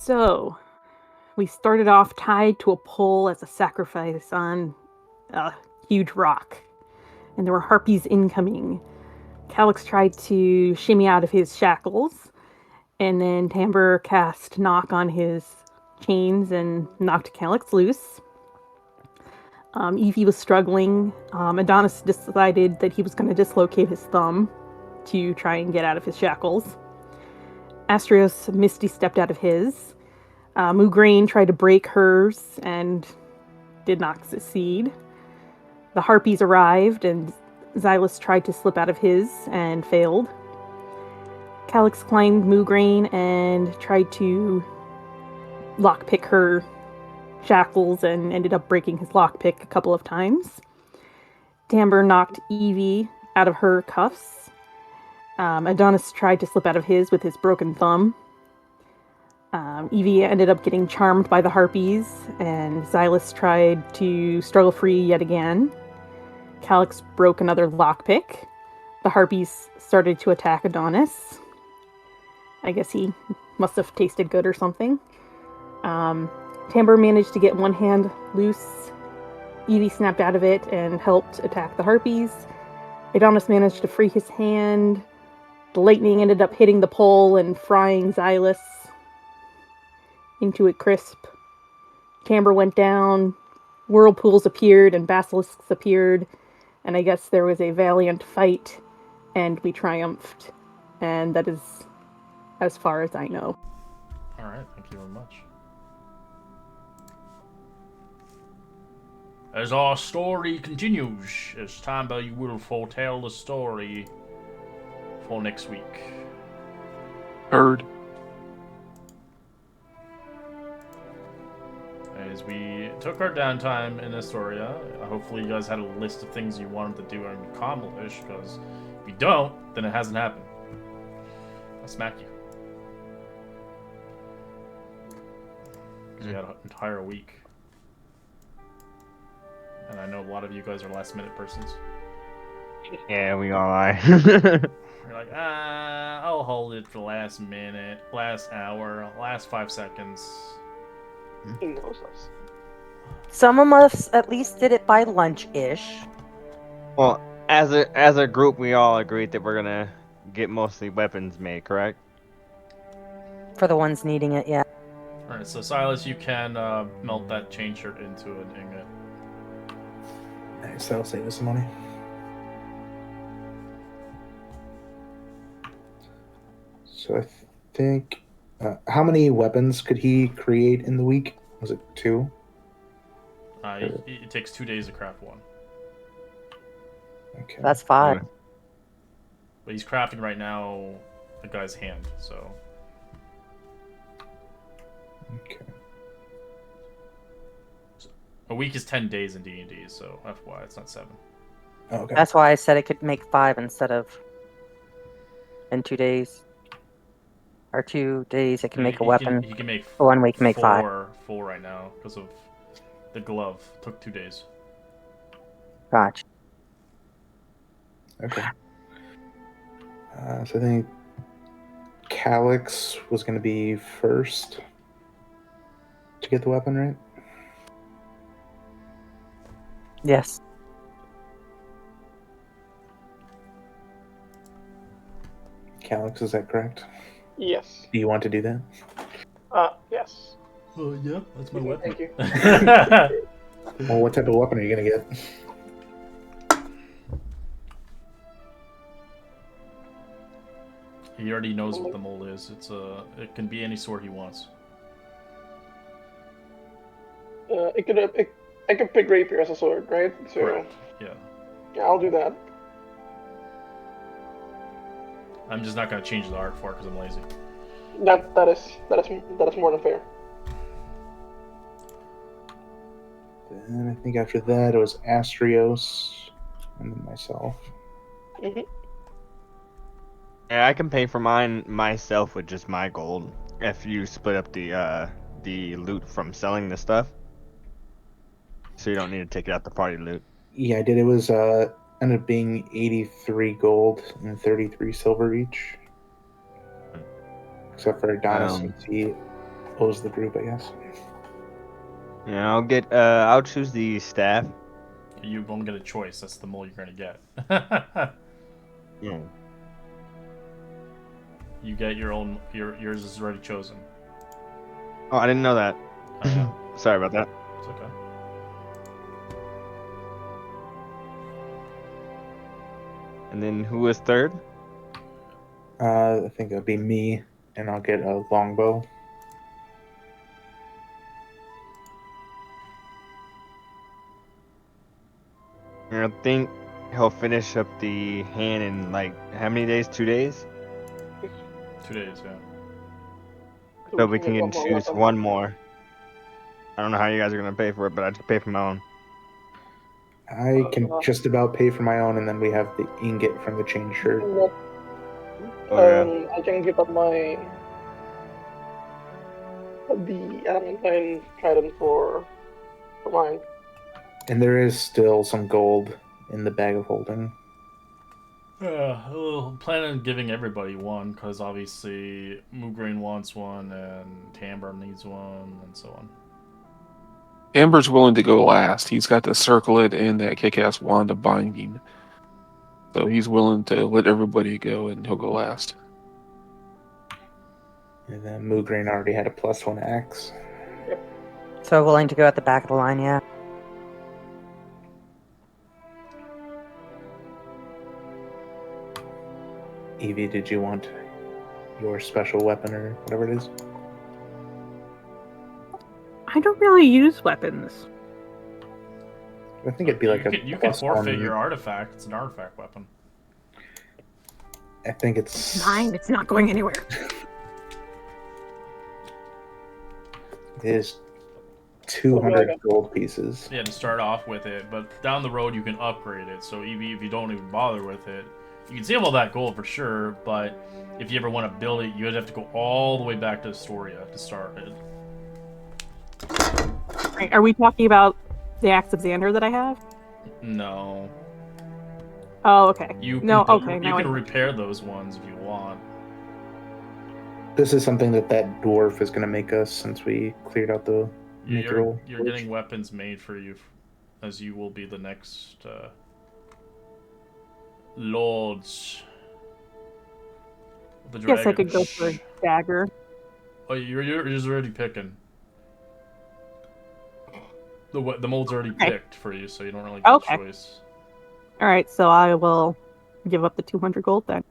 So, we started off tied to a pole as a sacrifice on a huge rock, and there were harpies incoming. Calix tried to shimmy out of his shackles, and then Tamber cast Knock on his chains and knocked Calix loose. Evie was struggling. Adonis decided that he was going to dislocate his thumb to try and get out of his shackles. Astrios Misty stepped out of his. Mugraine tried to break hers and did not succeed. The harpies arrived, and Xylus tried to slip out of his and failed. Calix climbed Mugraine and tried to lockpick her shackles and ended up breaking his lockpick a couple of times. Tamber knocked Evie out of her cuffs. Adonis tried to slip out of his with his broken thumb. Evie ended up getting charmed by the harpies, and Xylus tried to struggle free yet again. Calix broke another lockpick. The harpies started to attack Adonis. I guess he must have tasted good or something. Tamber managed to get one hand loose. Evie snapped out of it and helped attack the harpies. Adonis managed to free his hand. The lightning ended up hitting the pole and frying Xylus into a crisp. Tamber went down. Whirlpools appeared and basilisks appeared. And I guess there was a valiant fight, and we triumphed. And that is as far as I know. Alright, thank you very much. As our story continues, it's time that you will foretell the story for next week. Heard. As we took our downtime in Astoria, hopefully you guys had a list of things you wanted to do and accomplish, because if you don't, then it hasn't happened. I'll smack you. Because you had an entire week. And I know a lot of you guys are last minute persons. Yeah, we all are. You're like, I'll hold it for last minute, last hour, last 5 seconds. He knows us. Some of us at least did it by lunch-ish. Well, as a group, we all agreed that we're gonna get mostly weapons made, correct? For the ones needing it, yeah. Alright, so Silas, you can melt that chain shirt into an ingot. Nice, that'll save us some money. So I think, how many weapons could he create in the week? Was it 2? It takes 2 days to craft one. Okay. That's 5. But he's crafting right now a guy's hand, so... Okay. A week is 10 days in D&D, so FY, it's not 7. Oh, okay. That's why I said it could make 5 instead of in 2 days. Or 2 days it can make a weapon. He can make 1 week can make 5. 4 right now, because of the glove. Took 2 days. Gotcha. Okay. So I think Calix was going to be first to get the weapon, right? Yes. Calix, is that correct? Yes. Do you want to do that? Yes. Yeah, that's my weapon. Thank you. Well, what type of weapon are you going to get? He already knows what the mold is. It can be any sword he wants. I could pick rapier as a sword, right? So Correct. Yeah. yeah, I'll do that. I'm just not gonna change the art for it because I'm lazy. That is more than fair. Then I think after that it was Astrios and then myself. Mm-hmm. Yeah, I can pay for mine myself with just my gold. If you split up the loot from selling the stuff, so you don't need to take it out the party loot. Yeah, I did. It was ended up being 83 gold and 33 silver each. Except for Adonis, since he oppose the group, I guess. Yeah, I'll choose the staff. You won't get a choice. That's the mole you're gonna get. Yeah. You get your own. Yours is already chosen. Oh, I didn't know that. Oh yeah, Sorry about that. it's okay. And then who was third? I think it'll be me, and I'll get a longbow. And I think he'll finish up the hand in like how many days? 2 days? 2 days, yeah. So we can make one more choose weapon. one more. I don't know how you guys are gonna pay for it, but I just pay for my own. I can just about pay for my own, and then we have the ingot from the chain shirt. Yep. Oh yeah. I can give up the adamantine trident for mine. And there is still some gold in the bag of holding. Yeah, well, plan on giving everybody one because obviously Moograin wants one and Tamber needs one and so on. Amber's willing to go last. He's got the circlet and that kick-ass wand of binding. So he's willing to let everybody go, and he'll go last. And then Moograin already had a +1 axe. So willing to go at the back of the line, yeah. Evie, did you want your special weapon or whatever it is? I don't really use weapons. I think it'd be like You can forfeit +1. your artifact. It's an artifact weapon. I think it's Mine, it's not going anywhere. It is 200 gold pieces. Yeah, to start off with it, but down the road you can upgrade it. So if you don't even bother with it, you can save all that gold for sure. But if you ever want to build it, you would have to go all the way back to Astoria to start it. Right, are we talking about the Axe of Xander that I have? No, Oh, okay. you can No, build, okay. you Now can I repair those ones if you want. This is something that dwarf is going to make us since we cleared out the mithril. You're getting weapons made for you, as you will be the next lords. Of the guess I dragon. could go for a dagger. Oh, you're just already picking. The mold's already Okay. picked for you, so you don't really get Okay. a choice. All right, so I will give up the 200 gold then.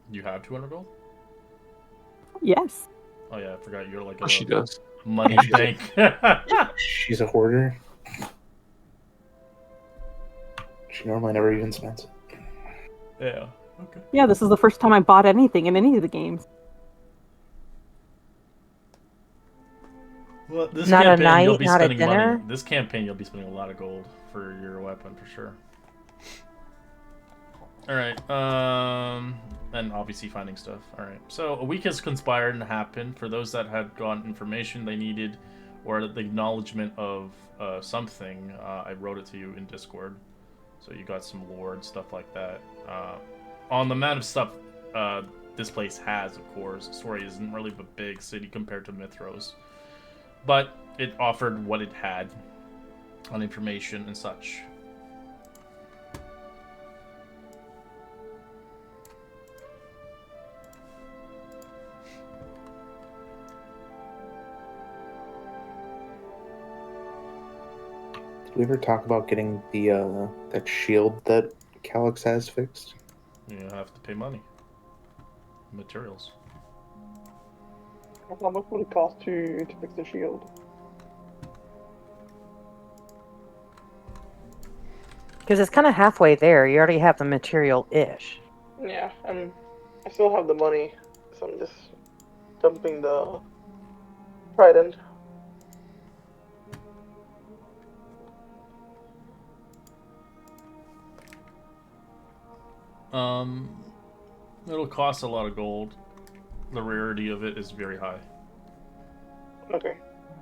You have 200 gold? Yes. Oh yeah, I forgot you're like Oh, she a does. money bank. She's a hoarder. She normally never even spends it. Yeah. Okay. Yeah, this is the first time I bought anything in any of the games. Well, this Not a campaign night, you'll be not a spending dinner? money. This campaign you'll be spending a lot of gold for your weapon for sure. All right. And obviously finding stuff. All right. So a week has conspired and happened. For those that had gotten information they needed, or the acknowledgement of something, I wrote it to you in Discord. So you got some lore and stuff like that. On the amount of stuff this place has, of course, Astoria isn't really a big city compared to Mythros, but it offered what it had on information and such. Did we ever talk about getting the that shield that Calyx has fixed? You have to pay money. Materials. How much would it cost to fix the shield? Because it's kind of halfway there. You already have the material-ish. Yeah, I still have the money, so I'm just dumping the trident. It'll cost a lot of gold. The rarity of it is very high, Okay,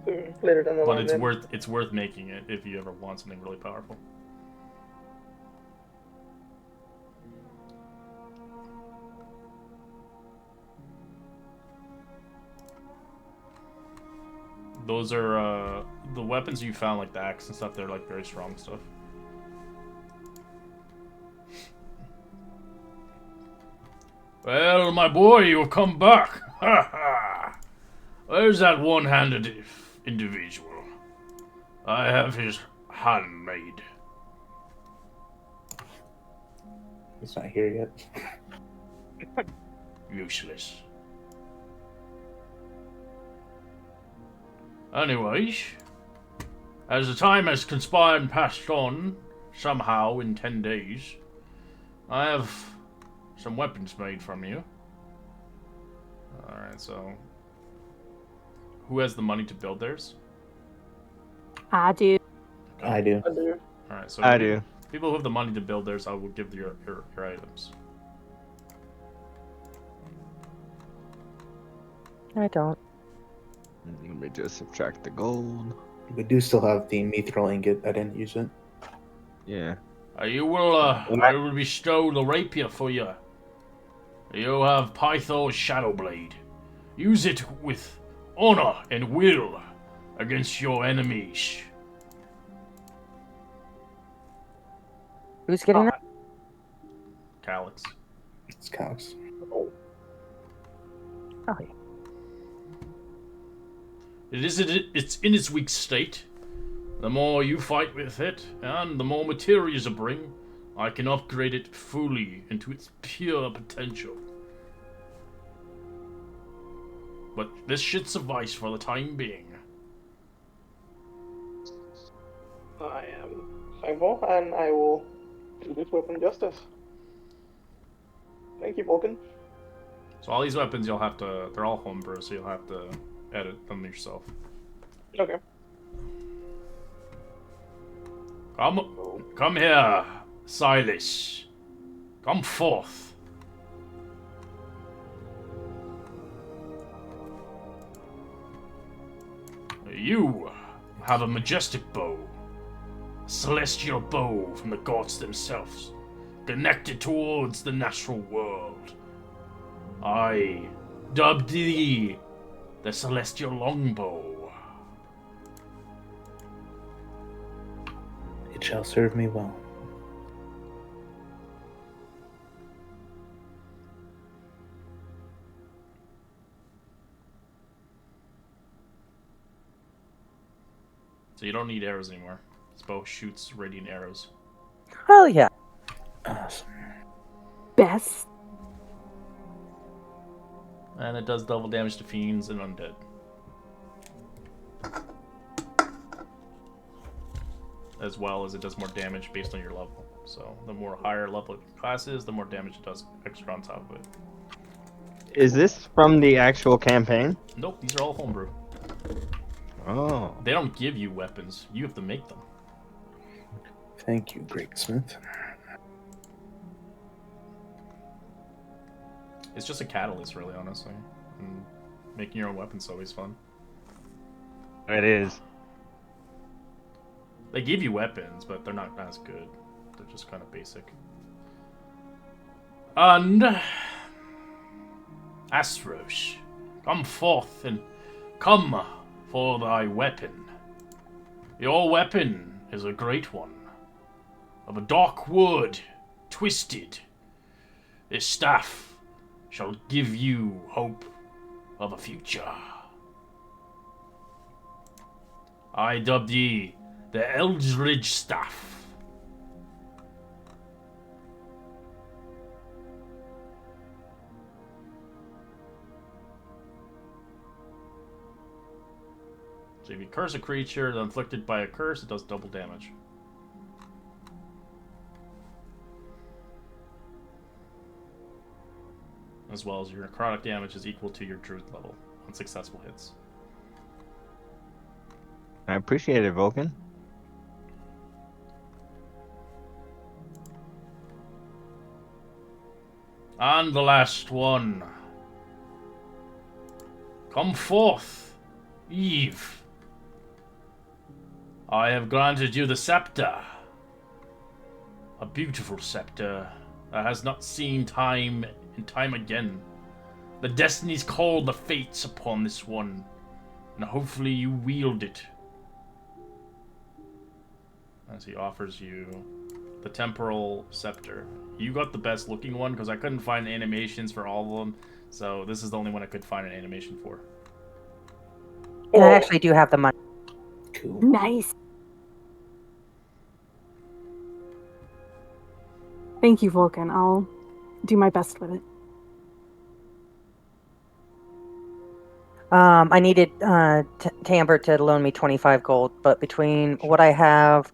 so later down the but line. it's then. worth making it if you ever want something really powerful. Those are the weapons you found, like the axe and stuff. They're like very strong stuff. Well, my boy, you've come back. Ha ha! Where's that one-handed individual? I have his hand made. He's not here yet. Useless. Anyways, as the time has conspired and passed on, somehow in 10 days, I have some weapons made from you. Alright, so... Who has the money to build theirs? I do. I do. I do. Alright, so... I do. People who have the money to build theirs, I will give your items. I don't. Let me just subtract the gold. We do still have the mithril ingot. I didn't use it. Yeah. I will bestow the rapier for you. You have Pythor's Shadow Blade. Use it with honor and will against your enemies. Who's getting that? Calyx. It's Cox. Oh, yeah. It's in its weak state. The more you fight with it, and the more materials you bring, I can upgrade it fully into its pure potential. But this should suffice for the time being. I am thankful, and I will do this weapon justice. Thank you, Vulcan. So all these weapons you'll have to, they're all homebrew, so you'll have to edit them yourself. Okay. Come here, Silas. Come forth. You have a majestic bow. A celestial bow from the gods themselves, connected towards the natural world. I dubbed thee the celestial longbow. It shall serve me well. So you don't need arrows anymore. This bow shoots radiant arrows. Hell yeah. Awesome. Best. And it does double damage to fiends and undead. As well as it does more damage based on your level. So the more higher level your class is, the more damage it does extra on top of it. Is this from the actual campaign? Nope, these are all homebrew. Oh. They don't give you weapons. You have to make them. Thank you, Great Smith. It's just a catalyst, really, honestly. And making your own weapons is always fun. It is. They give you weapons, but they're not as good. They're just kind of basic. And Astros, come forth and come for thy weapon. Your weapon is a great one, of a dark wood, twisted. This staff shall give you hope of a future. I dubbed ye the Eldridge Staff. So if you curse a creature inflicted by a curse, it does double damage. As well as your necrotic damage is equal to your druid level on successful hits. I appreciate it, Vulcan. And the last one. Come forth, Eve. I have granted you the scepter. A beautiful scepter that has not seen time and time again. The destinies call the fates upon this one. and hopefully you wield it. As he offers you the temporal scepter. You got the best looking one because I couldn't find animations for all of them, so this is the only one I could find an animation for. And I actually do have the money. Cool. Nice. Thank you, Vulcan. I'll do my best with it. I needed Tamber to loan me 25 gold, but between what I have,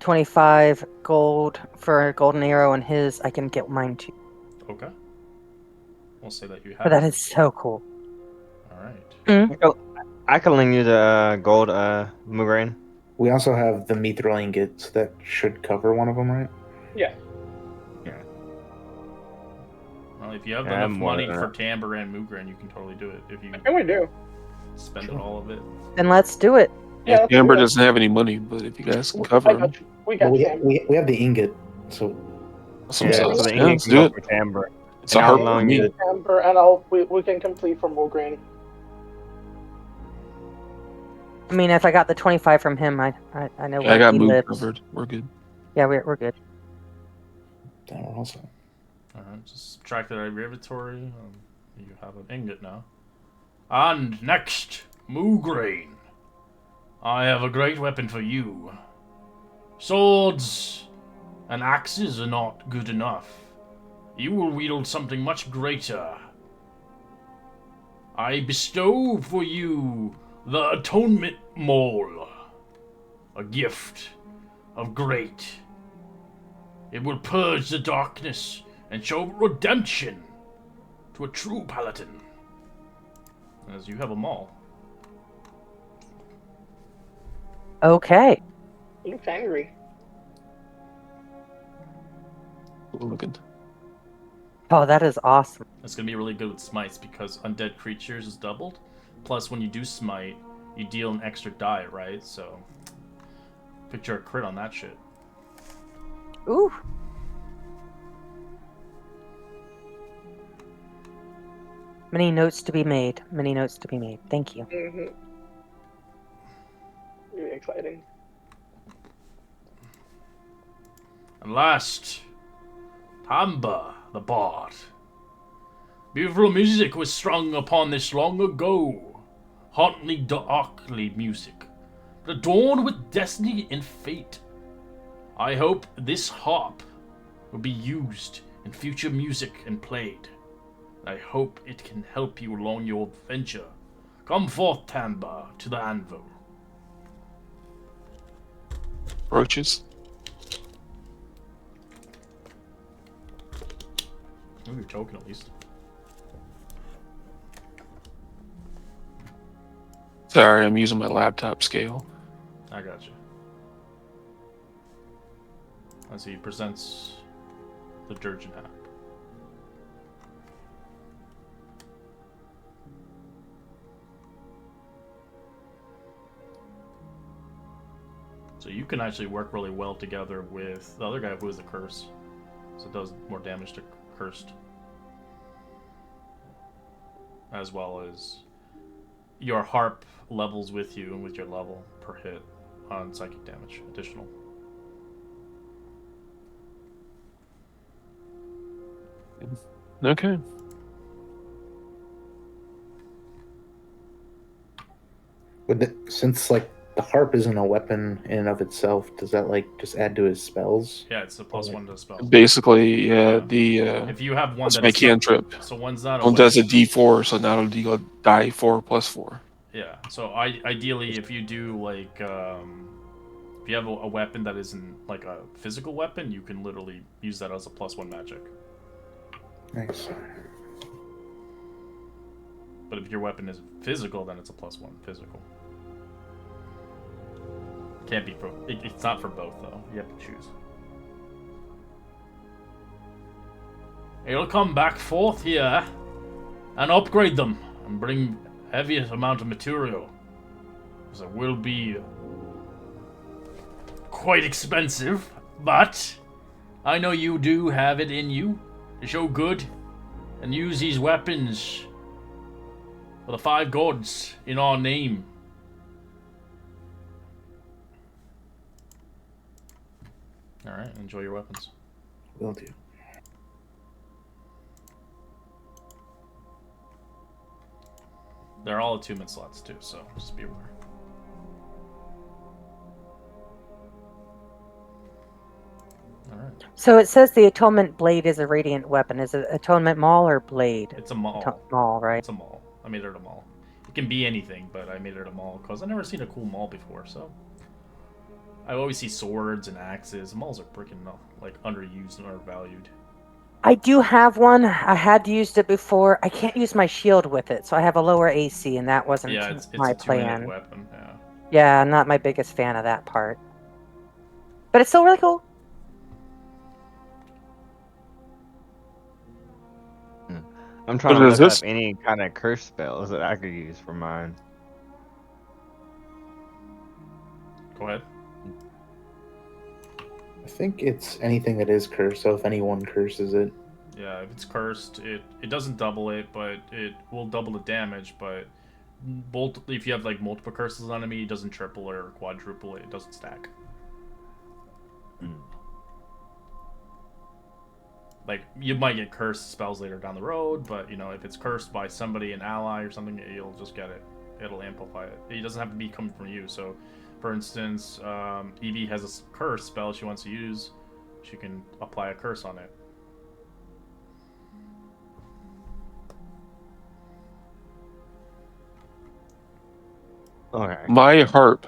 25 gold for a golden arrow and his, I can get mine too. Okay. We'll say that you have But that it. is so cool. Alright. I can lend you the gold Mugrain. We also have the mithril ingots that should cover one of them, right? Yeah. Well, if you have Yeah, enough more money than for that. Tamber and Mugran, you can totally do it. If you And we do. spend all of it. Then let's do it. Yeah, let's do Amber it. doesn't have any money, but if you guys can I cover him, got you. We got Well, Sam. we have the ingot, so that's what I'm Yeah, saying. so the Yeah, ingot let's can do go it. for Tamber. It's a And harp I'll for loan me. you Amber, and we can complete from Wolverine. I mean, if I got the 25 from him, I know I where got he Moog lives. covered. We're good. Yeah, we're good. then we're also. Alright, just subtract it out of your inventory. You have an ingot now. And next, Mugrain. I have a great weapon for you. Swords and axes are not good enough. You will wield something much greater. I bestow for you the Atonement Maul. A gift of great. It will purge the darkness and show redemption to a true paladin. As you have a maul. Okay. He looks angry. Cool looking. Oh, that is awesome. It's gonna be really good with smites because undead creatures is doubled. Plus, when you do smite, you deal an extra die, right? So, picture a crit on that shit. Ooh. Many notes to be made. Many notes to be made. Thank you. Mm-hmm. Really exciting. And last, Tamba, the bard. Beautiful music was strung upon this long ago. Hauntingly darkly music, but adorned with destiny and fate. I hope this harp will be used in future music and played. I hope it can help you along your venture. Come forth, Tamba, to the anvil. Roaches. Oh, you're joking at least. Sorry, I'm using my laptop scale. I got you. As he presents the Durgeon hat. So you can actually work really well together with the other guy who is a curse. So it does more damage to cursed. As well as your harp levels with you and with your level per hit on psychic damage additional. Okay. Since like the harp isn't a weapon in and of itself, does that like just add to his spells? Yeah, it's a plus one to spell. Basically, yeah, the If you have one that's that my is not, cantrip. so one's not a One does a weapon. D4, so now it'll die 4 plus 4. Yeah. So ideally, if you do like, if you have a weapon that isn't like a physical weapon, you can literally use that as a plus one magic. Nice. But if your weapon is physical, then it's a plus one physical. Can't be for. It's not for both though. You have to choose. You'll come back forth here and upgrade them and bring heaviest amount of material. Because it will be quite expensive, but I know you do have it in you to show good and use these weapons For the 5 gods in our name. Alright, enjoy your weapons. Will do. They're all attunement slots too, so just be aware. Alright. So it says the Atonement Blade is a radiant weapon. Is it Atonement Maul or Blade? It's a maul. Maul, right? It's a maul. I made it a maul. It can be anything, but I made it a maul because I've never seen a cool maul before, so. I always see swords and axes. Mauls are freaking like underused and undervalued. I do have one. I had used it before. I can't use my shield with it, so I have a lower AC, and that wasn't It's my a two-handed plan. weapon. Yeah. Yeah, I'm not my biggest fan of that part. But it's still really cool. I'm trying But to is look this- up any kind of curse spells that I could use for mine. Go ahead. I think it's anything that is cursed, so if anyone curses it. Yeah, if it's cursed, it doesn't double it, but it will double the damage, but if you have like multiple curses on enemy, it doesn't triple or quadruple it, it doesn't stack. Like, you might get cursed spells later down the road, but, you know, if it's cursed by somebody, an ally or something, you'll just get it. It'll amplify it. It doesn't have to be coming from you. So, for instance, Evie has a curse spell she wants to use. She can apply a curse on it. Okay. My harp.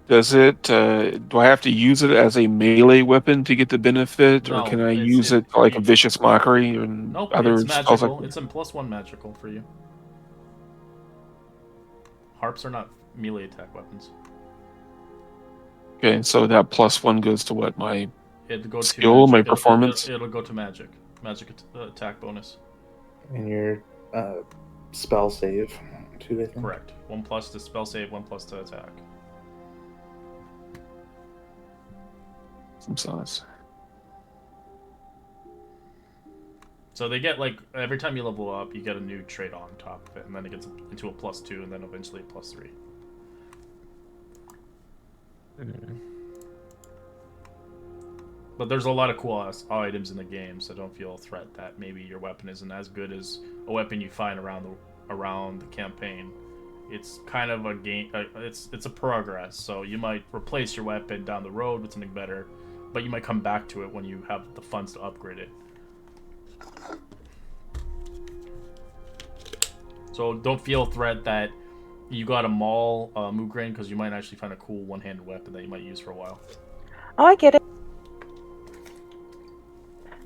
Does it? Do I have to use it as a melee weapon to get the benefit, or No, can I use it like a vicious mockery and Nope, other it's spells like magical. that? It's a +1 magical for you. Harps are not melee attack weapons. Okay, so that +1 goes to what, my It'll go to skill, magic. my performance? It'll go to magic. Magic attack bonus. And your spell save, too, I think. Correct. 1+ to spell save, 1+ to attack. Some size. So they get, like, every time you level up, you get a new trait on top of it, and then it gets into a +2, and then eventually a +3. But there's a lot of cool items in the game, so don't feel a threat that maybe your weapon isn't as good as a weapon you find around the campaign. It's kind of a game. It's a progress, so you might replace your weapon down the road with something better, but you might come back to it when you have the funds to upgrade it. So don't feel a threat that you got a maul Moograin, because you might actually find a cool one-handed weapon that you might use for a while. Oh, I get it.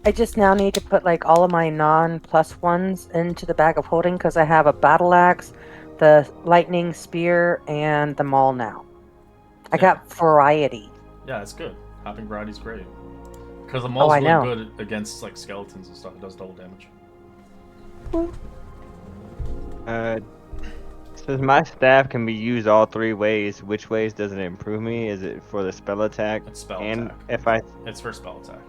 I just now need to put like all of my non-+1s into the bag of holding because I have a battle axe, the lightning spear, and the maul now. I got variety. Yeah, it's good. Having variety's great. Because the maul's I really know. good against like skeletons and stuff. It does double damage. Since my staff can be used all 3 ways, which ways does it improve me? Is it for the spell attack? It's spell and attack. if I It's for spell attack.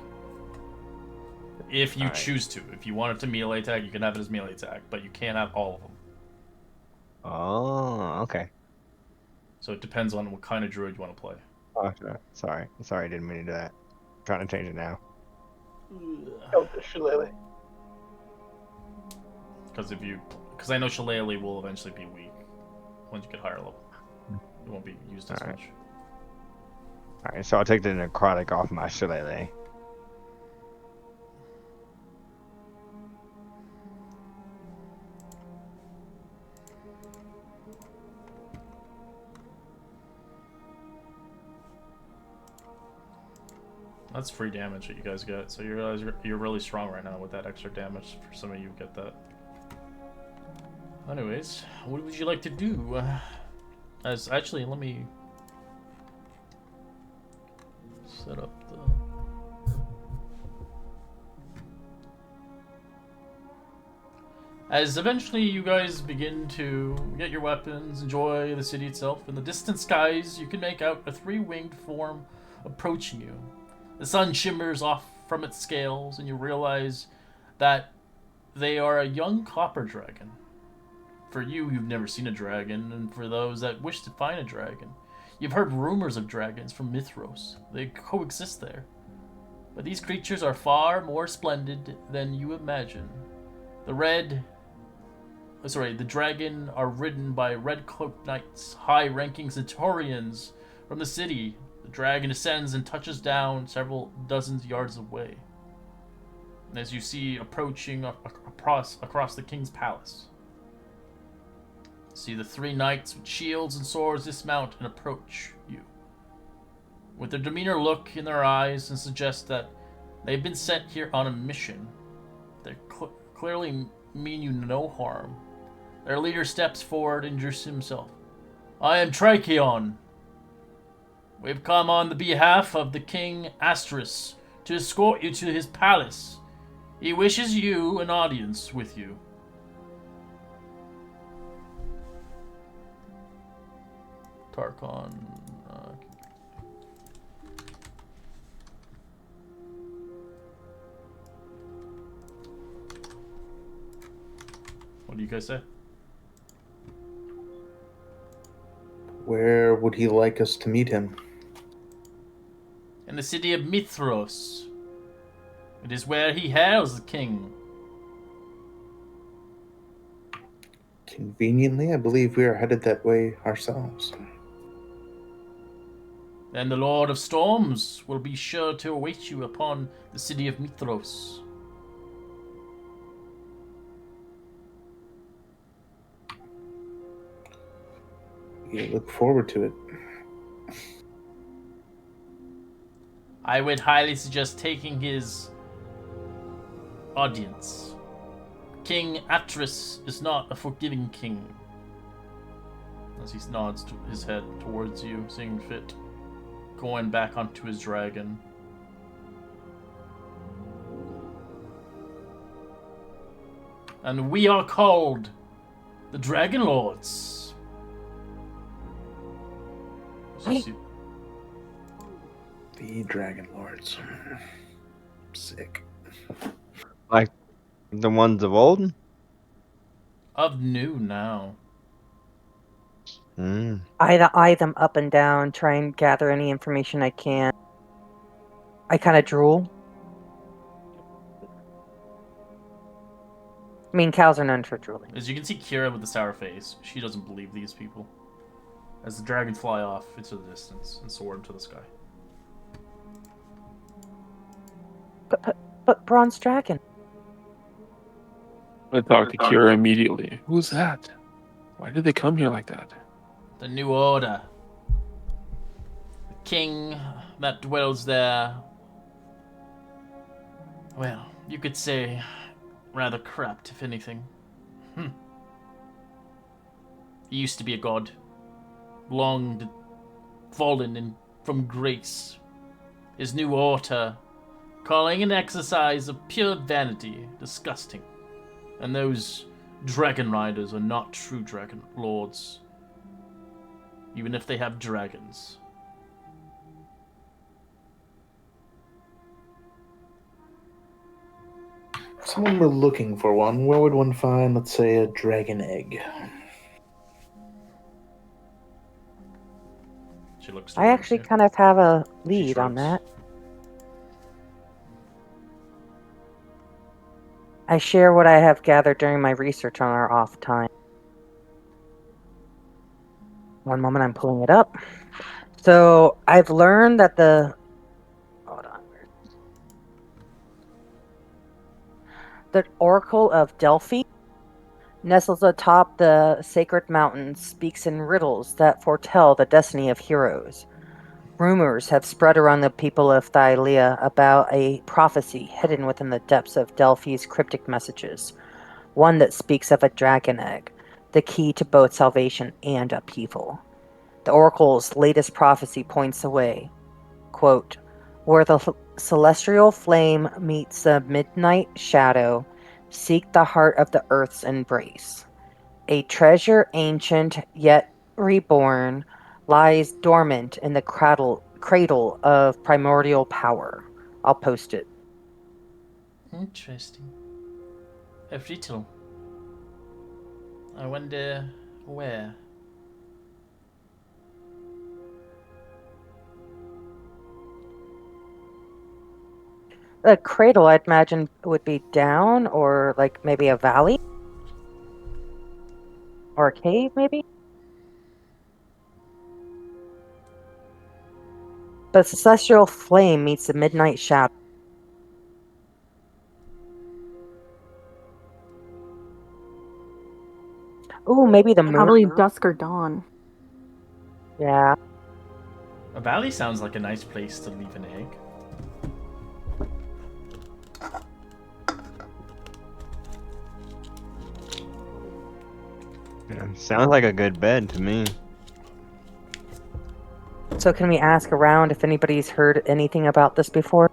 If you Alright. choose to. If you want it to melee attack, you can have it as melee attack, but you can't have all of them. Oh, okay. So it depends on what kind of druid you want to play. Oh, sorry, I didn't mean to do that. I'm trying to change it now. Oh, the shillelagh. Because I know Shillelagh will eventually be weak once you get higher level. It won't be used as Alright. much. All right, so I'll take the necrotic off my shillelagh. That's free damage that you guys get, so you realize you're really strong right now with that extra damage. For some of you, get that. Anyways, what would you like to do? Actually, let me set up the. As eventually you guys begin to get your weapons, enjoy the city itself, in the distant skies, you can make out a 3-winged form approaching you. The sun shimmers off from its scales, and you realize that they are a young copper dragon. For you, you've never seen a dragon, and for those that wish to find a dragon, you've heard rumors of dragons from Mythros. They coexist there. But these creatures are far more splendid than you imagine. The dragon are ridden by red-cloaked knights, high-ranking Centaurians from the city. The dragon ascends and touches down several dozen yards away. And as you see approaching across the king's palace, see the three knights with shields and swords dismount and approach you. With their demeanor look in their eyes and suggest that they've been sent here on a mission. They clearly mean you no harm. Their leader steps forward and introduces himself. I am Tricheon. We've come on the behalf of the King Astrus to escort you to his palace. He wishes you an audience with you. Tarkon. What do you guys say? Where would he like us to meet him? In the city of Mytros. It is where he hails the king. Conveniently, I believe we are headed that way ourselves. Then the Lord of Storms will be sure to await you upon the city of Mytros. We look forward to it. I would highly suggest taking his audience. King Atris is not a forgiving king. As he nods his head towards you, seeing fit, going back onto his dragon. And we are called the Dragon Lords. The Dragon Lords. Sick. Like the ones of old? Of new now. I eye them up and down, try and gather any information I can. I kind of drool. I mean, cows are known for drooling. As you can see Kira with the sour face, she doesn't believe these people. As the dragons fly off into the distance and soar into the sky. But Bronze Dragon. I talk to Kira immediately. Who's that? Why did they come here like that? The New Order. The king that dwells there. Well, you could say rather corrupt, if anything. He used to be a god. Long fallen from grace. His new order, calling an exercise of pure vanity, disgusting. And those dragon riders are not true dragon lords, even if they have dragons. If someone were looking for one, where would one find, let's say, a dragon egg? She looks I actually kind of have a lead on that. I share what I have gathered during my research on our off time. One moment, I'm pulling it up. So I've learned that the Oracle of Delphi nestles atop the sacred mountains, speaks in riddles that foretell the destiny of heroes. Rumors have spread around the people of Thylia about a prophecy hidden within the depths of Delphi's cryptic messages, one that speaks of a dragon egg, the key to both salvation and upheaval. The oracle's latest prophecy points the way, quote, where the celestial flame meets the midnight shadow, seek the heart of the earth's embrace. A treasure ancient yet reborn lies dormant in the cradle of primordial power. I'll post it. Interesting. A riddle. I wonder where. The cradle, I'd imagine, would be down, or like maybe a valley or a cave, maybe. The celestial flame meets the midnight shadow. Ooh, maybe the moon. Probably dusk or dawn. Yeah. A valley sounds like a nice place to leave an egg. Yeah, sounds like a good bed to me. So can we ask around if anybody's heard anything about this before?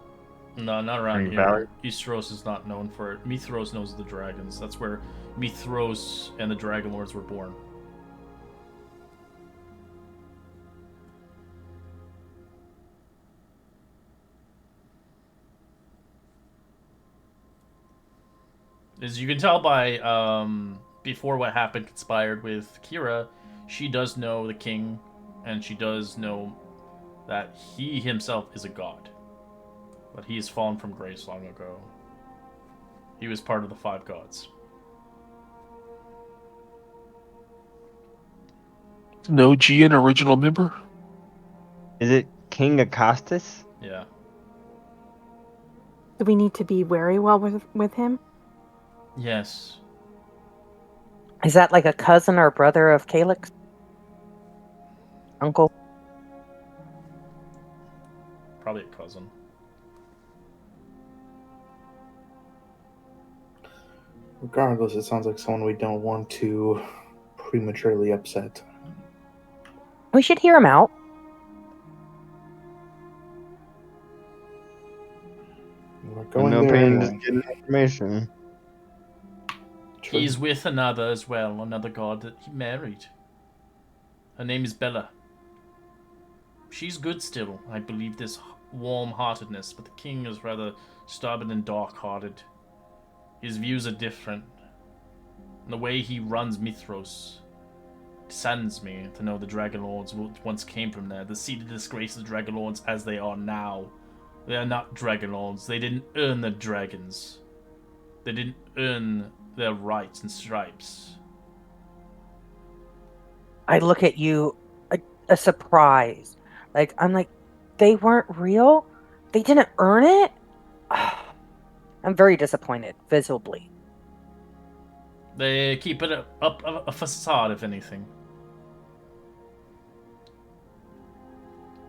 No, not around Green here. Valley? Easteros is not known for it. Mythros knows the dragons. That's where Mythros and the Dragon Lords were born. As you can tell by before what happened conspired with Kira, she does know the king, and she does know that he himself is a god. But he has fallen from grace long ago. He was part of the five gods. No G an original member? Is it King Acostus? Yeah. Do we need to be wary while with him? Yes. Is that like a cousin or brother of Calyx? Uncle? Probably a cousin. Regardless, it sounds like someone we don't want to prematurely upset. We should hear him out. We're With going no there pain, just anyway. getting information. True. He's with another as well, another god that he married. Her name is Bella. She's good still. I believe this warm-heartedness, but the king is rather stubborn and dark-hearted. His views are different. And the way he runs Mythros saddens me to know the Dragon Lords once came from there. The seed of disgrace of the Dragon Lords as they are now. They are not Dragon Lords. They didn't earn their dragons. They didn't earn their rights and stripes. I look at you, a surprise. I'm like, they weren't real? They didn't earn it? I'm very disappointed, visibly. They keep it up a facade, if anything.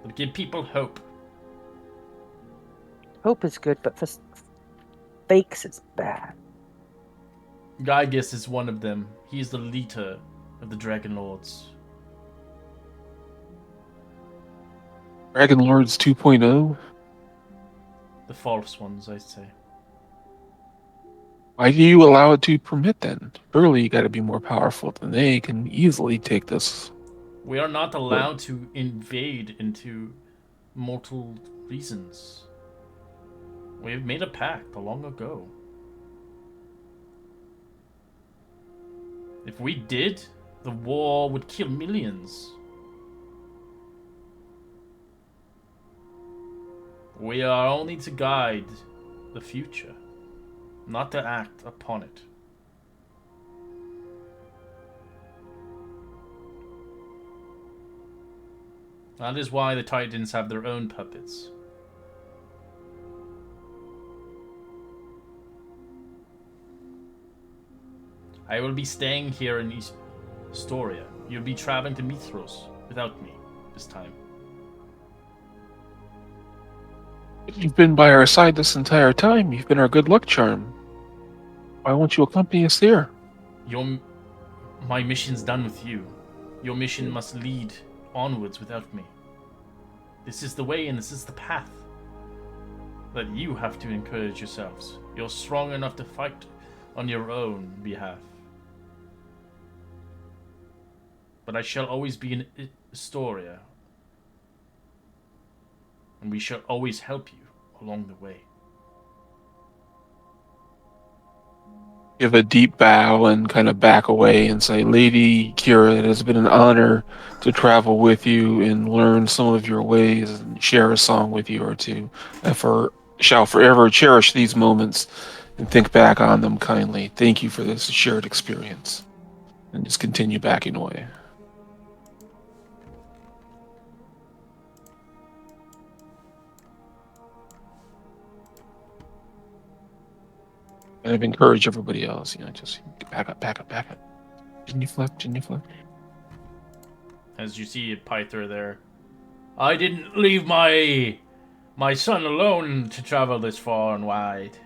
They give people hope. Hope is good, but fakes is bad. Gygus is one of them. He is the leader of the Dragon Lords. Dragon Lords 2.0? The false ones, I'd say. Why do you allow it to permit then? Surely you gotta be more powerful than they can easily take this. We are not allowed to invade into mortal reasons. We have made a pact long ago. If we did, the war would kill millions. We are only to guide the future, not to act upon it. That is why the Titans have their own puppets. I will be staying here in Astoria. You'll be traveling to Mythros without me this time. You've been by our side this entire time. You've been our good luck charm. Why won't you accompany us there? My mission's done with you. Your mission must lead onwards without me. This is the way and this is the path that you have to encourage yourselves. You're strong enough to fight on your own behalf. But I shall always be in Astoria. And we shall always help you along the way. give a deep bow and kind of back away and say, Lady Kira, it has been an honor to travel with you and learn some of your ways and share a song with you or two. Shall forever cherish these moments and think back on them kindly. Thank you for this shared experience. And just continue backing away. And I've encouraged everybody else, just back up, back up, back up. Genuflect. As you see Pyther there. I didn't leave my son alone to travel this far and wide.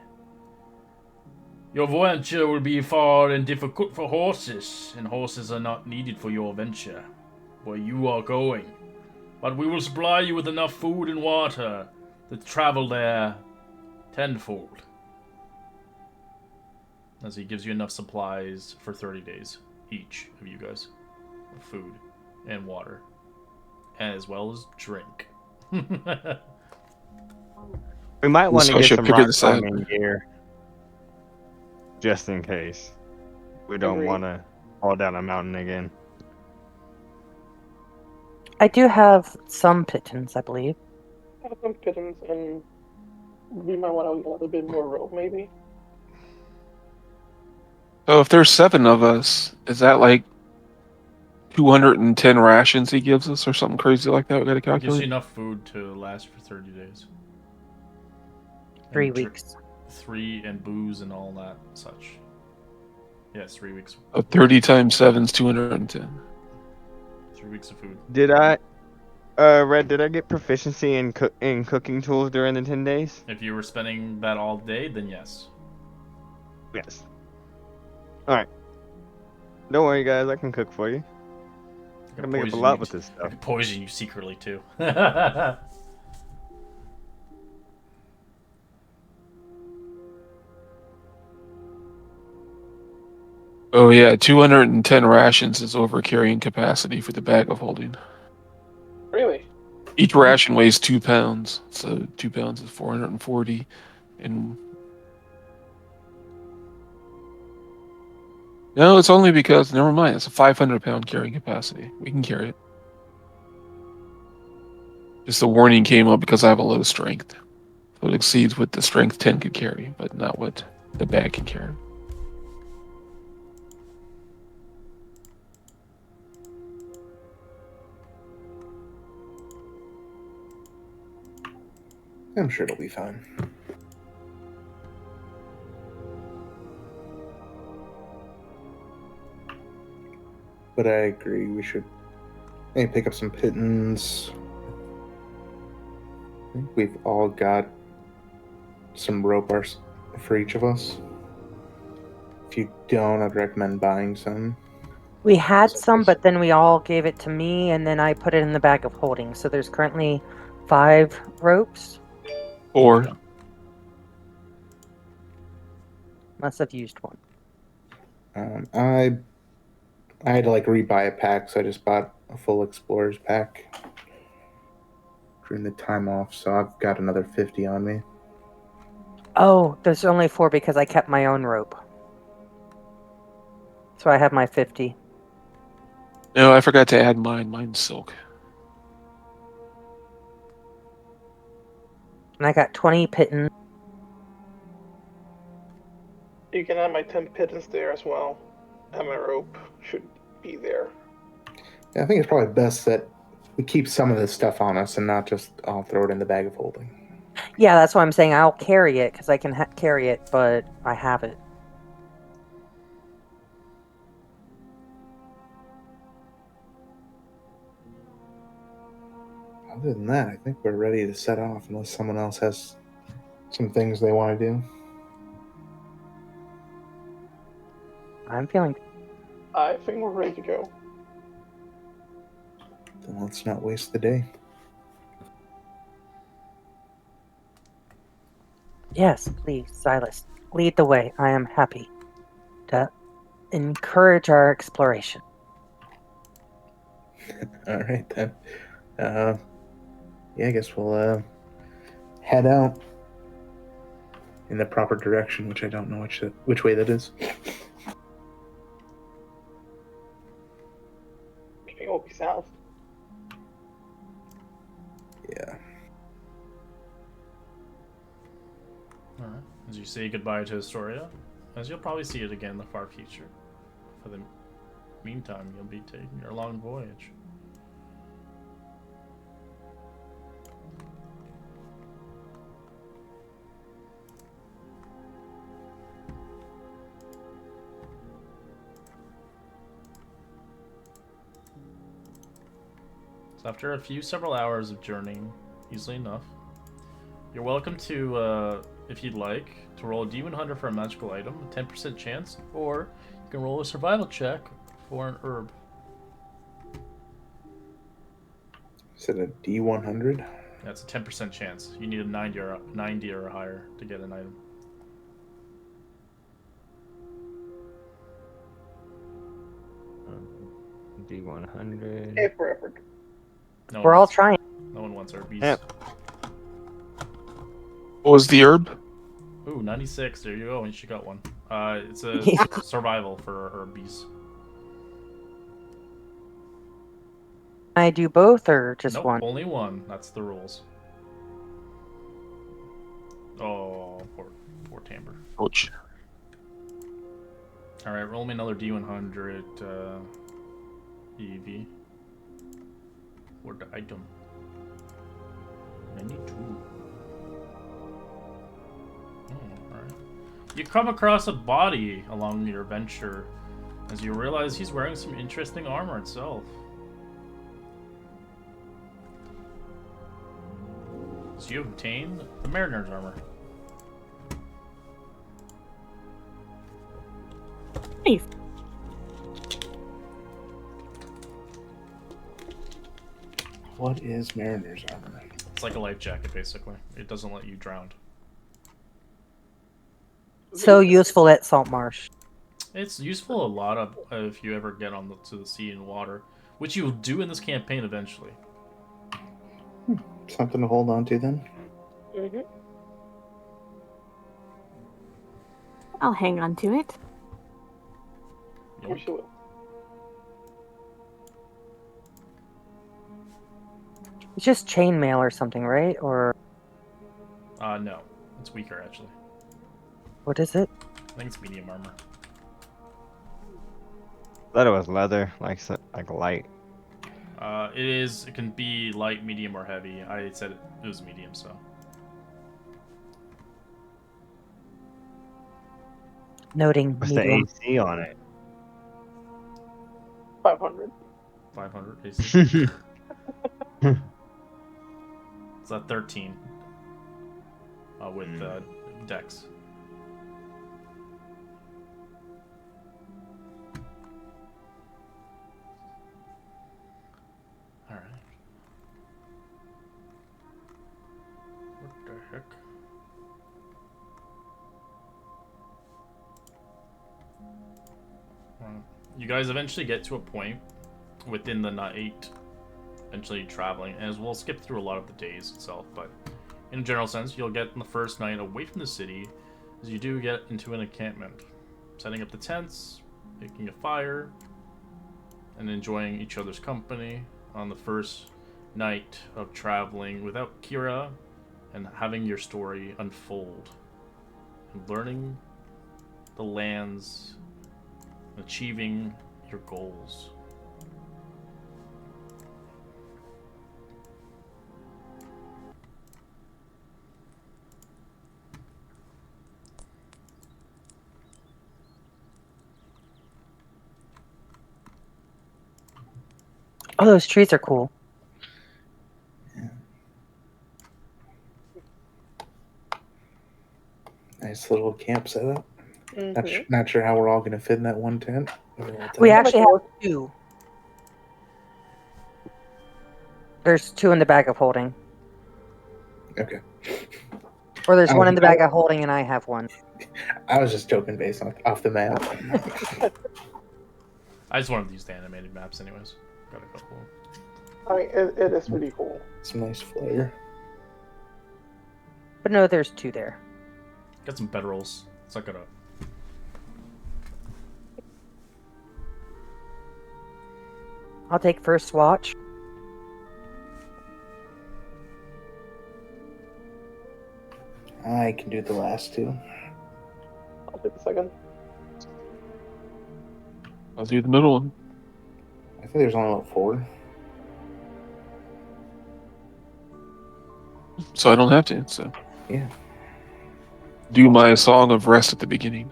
Your venture will be far and difficult for horses, and horses are not needed for your venture, where you are going. But we will supply you with enough food and water to travel there tenfold. As he gives you enough supplies for 30 days, each of you guys, of food and water, as well as drink. We might want to So I get should some figure rock this out. climbing gear, just in case. We don't Agreed. want to fall down a mountain again. I do have some pigeons, I believe. I have some pigeons, and we might want to get a little bit more rope, maybe. So if there's 7 of us, is that like 210 rations he gives us or something crazy like that? We got to Gives you calculate. enough food to last for 30 days. 3 And weeks. 3 and booze and all that such. Yes, 3 weeks. 30 times 7 is 210. 3 weeks of food. Did I, Red? Did I get proficiency in cooking tools during the 10 days? If you were spending that all day, then yes. Yes. All right. Don't worry, guys. I can cook for you. I can make up a lot with this I stuff. could poison you secretly too. Oh yeah, 210 rations is over carrying capacity for the bag of holding. Really? Each ration weighs 2 pounds, so 2 pounds is 440. And no, it's only because never mind. It's a 500-pound carrying capacity. We can carry it. Just the warning came up because I have a low strength, so it exceeds what the strength 10 could carry, but not what the bag can carry. I'm sure it'll be fine. But I agree, we should maybe pick up some pittance. I think we've all got some rope for each of us. If you don't, I'd recommend buying some. We had some, but then we all gave it to me, and then I put it in the bag of holding. So there's currently 5 ropes. Or Must have used one. I had to rebuy a pack, so I just bought a full explorer's pack during the time off. So I've got another 50 on me. Oh, there's only 4 because I kept my own rope. So I have my 50. no, I forgot to add mine. Mine's silk. And I got 20 pittance. You can have my 10 pigeons there as well. And my rope should be there. Yeah, I think it's probably best that we keep some of this stuff on us and not just all throw it in the bag of holding. Yeah, that's why I'm saying I'll carry it because I can carry it, but I have it. Other than that, I think we're ready to set off unless someone else has some things they want to do. I'm feeling. I think we're ready to go. Then let's not waste the day. Yes, please, Silas. Lead the way. I am happy to encourage our exploration. All right, then. Yeah, I guess we'll head out. in the proper direction, which I don't know which way that is. I think it will be south. Yeah. Alright. As you say goodbye to Astoria, as you'll probably see it again in the far future. For the meantime, you'll be taking your long voyage. So after several hours of journeying, easily enough, you're welcome to, if you'd like, to roll a D100 for a magical item, a 10% chance, or you can roll a survival check for an herb. Is it a D100? That's a 10% chance. You need a 90 or higher to get an item. D100. Pay for effort. No We're one all wants- trying. No one wants herbies. Yep. What was the herb? Ooh, 96. There you go. And she got one. It's a Yeah. survival for herbies. Can I do both or just Nope, one? only one. That's the rules. Oh, poor Timbre. Ouch. All right, roll me another D100, EV. For the item. 92. Oh, alright. You come across a body along your venture as you realize he's wearing some interesting armor itself. So you obtain the Mariner's armor. Nice. What is Mariner's armor? It's like a life jacket, basically. It doesn't let you drown. So useful at Salt Marsh. It's useful a lot of if you ever get to the sea and water, which you will do in this campaign eventually. Something to hold on to then? Mm-hmm. I'll hang on to it. Of course you will. It's just chainmail or something, right? Or No. It's weaker, actually. what is it? I think it's medium armor. Thought it was leather, like light. It can be light, medium, or heavy. I said it was medium, so. Noting What's medium. the AC on it? 500. 500 AC. It's a 13. With Dex. Alright. What the heck? You guys eventually get to a point within the night, eventually traveling, as we'll skip through a lot of the days itself, but in a general sense, you'll get in the first night away from the city, as you do get into an encampment, setting up the tents, making a fire, and enjoying each other's company on the first night of traveling without Kira, and having your story unfold, and learning the lands, and achieving your goals. Oh, those trees are cool. Nice little camp setup. Mm-hmm. Not sure how we're all going to fit in that one tent. We How actually much have work? 2. There's 2 in the bag of holding. Okay. Or there's I one was- in the bag of holding and I have one. I was just joking based off the map. I just wanted to use the animated maps anyways. Got a couple. I mean, it is pretty cool. Some nice flair. But no, there's 2 there. Get some bedrolls. Suck it up. I'll take first watch. I can do the last two. I'll take the second. I'll do the middle one. I think there's only 4. So I don't have to. So Yeah. do my song of rest at the beginning.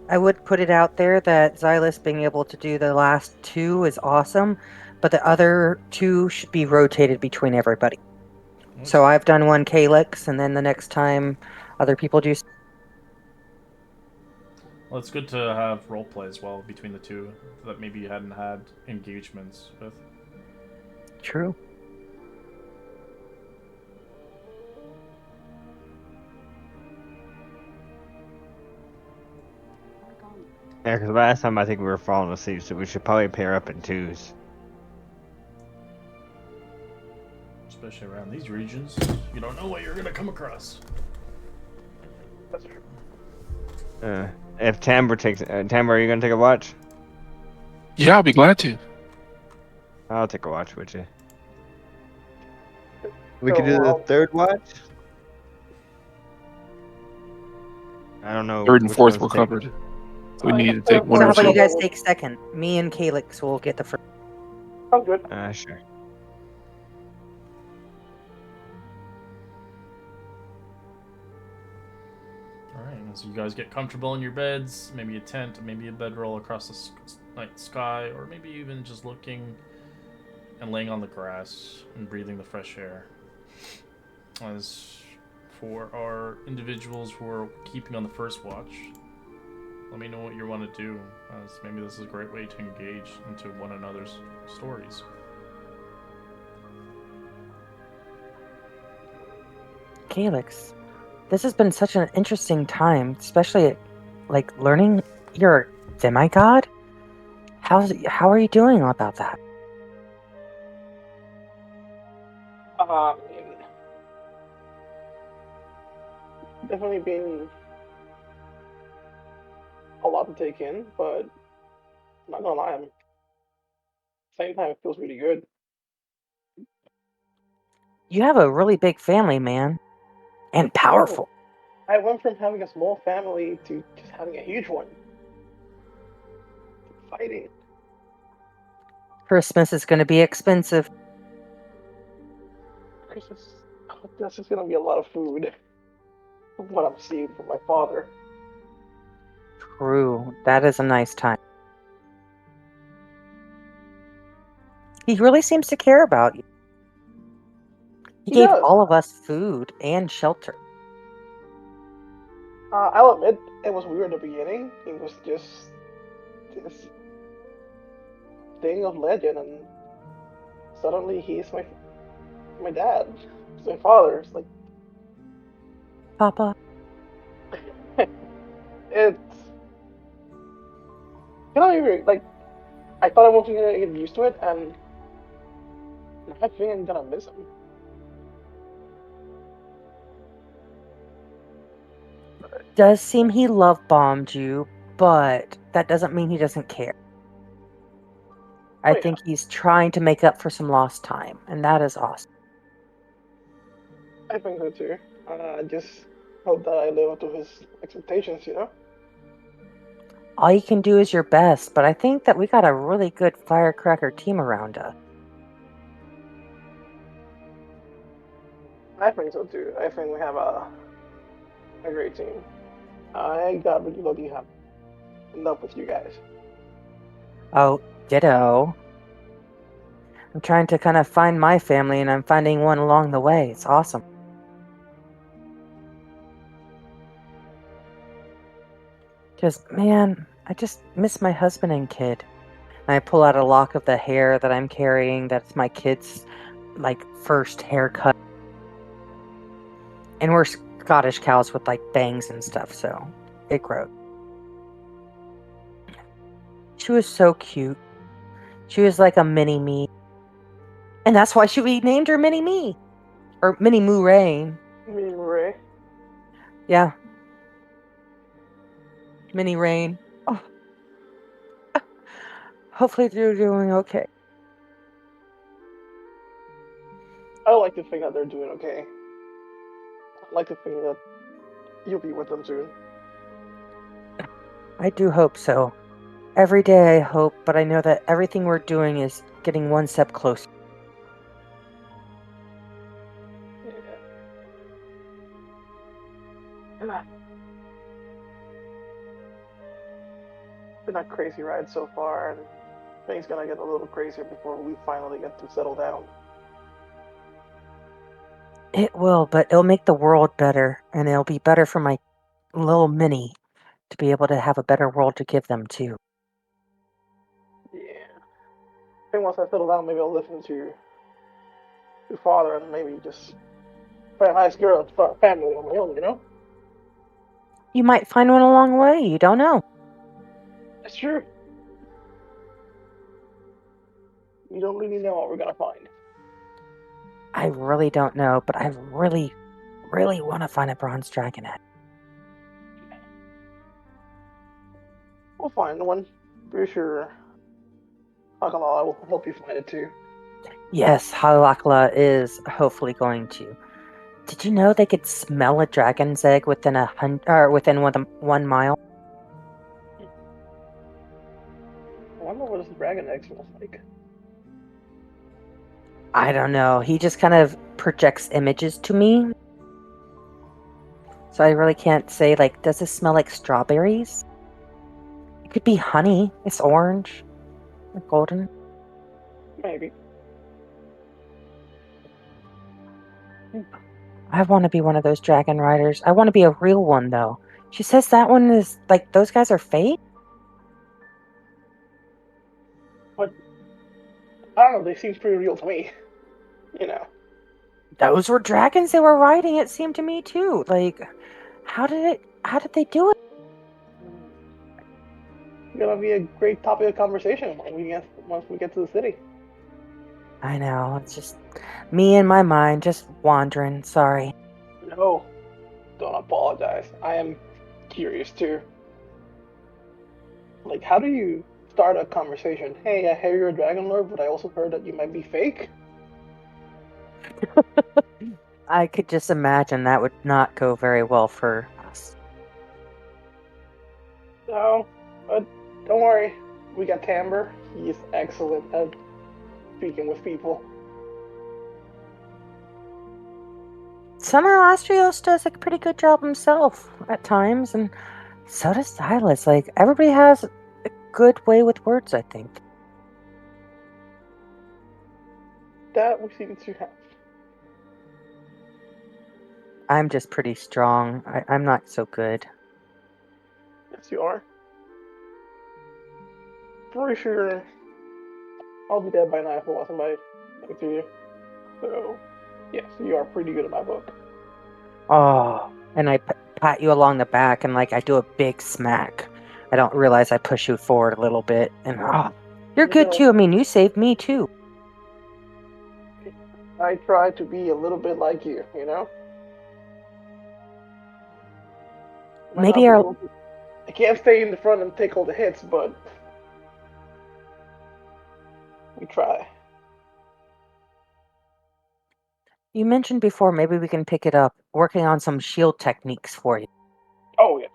I would put it out there that Xylus being able to do the last 2 is awesome, but the other 2 should be rotated between everybody. So I've done one Calyx, and then the next time other people do. Well, it's good to have roleplay as well between the two that maybe you hadn't had engagements with. True. Yeah, because last time I think we were falling asleep, so we should probably pair up in 2s. Especially around these regions. You don't know what you're going to come across. That's true. If Tamber takes... Tamber, are you going to take a watch? Yeah, I'll be glad to. I'll take a watch with you. We could do So, the third watch? I don't know. Third and which fourth one's were taking- covered. So we I need to have take third one So or how about you two. guys take second? Me and Calyx will get the first. Sounds good. Sure. Alright, so you guys get comfortable in your beds, maybe a tent, maybe a bedroll across the night sky, or maybe even just looking and laying on the grass and breathing the fresh air. As for our individuals who are keeping on the first watch, let me know what you want to do, as maybe this is a great way to engage into one another's stories. Calyx, this has been such an interesting time, especially like learning you're a demigod. How are you doing about that? I mean, definitely been a lot to take in, but I'm not gonna lie, same time it feels really good. You have a really big family, man, and powerful. I went from having a small family to just having a huge one. Fighting. Christmas is going to be expensive. Christmas, that's just gonna be a lot of food. From what I'm seeing from my father. True, that is a nice time. He really seems to care about you. He He gave does. all of us food and shelter. I'll admit it was weird in the beginning. It was just this thing of legend, and suddenly he's my dad, he's my father. It's like Papa, it's you know even like I thought I wasn't gonna get used to it, and I think I'm gonna miss him. does seem he love bombed you, but that doesn't mean he doesn't care. I Oh, yeah. think he's trying to make up for some lost time, and that is awesome. I think so too. I just hope that I live up to his expectations. You know. All you can do is your best, but I think that we got a really good firecracker team around us. I think so too. I think we have a great team. I got really lucky to have end up with you guys. Oh, ditto. I'm trying to kind of find my family, and I'm finding one along the way. It's awesome. Just, man, I just miss my husband and kid. And I pull out a lock of the hair that I'm carrying. That's my kid's, like, first haircut. And we're Scottish cows with, like, bangs and stuff, so it grows. She was so cute. She was like a mini me. And that's why we named her Mini Me. Or Mini Moo Rain. Me and Ray. Yeah. Mini Rain. Oh, hopefully they're doing okay. I like to think that they're doing okay. I like to think that you'll be with them soon. I do hope so. Every day I hope, but I know that everything we're doing is getting one step closer. Yeah. Been a crazy ride so far, and things gonna get a little crazier before we finally get to settle down. It will, but it'll make the world better, and it'll be better for my little mini to be able to have a better world to give them too. Yeah. I think once I settle down, maybe I'll listen to father and maybe just find a nice girl and start a family on my own. You know. You might find one along the way, you don't know. That's true. You don't really know what we're gonna find. I really don't know, but I really, really want to find a bronze dragon egg. We'll find one. Pretty sure Hakalala will help you find it too. Yes, Halakla is hopefully going to. Did you know they could smell a dragon's egg within or within 1 mile? I wonder what this dragon egg smells like. I don't know. He just kind of projects images to me. So I really can't say, like, does it smell like strawberries? It could be honey. It's orange or golden. Maybe. I want to be one of those dragon riders. I want to be a real one, though. She says that one is, like, those guys are fake? But I don't know. They seem pretty real to me. You know. Those were dragons they were riding, it seemed to me, too. Like, how did they do it? It's gonna be a great topic of conversation once we get to the city. I know, it's just me in my mind, just wandering. Sorry. No, don't apologize. I am curious too. Like, how do you start a conversation? Hey, I hear you're a dragon lord, but I also heard that you might be fake. I could just imagine that would not go very well for us. No, but don't worry. We got Tamber. He is excellent at speaking with people. Somehow Astrios does a pretty good job himself at times, and so does Silas. Like, everybody has a good way with words, I think. That we seem to have. I'm just pretty strong. I'm not so good. Yes, you are. Pretty sure I'll be dead by now if it wasn't by thanks to you. So, yes, you are pretty good at my book. Oh, and I pat you along the back, and like I do a big smack. I don't realize I push you forward a little bit, and you're good too. I mean, you saved me too. I try to be a little bit like you, you know? Might not Maybe be our able to, I can't stay in the front and take all the hits, but we try. You mentioned before maybe we can pick it up, working on some shield techniques for you. Oh, yes.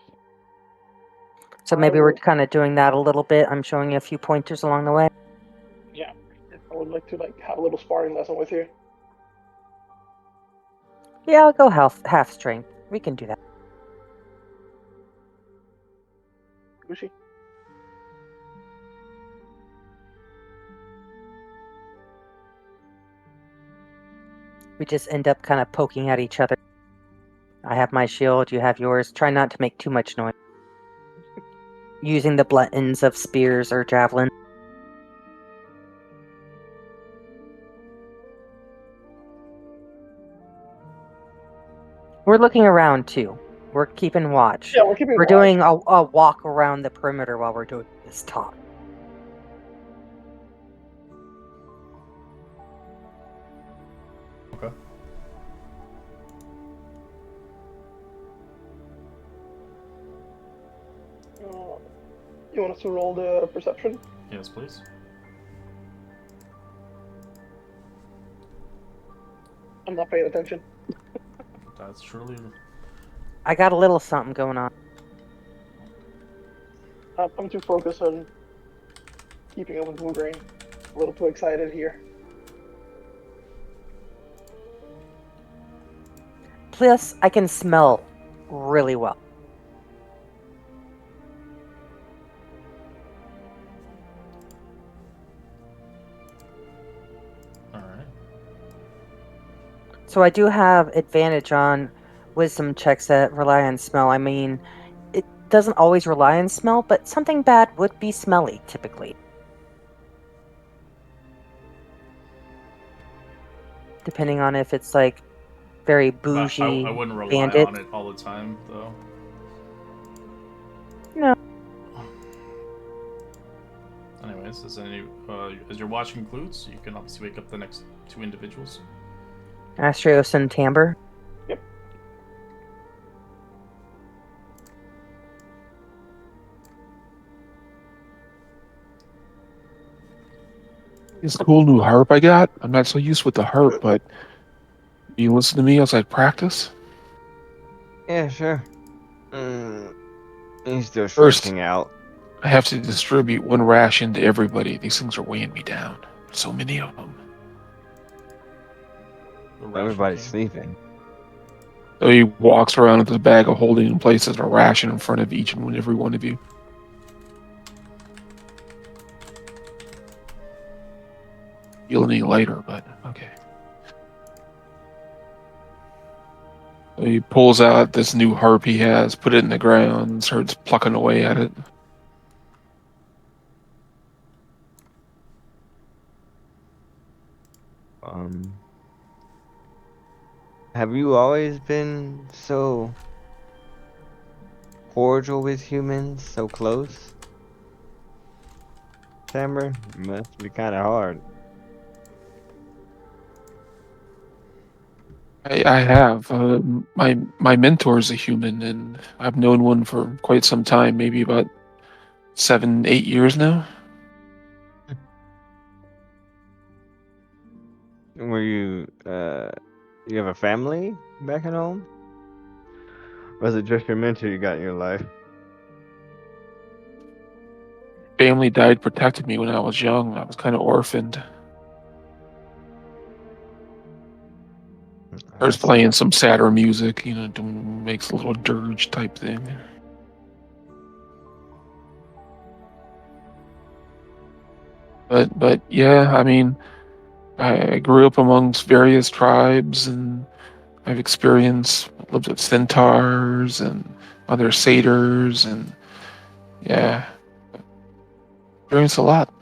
So I maybe we're will. kind of doing that a little bit. I'm showing you a few pointers along the way. Yeah. I would like to have a little sparring lesson with you. Yeah, I'll go half strength. We can do that. Gucci. We just end up kind of poking at each other. I have my shield, you have yours. Try not to make too much noise. Using the blunt ends of spears or javelin. We're looking around too. We're keeping watch. Yeah, we're keeping We're watch. doing a walk around the perimeter while we're doing this talk. Okay. You want us to roll the perception? Yes, please. I'm not paying attention. That's truly. I got a little something going on. I'm too focused on keeping up with Blue Green. A little too excited here. Plus, I can smell really well. All right. So I do have advantage on wisdom checks that rely on smell. I mean, it doesn't always rely on smell, but something bad would be smelly, typically. Depending on if it's like very But I bougie wouldn't rely bandit. on it all the time, though. No. Anyways, as your watch concludes, you can obviously wake up the next two individuals. Astrios and Timbre. Yep. This cool new harp I got. I'm not so used with the harp, but you listen to me as I practice. Yeah, sure. He's still First, stretching out. I have to distribute one ration to everybody. These things are weighing me down. So many of them. The Ration Everybody's King. sleeping. So he walks around with his bag of holding and places a ration in front of each and every one of you. Feel any lighter, but okay. So he pulls out this new harp he has, put it in the ground, and starts plucking away at it. Have you always been so cordial with humans, so close? Tamara? Must be kind of hard. I have. My mentor's a human, and I've known one for quite some time, maybe about 7, 8 years now. Were you have a family back at home? Or was it just your mentor you got in your life? Family died protected me when I was young. I was kind of orphaned. I Starts see. playing some sadder music, makes a little dirge type thing. But yeah, I mean, I grew up amongst various tribes, and I've lived with centaurs and other satyrs, and yeah, experienced a lot.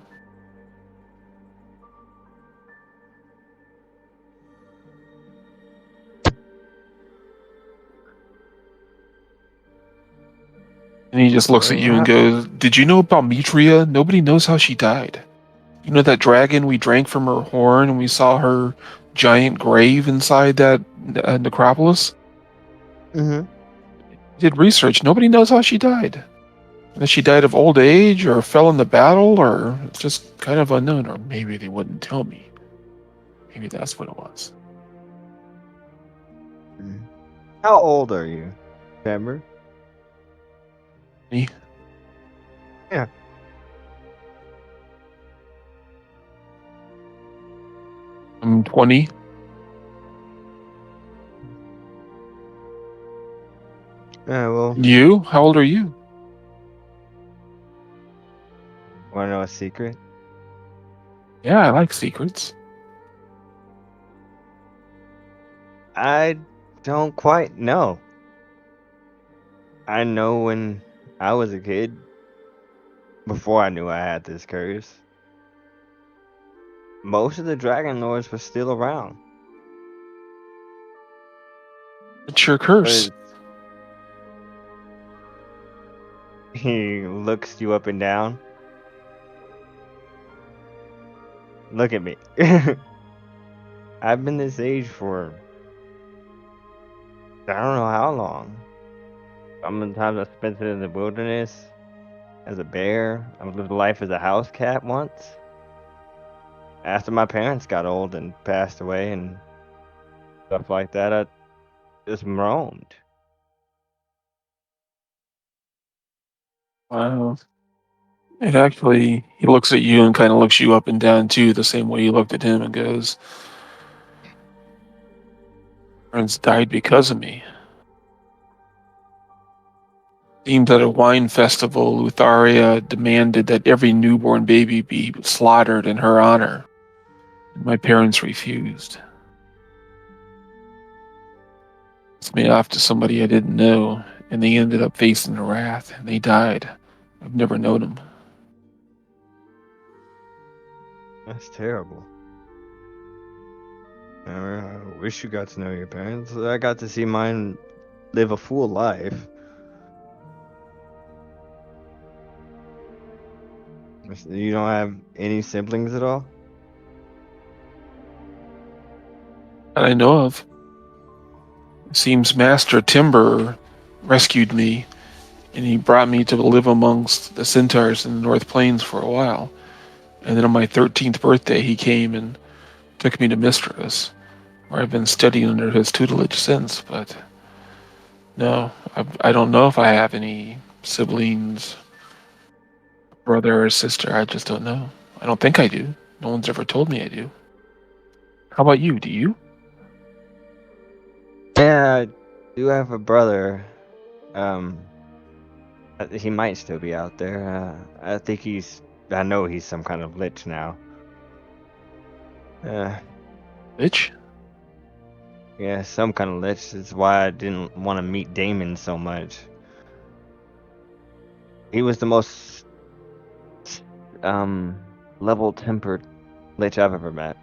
And he just looks at So you and goes, "Did you know about Mitria? Nobody knows how she died. You know that dragon we drank from her horn and we saw her giant grave inside that necropolis? Mm-hmm. Did research. Nobody knows how she died. That she died of old age or fell in the battle or it's just kind of unknown. Or maybe they wouldn't tell me. Maybe that's what it was." How old are you, Tamara? Me? Yeah. I'm 20. Well, You? How old are you? want to know a secret? Yeah, I like secrets. I don't quite know. I know when I was a kid, before I knew I had this curse, most of the Dragon Lords were still around. What's your curse? But he looks you up and down. Look at me. I've been this age for I don't know how long. Sometimes I spent it in the wilderness. as a bear. I lived life as a house cat once. After my parents got old and passed away and stuff like that, I just roamed. Wow. It actually, he looks at you and kind of looks you up and down too, the same way you looked at him and goes, "Parents died because of me." Seems at a wine festival, Lotharia demanded that every newborn baby be slaughtered in her honor, and my parents refused. It's me off to somebody I didn't know, and they ended up facing the wrath, and they died. I've never known them. That's terrible. I wish you got to know your parents. I got to see mine live a full life. You don't have any siblings at all? That I know of. It seems Master Timber rescued me, and he brought me to live amongst the centaurs in the North Plains for a while. And then on my 13th birthday, he came and took me to Mytros, where I've been studying under his tutelage since. But no, I don't know if I have any siblings, brother or sister. I just don't know. I don't think I do. No one's ever told me I do. How about you? Do you? Yeah, I do have a brother. Um, he might still be out there. I think I know he's some kind of lich now. Uh, Bitch? yeah, some kind of lich. That's why I didn't want to meet Damon so much. He was the most level-tempered lich I've ever met.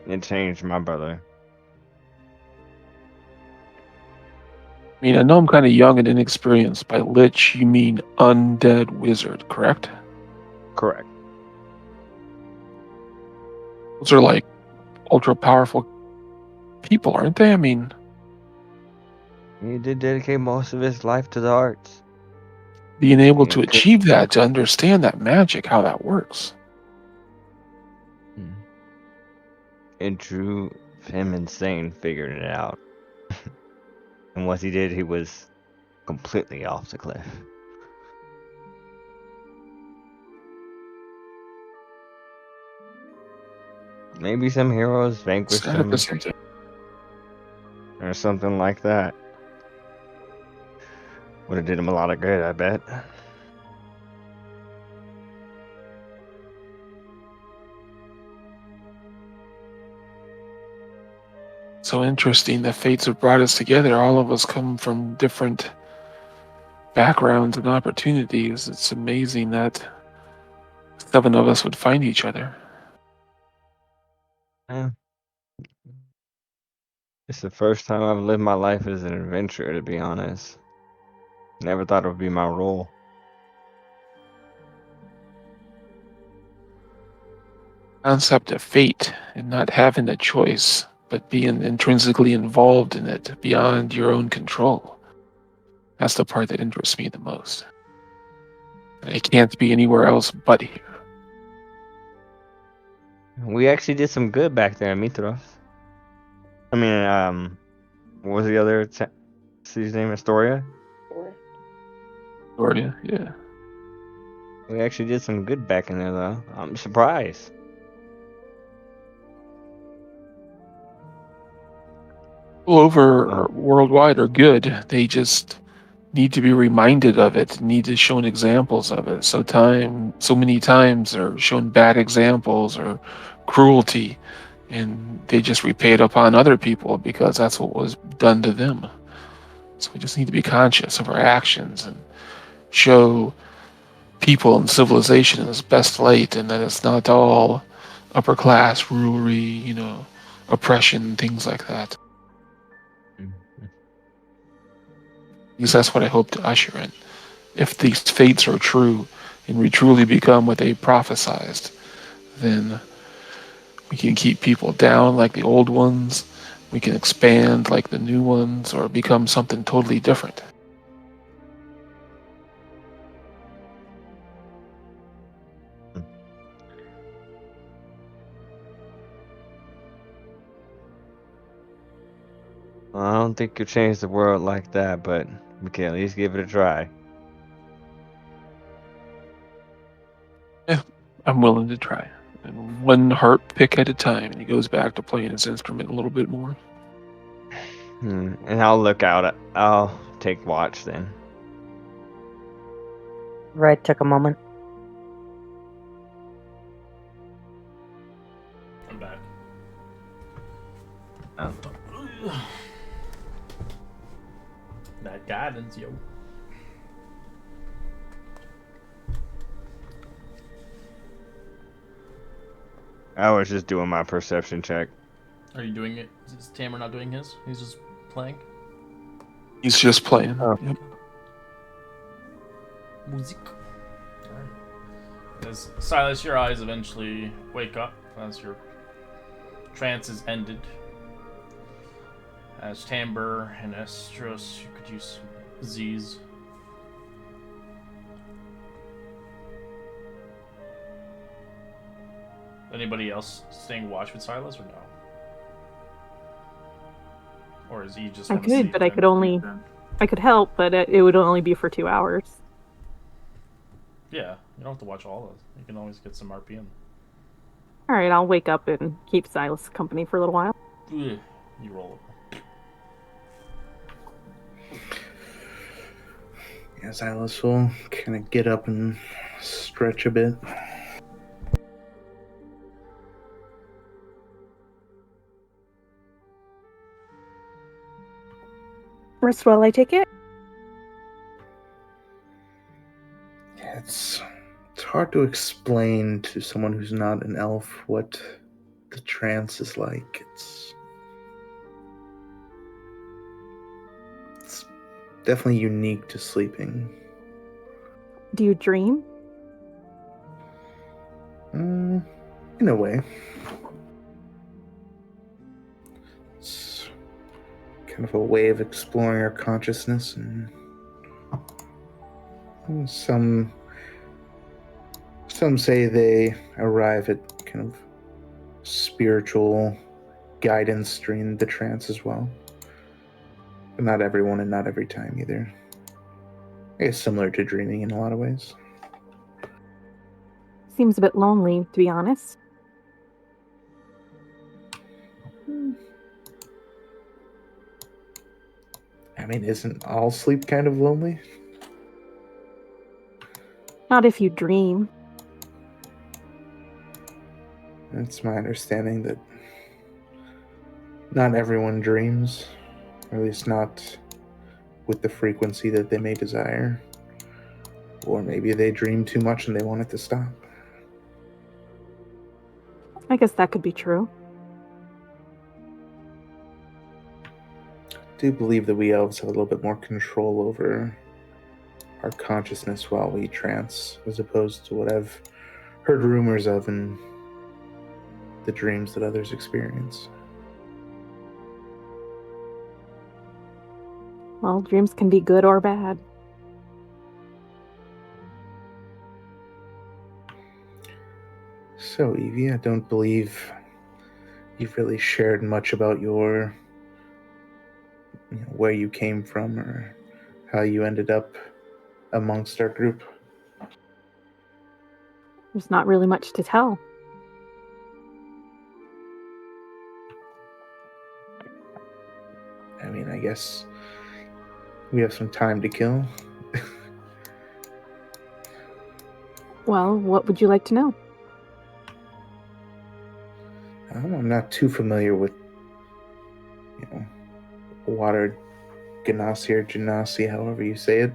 It changed my brother. I mean, I know I'm kind of young and inexperienced. By lich, you mean undead wizard, correct? Correct. Those are like ultra powerful people, aren't they? I mean, He did dedicate most of his life to the arts. being able He to could. achieve that, to understand that magic, how that works. It drew him insane figuring it out. And once he did, he was completely off the cliff. Maybe some heroes vanquished Sad at the him same time. or something like that. Would have did him a lot of good, I bet. So interesting. The fates have brought us together. All of us come from different backgrounds and opportunities. It's amazing that 7 of us would find each other. Yeah. It's the first time I've lived my life as an adventurer, to be honest. Never thought it would be my role. Concept of fate and not having a choice, but being intrinsically involved in it beyond your own control. That's the part that interests me the most. It can't be anywhere else but here. We actually did some good back there in Mytros. I mean, what was the other city's name? Astoria? Or Gloria, yeah. We actually did some good back in there, though. I'm surprised. People over Uh, worldwide are good. They just need to be reminded of it, need to show examples of it. So many times they're shown bad examples or cruelty, and they just repay it upon other people because that's what was done to them. So we just need to be conscious of our actions and show people and civilization in its best light, and that it's not all upper class, rulery, oppression, things like that. Because that's what I hope to usher in. If these fates are true and we truly become what they prophesized, then we can keep people down like the old ones, we can expand like the new ones, or become something totally different. Well, I don't think you'll change the world like that, but we can at least give it a try. Yeah, I'm willing to try. And one heart pick at a time, and he goes back to playing his instrument a little bit more. And I'll look out. I'll take watch then. Red took a moment. I'm back. Oh. That guidance, yo. I was just doing my perception check. Are you doing it? Is Tamer not doing his? He's just playing? He's just playing. Oh. Yep. Music. Alright. As Silas, your eyes eventually wake up as your trance is ended. As Timbre and Estros, you could use Z's. Anybody else staying watch with Silas or no? Or is he just? I wanna could, sleep but I then? could only. I could help, but it would only be for 2 hours. Yeah, you don't have to watch all of it. You can always get some RPM. All right, I'll wake up and keep Silas company for a little while. Ugh, you roll over. Yeah, Silas will kind of get up and stretch a bit. Rest while I take it. Yeah, it's hard to explain to someone who's not an elf what the trance is like. It's definitely unique to sleeping. Do you dream? In a way. It's kind of a way of exploring our consciousness, and some say they arrive at kind of spiritual guidance during the trance as well. But not everyone and not every time either. I guess similar to dreaming in a lot of ways. Seems a bit lonely, to be honest. I mean, isn't all sleep kind of lonely? Not if you dream. It's my understanding that not everyone dreams, or at least not with the frequency that they may desire. Or maybe they dream too much and they want it to stop. I guess that could be true. I do believe that we elves have a little bit more control over our consciousness while we trance, as opposed to what I've heard rumors of in the dreams that others experience. Well, dreams can be good or bad. So, Evie, I don't believe you've really shared much about your, where you came from or how you ended up amongst our group. There's not really much to tell. I mean, I guess we have some time to kill. Well, what would you like to know? I'm not too familiar with, water Ganassi or Genasi, however you say it.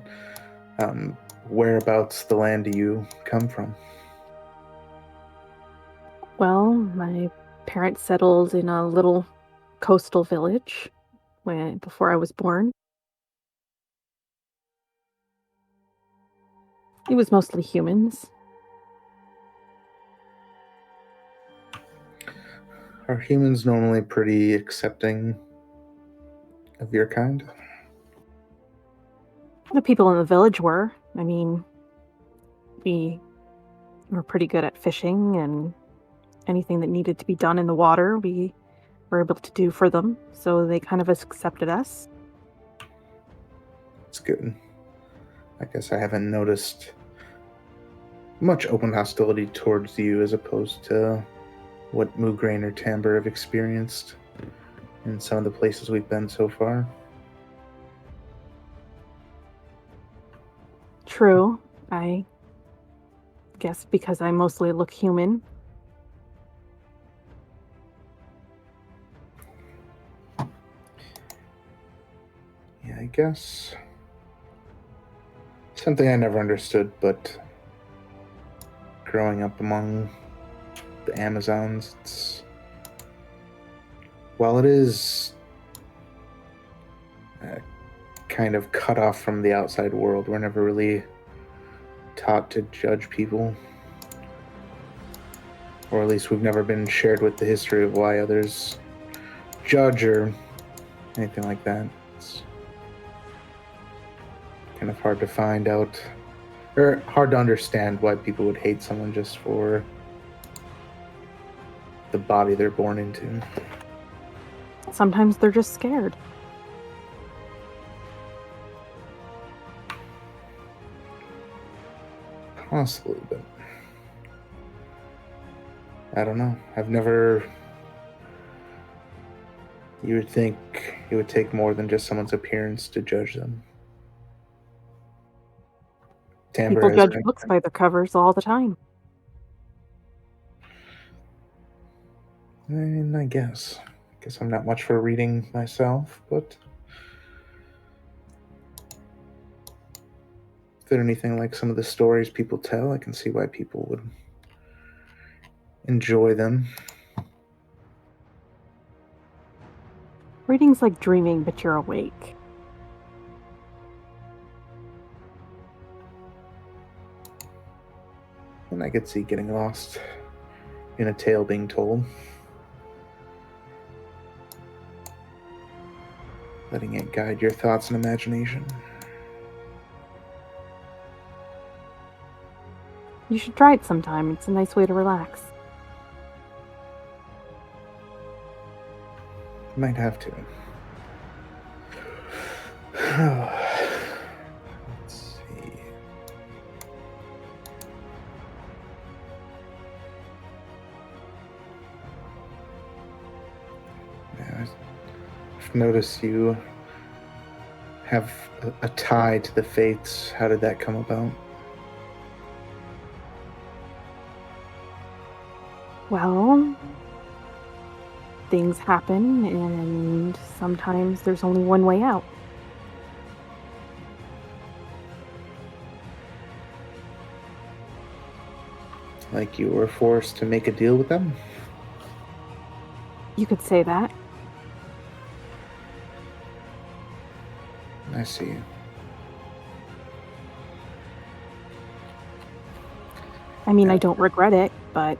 Whereabouts the land do you come from? Well, my parents settled in a little coastal village before I was born. It was mostly humans. Are humans normally pretty accepting of your kind? The people in the village were. I mean, we were pretty good at fishing, and anything that needed to be done in the water, we were able to do for them, so they kind of accepted us. It's good. I guess I haven't noticed much open hostility towards you as opposed to what Mugrain or Timbre have experienced in some of the places we've been so far. True, I guess because I mostly look human. Yeah, I guess. Something I never understood, but growing up among the Amazons, while it is kind of cut off from the outside world, we're never really taught to judge people. Or at least we've never been shared with the history of why others judge or anything like that. It's kind of hard to find out, or hard to understand why people would hate someone just for the body they're born into. Sometimes they're just scared. Possibly, but I don't know. I've never... You would think it would take more than just someone's appearance to judge them. Timbre People has judge been... books by their covers all the time. I guess. I'm not much for reading myself, but if they're anything like some of the stories people tell, I can see why people would enjoy them. Reading's like dreaming, but you're awake. And I could see getting lost in a tale being told. Letting it guide your thoughts and imagination. You should try it sometime. It's a nice way to relax. Might have to. Let's see. Yeah, I've noticed you have a tie to the fates. How did that come about? Well, things happen, and sometimes there's only one way out. Like you were forced to make a deal with them? You could say that. I see. I mean, I don't regret it, but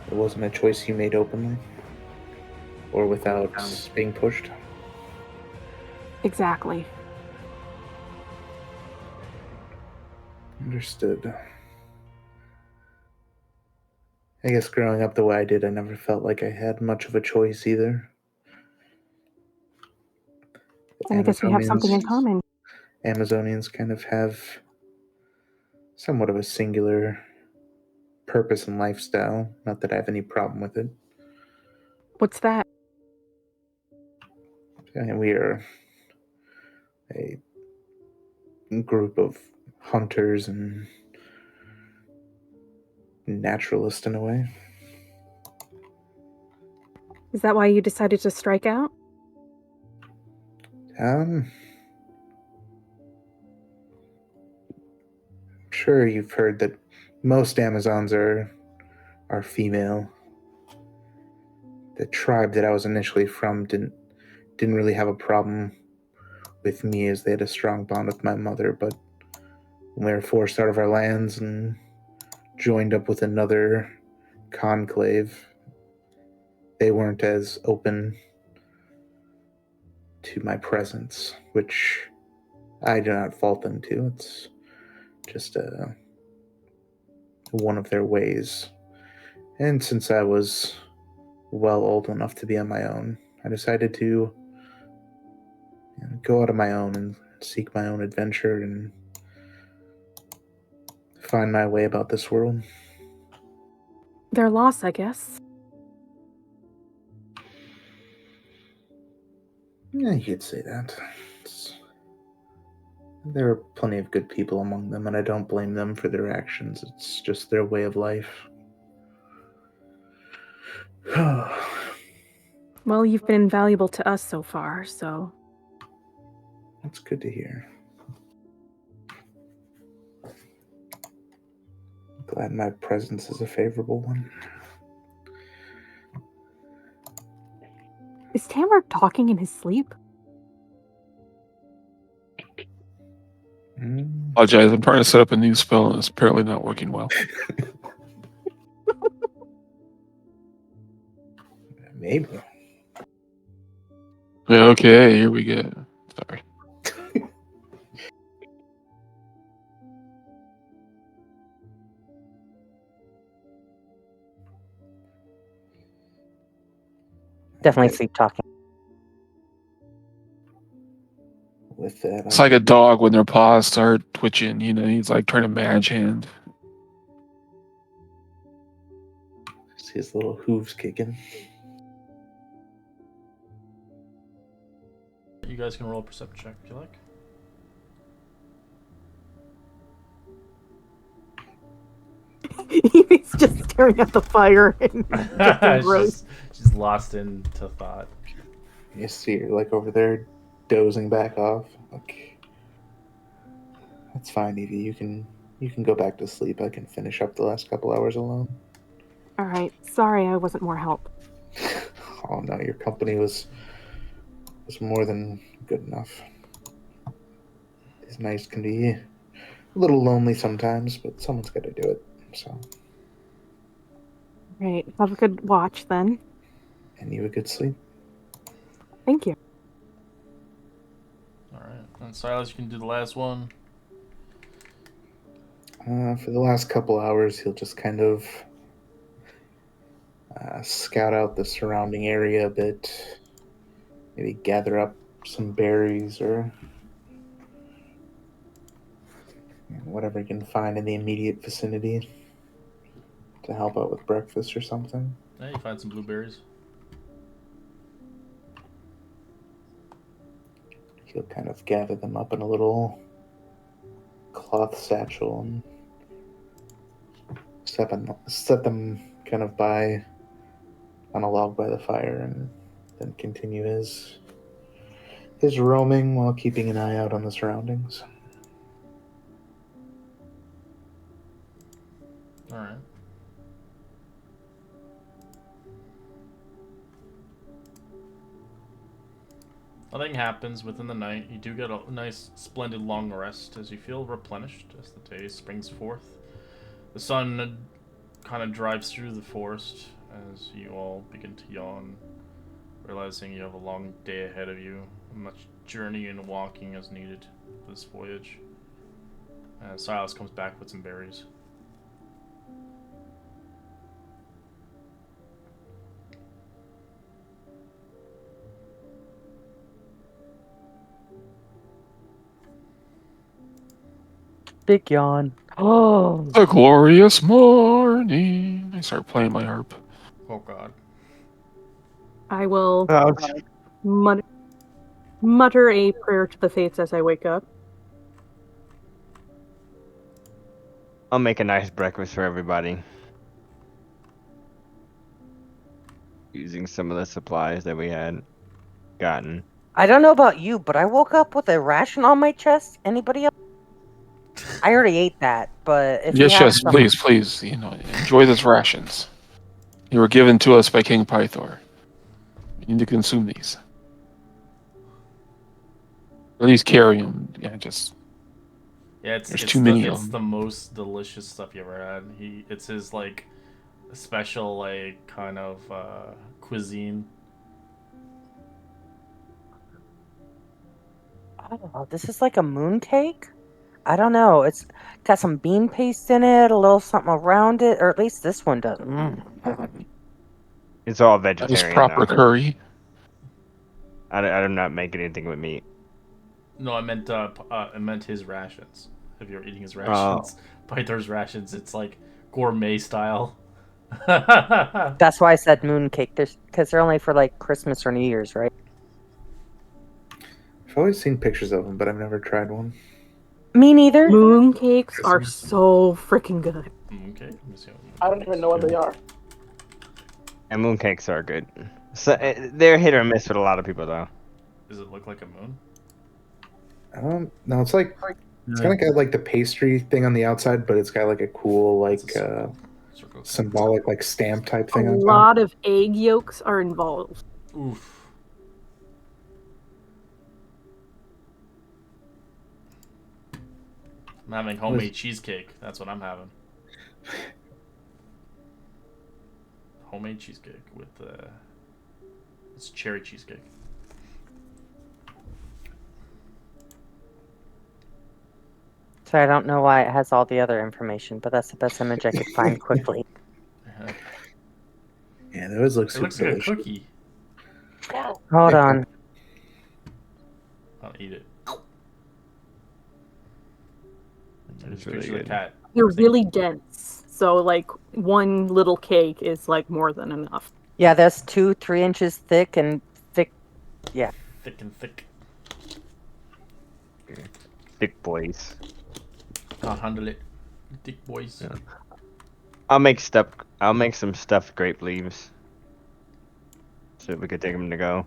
It wasn't a choice you made openly? Or without being pushed? exactly. Understood. I guess growing up the way I did, I never felt like I had much of a choice either. And I guess we have something in common. Amazonians kind of have somewhat of a singular purpose and lifestyle. Not that I have any problem with it. What's that? And we are a group of hunters and naturalists in a way. Is that why you decided to strike out? Sure you've heard that most Amazons are female. The tribe that I was initially from didn't really have a problem with me as they had a strong bond with my mother, but when we were forced out of our lands and joined up with another conclave, they weren't as open to my presence, which I do not fault them to. It's just one of their ways. And since I was well old enough to be on my own, I decided to go out on my own and seek my own adventure and find my way about this world. Their loss, I guess. Yeah, you could say that. There are plenty of good people among them, and I don't blame them for their actions. It's just their way of life. Well, you've been invaluable to us so far, so. That's good to hear. Glad my presence is a favorable one. Is Tamar talking in his sleep? Apologize, I'm trying to set up a new spell and it's apparently not working well. Maybe. Yeah, okay, here we go. Sorry. Definitely sleep talking. With that, It's like a dog when their paws start twitching, he's like trying to manage hand. see his little hooves kicking. You guys can roll a perception check if you like. He's just staring at the fire and getting gross. She's lost into thought. You see her like over there dozing back off. Like, that's fine, Evie. You can go back to sleep. I can finish up the last couple hours alone. All right. Sorry I wasn't more help. Oh no, your company was more than good enough. These nights can be a little lonely sometimes, but someone's got to do it. So. Right. Have a good watch then. And you a good sleep. Thank you. All right, and Silas, you can do the last one. For the last couple hours, he'll just kind of scout out the surrounding area a bit. Maybe gather up some berries or whatever he can find in the immediate vicinity to help out with breakfast or something. Yeah, you find some blueberries. He'll kind of gather them up in a little cloth satchel and set them kind of by on a log by the fire, and then continue his roaming while keeping an eye out on the surroundings. All right. Nothing happens within the night. You do get a nice, splendid long rest as you feel replenished as the day springs forth. The sun kind of drives through the forest as you all begin to yawn, realizing you have a long day ahead of you. Much journey and walking is needed for this voyage. Silas comes back with some berries. Big yawn. Oh. A glorious morning. I start playing my harp. Oh god. I will Ouch. mutter a prayer to the fates as I wake up. I'll make a nice breakfast for everybody. Using some of the supplies that we had gotten. I don't know about you, but I woke up with a ration on my chest. Anybody else? I already ate that, but if you Yes, have yes, some... please, enjoy these rations. You were given to us by King Pythor. You need to consume these. At least carry them. Yeah, Yeah, there's too many of it's them. the most delicious stuff you ever had. It's his like special like kind of cuisine. Oh, this is like a moon cake? I don't know. It's got some bean paste in it, a little something around it, or at least this one does. It's all Nice vegetarian proper though. curry. I do not make anything with meat. No, I meant his rations. If you're eating his Oh, rations, Pythar's rations, it's like gourmet style. That's why I said mooncake. Because they're only for like Christmas or New Year's, right? I've always seen pictures of them, but I've never tried one. Me neither. Moon cakes are Christmas. so freaking good. Okay, let me see what I don't even know what they are. and mooncakes are good. So they're hit or miss with a lot of people though. Does it look like a moon? No, it's like it's kind of got like the pastry thing on the outside, but it's got like a cool like It's a circle. symbolic like stamp type A thing on top. lot of egg yolks are involved. Oof. I'm having homemade cheesecake. That's what I'm having. Homemade cheesecake with it's cherry cheesecake. So I don't know why it has all the other information, but that's the best image I could find quickly. Yeah, those look It super looks like a delicious. cookie. Hold on. I'll eat it. I just really picture the good. cat. They're saying, really dense. So, like, one little cake is, like, more than enough. Yeah, that's 2-3 inches thick and thick. Yeah. thick and thick. Thick boys. Can't handle it. Thick boys. Yeah. I'll make some stuffed grape leaves. So we could take them to go.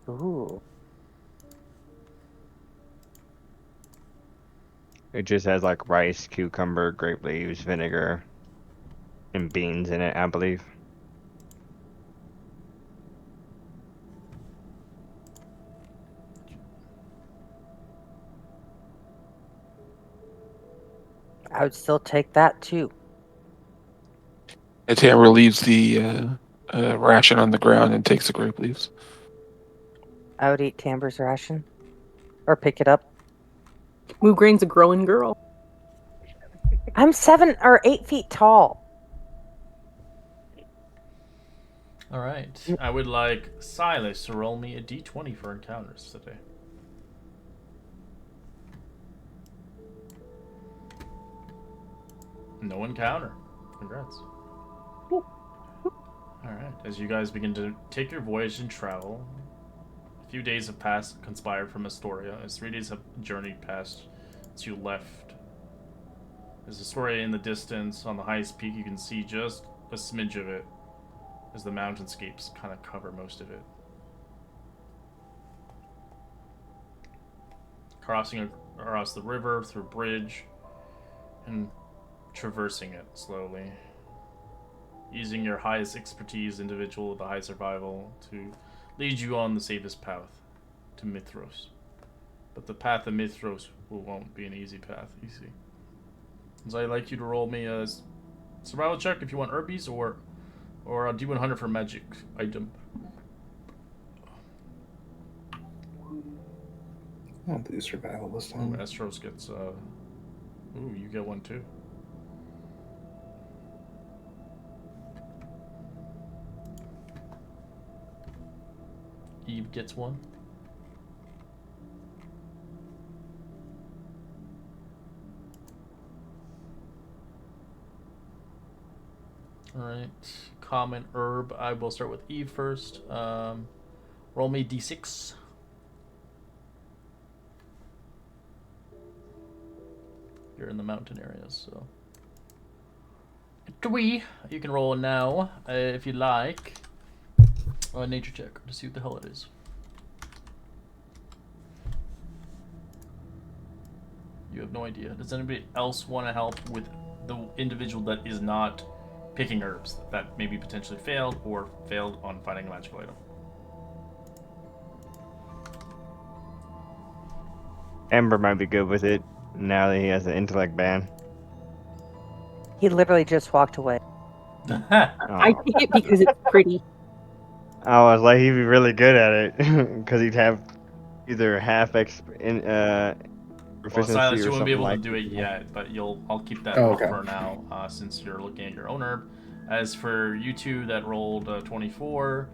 Ooh. It just has like rice, cucumber, grape leaves, vinegar, and beans in it, I believe. I would still take that too. And Tamara leaves the ration on the ground and takes the grape leaves. I would eat Tamber's ration. Or pick it up. Moograin's a growing girl. I'm 7 or 8 feet tall. All right. I would like Silas to roll me a d20 for encounters today. No encounter. Congrats. Alright, as you guys begin to take your voyage and travel, a few days have passed, conspired from Astoria, as 3 days have journeyed past since you left. There's Astoria in the distance. On the highest peak, you can see just a smidge of it, as the mountainscapes kind of cover most of it. Crossing across the river through a bridge, and traversing it slowly. Using your highest expertise individual with the high survival to lead you on the safest path to Mytros. But the path to Mytros won't be an easy path, you see. So I'd like you to roll me a survival check if you want herbies, or a D100 for magic item. I'll do survival this Ooh, time. Estros gets ooh, you get one too. Eve gets one. Alright. Common herb. I will start with Eve first. Roll me d6. You're in the mountain areas, so. 3. You can roll now, if you like. A nature check to see what the hell it is. You have no idea. Does anybody else want to help with the individual that is not picking herbs that maybe potentially failed or failed on finding a magical item? Ember might be good with it now that he has an intellect ban. He literally just walked away. I Oh. pick it because it's pretty. I was like, he'd be really good at it because either half Well, proficiency Silas, you or won't be something able to like do it that. yet, but I'll keep that Oh, okay. for now, since you're looking at your own herb. As for you two that rolled 24,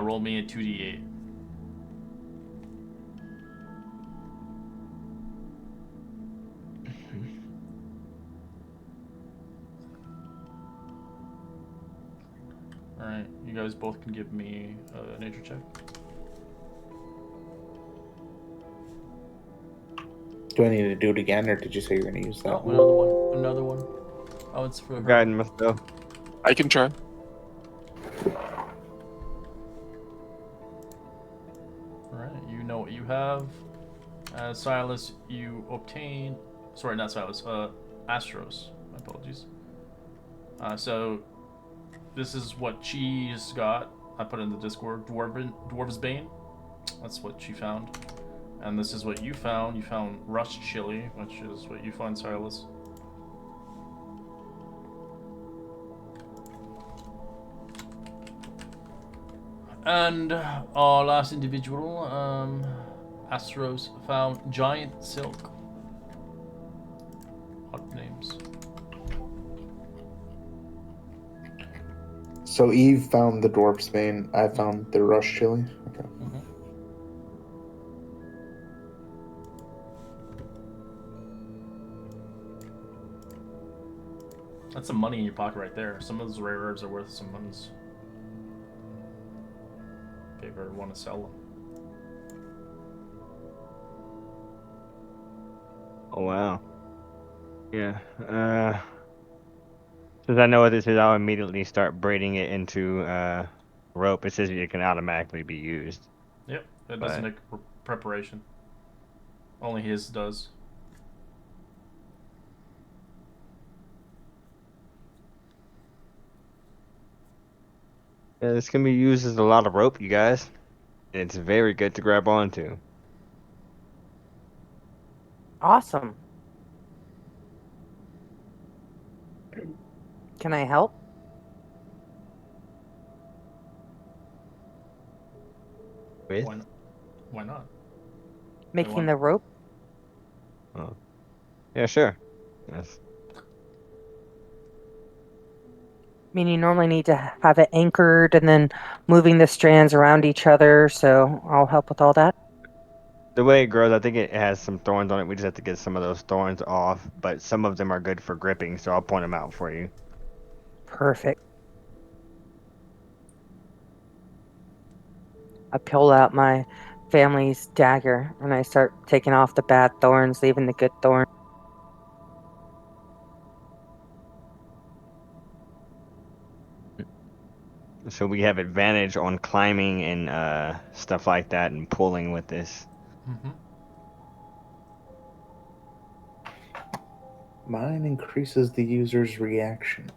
roll me a 2d8. All right, you guys both can give me a nature check. Do I need to do it again, or did you say you're going to use that? Oh, another one. Another one. Oh, it's for her. Guiding myself. I can try. Alright, you know what you have. Silas, you obtain. Sorry, not Silas. Astros. My apologies. So, this is what she's got. I put in the Discord. Dwarves Bane. That's what she found. And this is what you found. You found Rust Chili, which is what you find, Silas. And our last individual, Astros, found Giant Silk. Odd names. So Eve found the dwarf's bane. I found the rush chili. Okay. Mm-hmm. That's some money in your pocket right there. Some of those rare herbs are worth some monies. If you ever want to sell them. Oh wow. Yeah. Since I know what this is, I'll immediately start braiding it into rope. It says it can automatically be used. Yep, that But- doesn't make preparation. Only his does. Yeah, this can be used as a lot of rope, you guys. It's very good to grab onto. Awesome. Can I help? With? Why not? Why not? Making want- the rope? Oh. Yeah, sure. Yes. I mean, you normally need to have it anchored and then moving the strands around each other, so I'll help with all that. The way it grows, I think it has some thorns on it. We just have to get some of those thorns off, but some of them are good for gripping, so I'll point them out for you. Perfect. I pull out my family's dagger and I start taking off the bad thorns, leaving the good thorns. So we have advantage on climbing and stuff like that and pulling with this. Mm-hmm. Mine increases the user's reaction.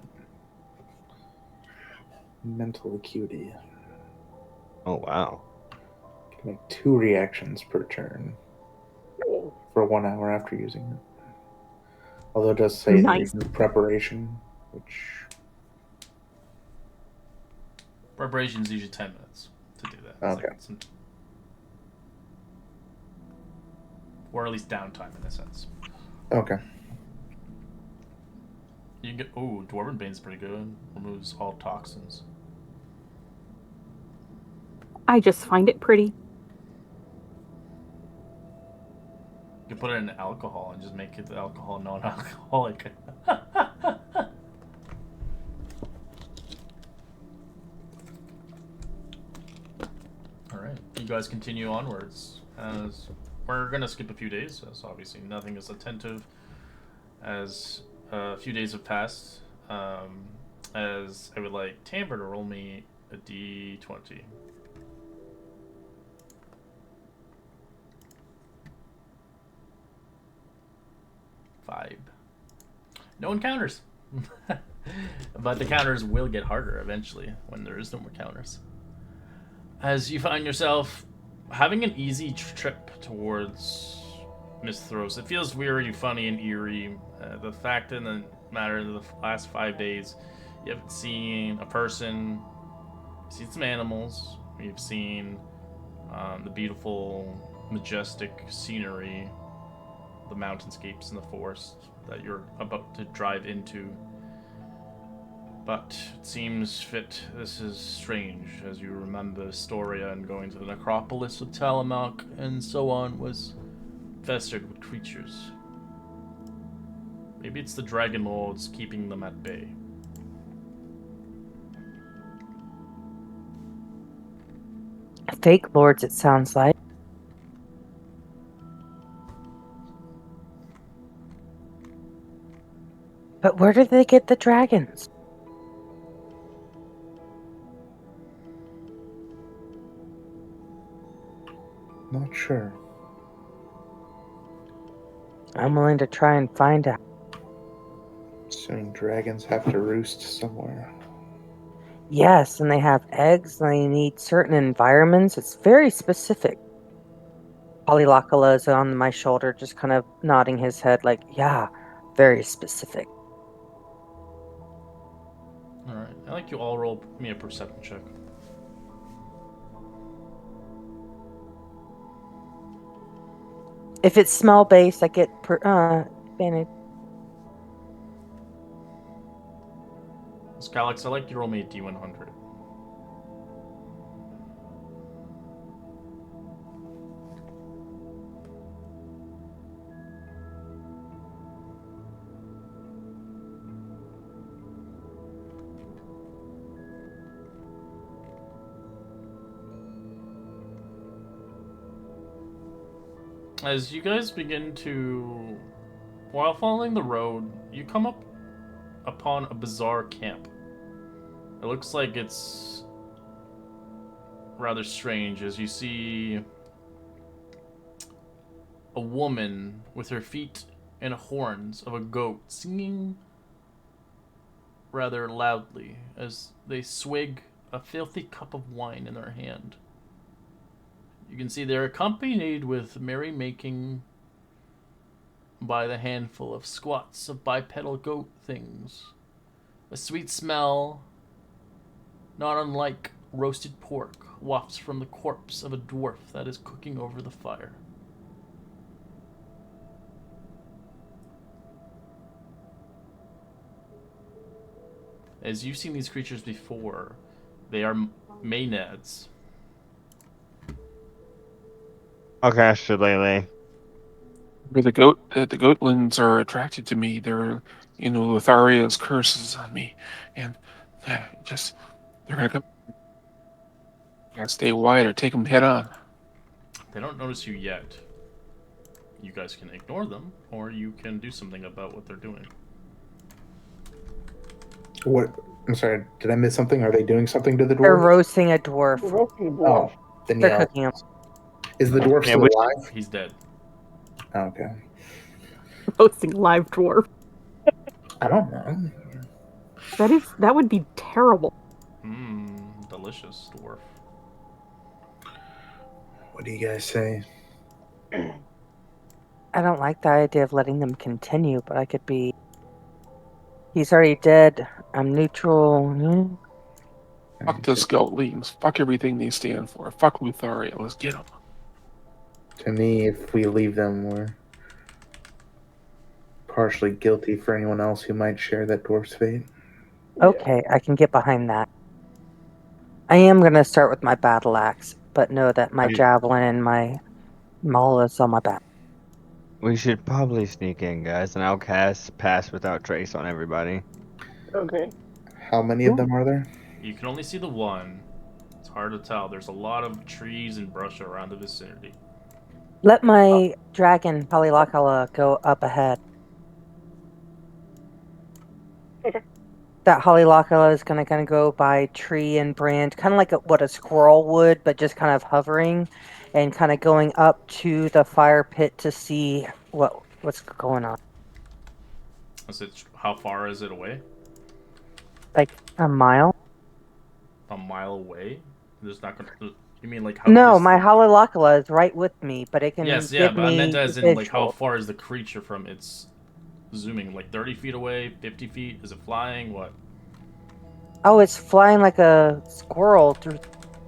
Mental acuity. Oh wow. Can make 2 reactions per turn for 1 hour after using it. Although it does say Nice. there's preparation, which Preparation's usually 10 minutes to do that. It's Okay. like or at least downtime in a sense. okay. You can get Dwarven Bane's pretty good. Removes all toxins. I just find it pretty. You can put it in alcohol and just make it the alcohol non-alcoholic. Alright, you guys continue onwards. As we're gonna skip a few days, as obviously nothing is attentive. As a few days have passed, as I would like Tamber to roll me a d20. Five. No encounters. But the counters will get harder eventually when there is no more counters. As you find yourself having an easy trip towards Mytros. It feels weird, funny, and eerie. The fact in the matter of the last 5 days, you haven't seen a person, you've seen some animals, you've seen the beautiful majestic scenery, the mountainscapes and the forest that you're about to drive into. But it seems fit this is strange, as you remember Storia and going to the necropolis of Talamark and so on was infested with creatures. Maybe it's the Dragon Lords keeping them at bay. Fake lords, it sounds like. But where did they get the dragons? Not sure. I'm willing to try and find out. Assuming dragons have to roost somewhere. Yes, and they have eggs, and they need certain environments. It's very specific. Polylocula is on my shoulder, just kind of nodding his head like, yeah, very specific. Alright, I'd like you all roll me a perception check. If it's smell based, I get advantage. Skylax, I'd like you to roll me a D100. As you guys begin to... While following the road, you come up upon a bizarre camp. It looks like it's rather strange as you see a woman with her feet in horns of a goat singing rather loudly as they swig a filthy cup of wine in their hand. You can see they're accompanied with merrymaking by the handful of squats of bipedal goat things. A sweet smell, not unlike roasted pork, wafts from the corpse of a dwarf that is cooking over the fire. As you've seen these creatures before, they are maenads. Okay, Shillelagh. The goatlands are attracted to me. They're, Lotharia's curses on me, and they're gonna come. Gotta stay wide or take them head on. They don't notice you yet. You guys can ignore them, or you can do something about what they're doing. What? I'm sorry, did I miss something? Are they doing something to the They're dwarf? roasting a dwarf. We're roasting the dwarf. Oh, then They're yeah. cooking them. Is the dwarf Yeah, still we- alive? He's dead. Oh, okay. Roasting live dwarf. I don't know. That would be terrible. Delicious dwarf. What do you guys say? I don't like the idea of letting them continue, but I could be. He's already dead. I'm neutral. Fuck the Skeltlings. Fuck everything they stand for. Fuck Lotharia. Let's get them. To me, if we leave them, we're partially guilty for anyone else who might share that dwarf's fate. Okay, I can get behind that. I am going to start with my battle axe, but know that my javelin and my maul is on my back. We should probably sneak in, guys, and I'll cast Pass Without Trace on everybody. Okay. How many of them are there? You can only see the one. It's hard to tell. There's a lot of trees and brush around the vicinity. Let my dragon, Polylocula, go up ahead. Okay. That Polylocula is going to kind of go by tree and branch, kind of like what a squirrel would, but just kind of hovering and kind of going up to the fire pit to see what's going on. How far is it away? Like a mile? A mile away? There's not gonna. You mean like how? No, my Polylocula is right with me, but it can Yes, give but me I meant as in like how visual. far is the creature from its zooming? Like 30 feet away, 50 feet? Is it flying? What? Oh, it's flying like a squirrel through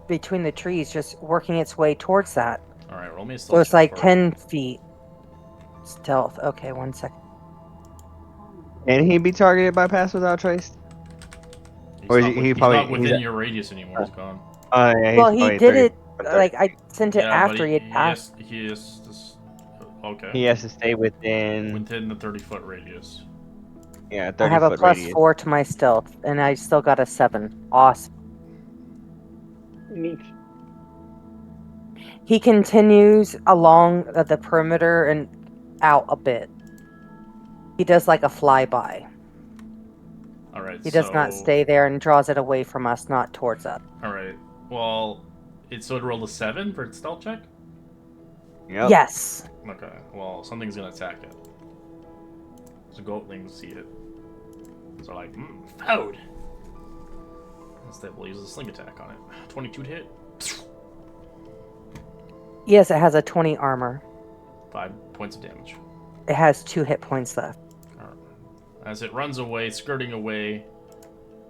between the trees, just working its way towards that. All right, roll me a So stealth it's check like for it. 10 feet stealth. Okay, 1 second. Can he be targeted by pass without trace? He's Or is not. he He's not probably he's within your radius anymore. He's gone. yeah, Well, he's he probably did 30 it, or 30. like, I sent it Yeah, but after he had passed. he is this, okay. He has to stay within Within the 30-foot radius. yeah, I 30 have a foot radius. +4 to my stealth, and I still got a 7. Awesome. Neat. He continues along the perimeter and out a bit. He does like a flyby. All right. He does not stay there and draws it away from us, not towards us. All right. Well, it rolled a 7 for its stealth check. Yep. Yes. Okay. Well, something's gonna attack it. So goatlings see it. So like, found. Instead, we'll use a sling attack on it. 22 to hit. Yes, it has a 20 armor. 5 points of damage. It has 2 hit points left. As it runs away, skirting away,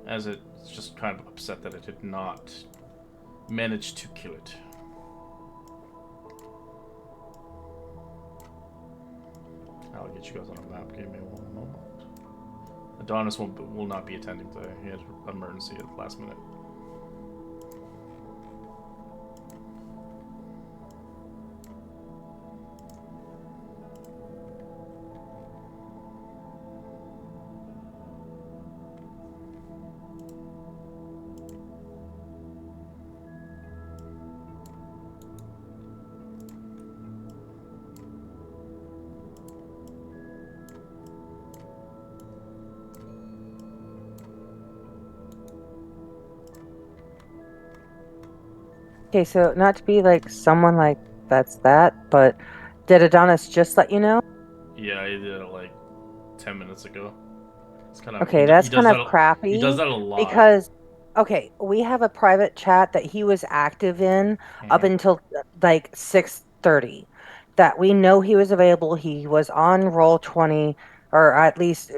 as it's just kind of upset that it did not manage to kill it. I'll get you guys on a map. Give me one moment. Adonis will not be attending today. He had an emergency at the last minute. Okay, so not to be like someone like that's that, but did Adonis just let you know? Yeah, he did it like 10 minutes ago. It's kind of Okay, that's kind of crappy. He does that a lot because okay, we have a private chat that he was active in up until like 6:30. That we know he was available. He was on Roll20 or at least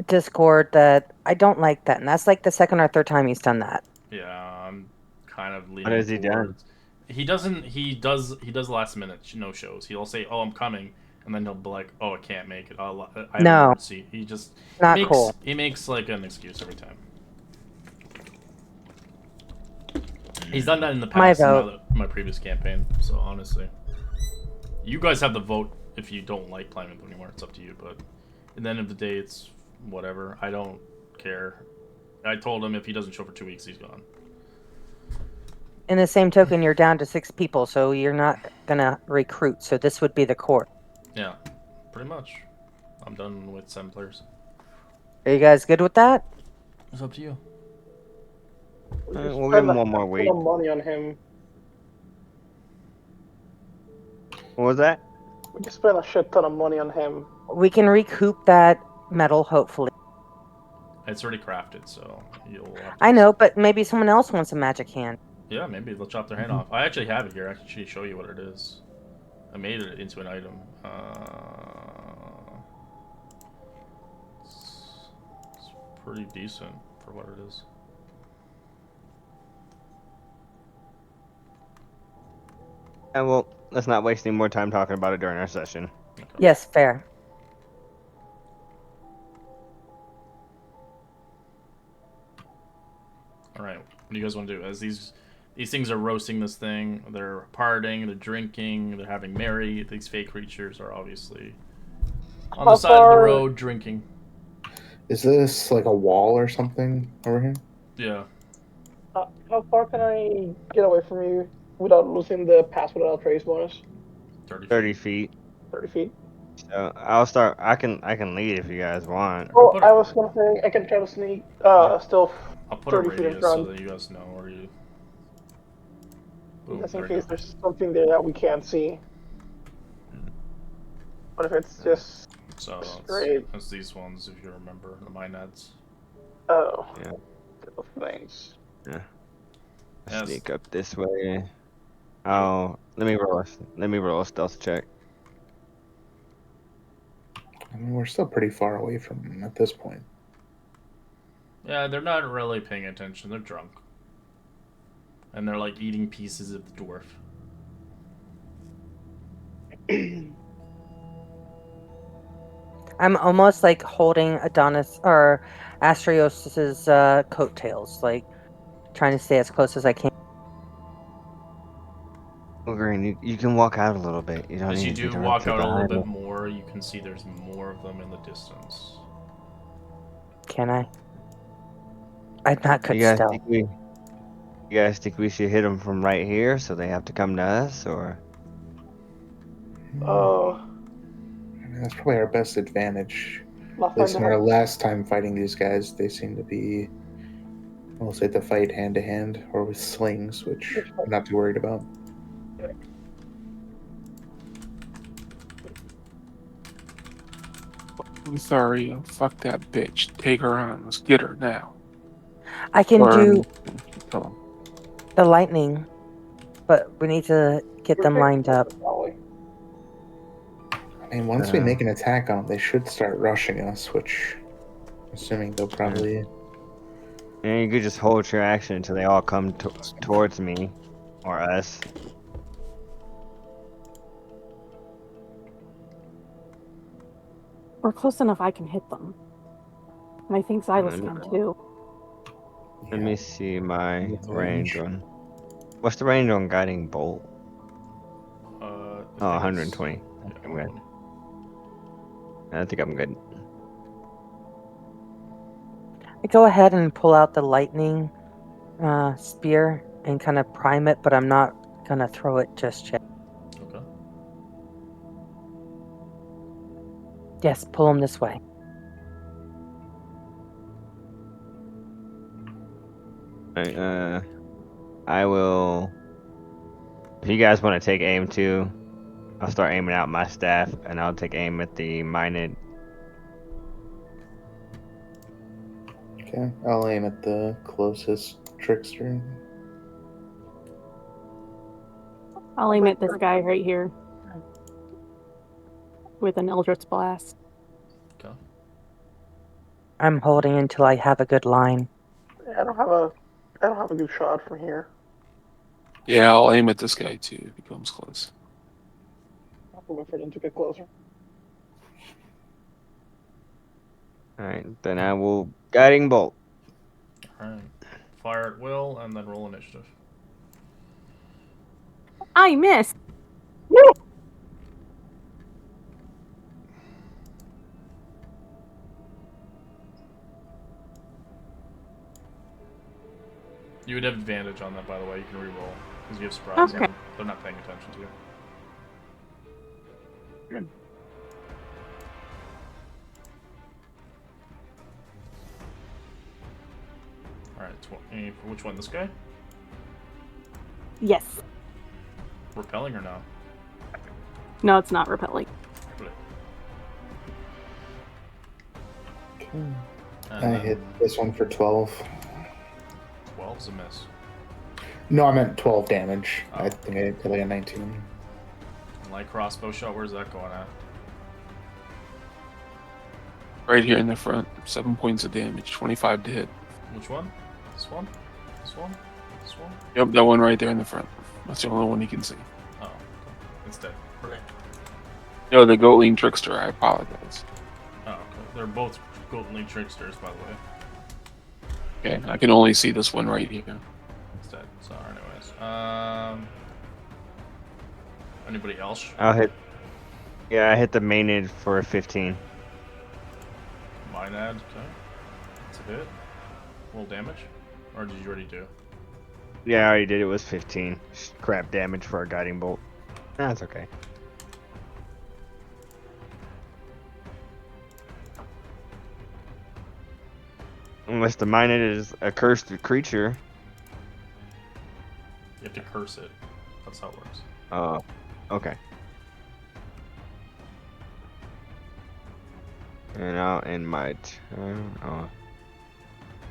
Discord. That I don't like that, and that's like the second or third time he's done that. Yeah, I'm kind of What leaning has he done? towards. He doesn't. He does last minute no shows. He'll say, "Oh, I'm coming," and then he'll be like, "Oh, I can't make it. I have an No. emergency." He just Not cool. He makes like an excuse every time. He's done that in the My past in vote. my previous campaign. So honestly, you guys have the vote. If you don't like playing with him anymore, it's up to you. But at the end of the day, it's whatever. I don't care. I told him if he doesn't show for 2 weeks, he's gone. In the same token, you're down to 6 people, so you're not gonna recruit. So this would be the court. Yeah, pretty much. I'm done with 7 players. Are you guys good with that? It's up to you. We'll give him one more week. Money on him. What was that? We just spent a shit ton of money on him. We can recoup that metal, hopefully. It's already crafted, so you'll. I know, but maybe someone else wants a magic hand. Yeah, maybe they'll chop their hand off. I actually have it here. I can actually show you what it is. I made it into an item. It's pretty decent for what it is. And well, let's not waste any more time talking about it during our session. Okay. Yes, fair. All right. What do you guys want to do? As these things are roasting this thing, they're partying, they're drinking, they're having merry. These fake creatures are obviously on the side of the road drinking. Is this like a wall or something over here? Yeah. How far can I get away from you without losing the pass without trace bonus? 30 feet. 30 feet. So I'll start. I can lead if you guys want. Oh, I was gonna say I can try to sneak. Still I'll put a 30 feet in radius so front. that you guys know where you. Boom, Just in there we case go. there's something there that we can't see. But if it's just So straight. it's these ones, if you remember the Mytros. Oh. Yeah. Thanks. Yeah. Yes. Sneak up this way. Oh, let me roll a stealth check. I mean, we're still pretty far away from him at this point. Yeah, they're not really paying attention. They're drunk. And they're like eating pieces of the dwarf. I'm almost like holding Adonis or Astrios's coattails, like trying to stay as close as I can. Green, you can walk out a little bit. You don't As need you to be do walk directly out a little behind bit me. more, you can see there's more of them in the distance. Can I? I'm not good You guys stealth. think we? You guys think we should hit them from right here, so they have to come to us, or? Oh, I mean, that's probably our best advantage. last At time least they in had. our last time fighting these guys, they seem to be, we'll say, to fight hand to hand or with slings, which I'm not too worried about. I'm sorry. Fuck that bitch. Take her on. Let's get her now. I can do Tell him. the lightning, but we need to get We're them taking lined up. closer, probably. I mean, once we make an attack on them, they should start rushing us, which, assuming they'll probably. And you could just hold your action until they all come towards me, or us. We're close enough I can hit them. And I think Silas can too. Let me see my With range range. on. What's the range on guiding bolt? I think Oh, it's- 120. Yeah, I'm good. 120. I think I'm good. I go ahead and pull out the lightning spear and kind of prime it, but I'm not gonna throw it just yet. Okay. Yes, pull them this way. I will. If you guys want to take aim too, I'll start aiming out my staff, and I'll take aim at the mined. Okay, I'll aim at the closest trickster. I'll aim at this guy right here with an Eldritch Blast. Okay. I'm holding until I have a good line. I don't have a good shot from here. Yeah, I'll aim at this guy too if he comes close. I have to wait for them to get closer. Alright, then I will guiding bolt. Alright. Fire at will and then roll initiative. I missed! You would have advantage on that, by the way. You can re-roll because you have surprise. Okay. And they're not paying attention to you. Alright, for which one? This guy? Yes. Repelling or no? No, it's not repelling. Okay. And I then hit this one for 12. 12's a miss. No, I meant 12 damage. Oh. I think I hit like a 19. Light crossbow shot, where's that going at? Right here in the front. 7 points of damage. 25 to hit. Which one? This one? This one? This one? Yep, that one right there in the front. That's the only one you can see. Oh, okay. It's dead. Okay. No, the Goatling Trickster. I apologize. Oh, okay. They're both Golden Tricksters, by the way. Okay, I can only see this one right here. It's dead. So, anyways. Anybody else? I'll hit. Yeah, I hit the main for a 15. Mine add. Okay. That's a hit. Roll damage? Or did you already do? Yeah, I already did. It was 15. Crap damage for a guiding bolt. That's okay. Unless the mined is a cursed creature. You have to curse it. That's how it works. Oh, okay. And I'll end my turn. Oh,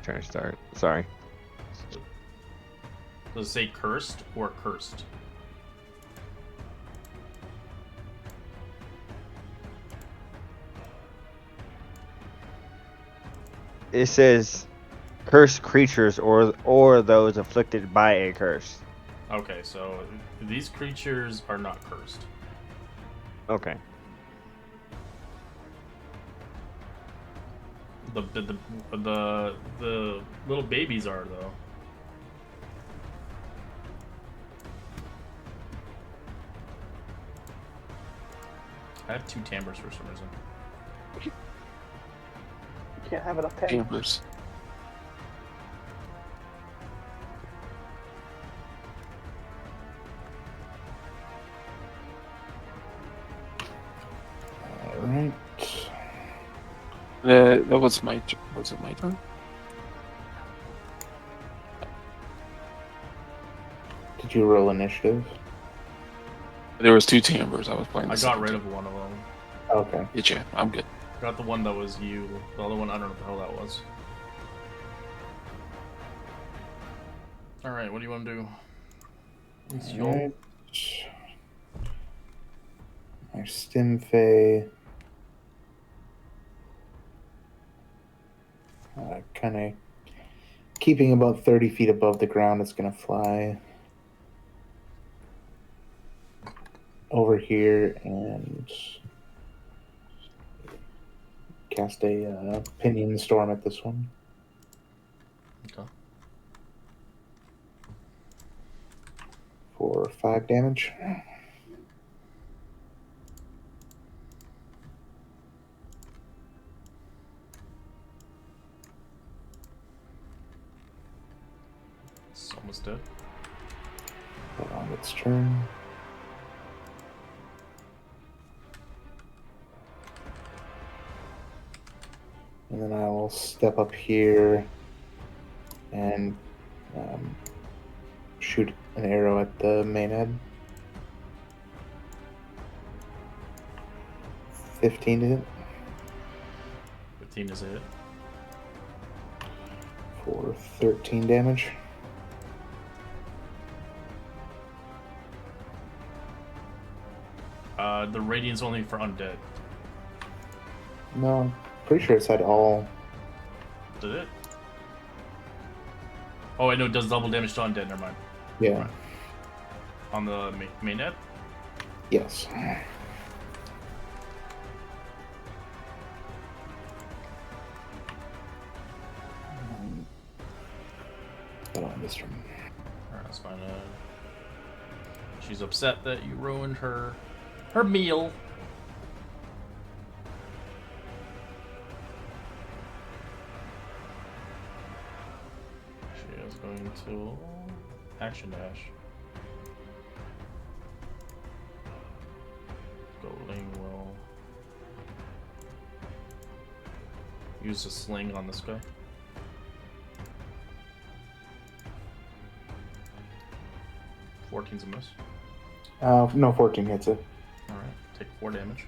trying to start. Sorry. Does it say cursed or cursed? It says cursed creatures or those afflicted by a curse. Okay, so these creatures are not cursed. Okay. The little babies are though. I have 2 timbres for some reason. You can't have enough tank. Chambers. All right. That was my. Was it my turn? Did you roll initiative? There was 2 timbres. I was playing. I got rid of one of them. Okay. Yeah, I'm good. Got the one that was you. The other one, I don't know what the hell that was. Alright, what do you want to do? It's your... Alright. My Stimfey. Kind of keeping about 30 feet above the ground. It's going to fly over here and cast a Pinion Storm at this one. Okay. For 5 damage. It's almost dead. Put on its turn. And then I will step up here and shoot an arrow at the main head. 15 to hit 15 is a hit. for 13 damage. The radiant's only for undead. No, I'm pretty sure it said all. Did it? Oh, wait, no, it does double damage to undead. Never mind. Yeah. Right. On the main net? Yes. Put on this turn. Alright, that's fine. She's upset that you ruined her meal. She is going to action dash. Golding will use a sling on this guy. Fourteen's a miss. No, 14 hits it. Alright, take 4 damage.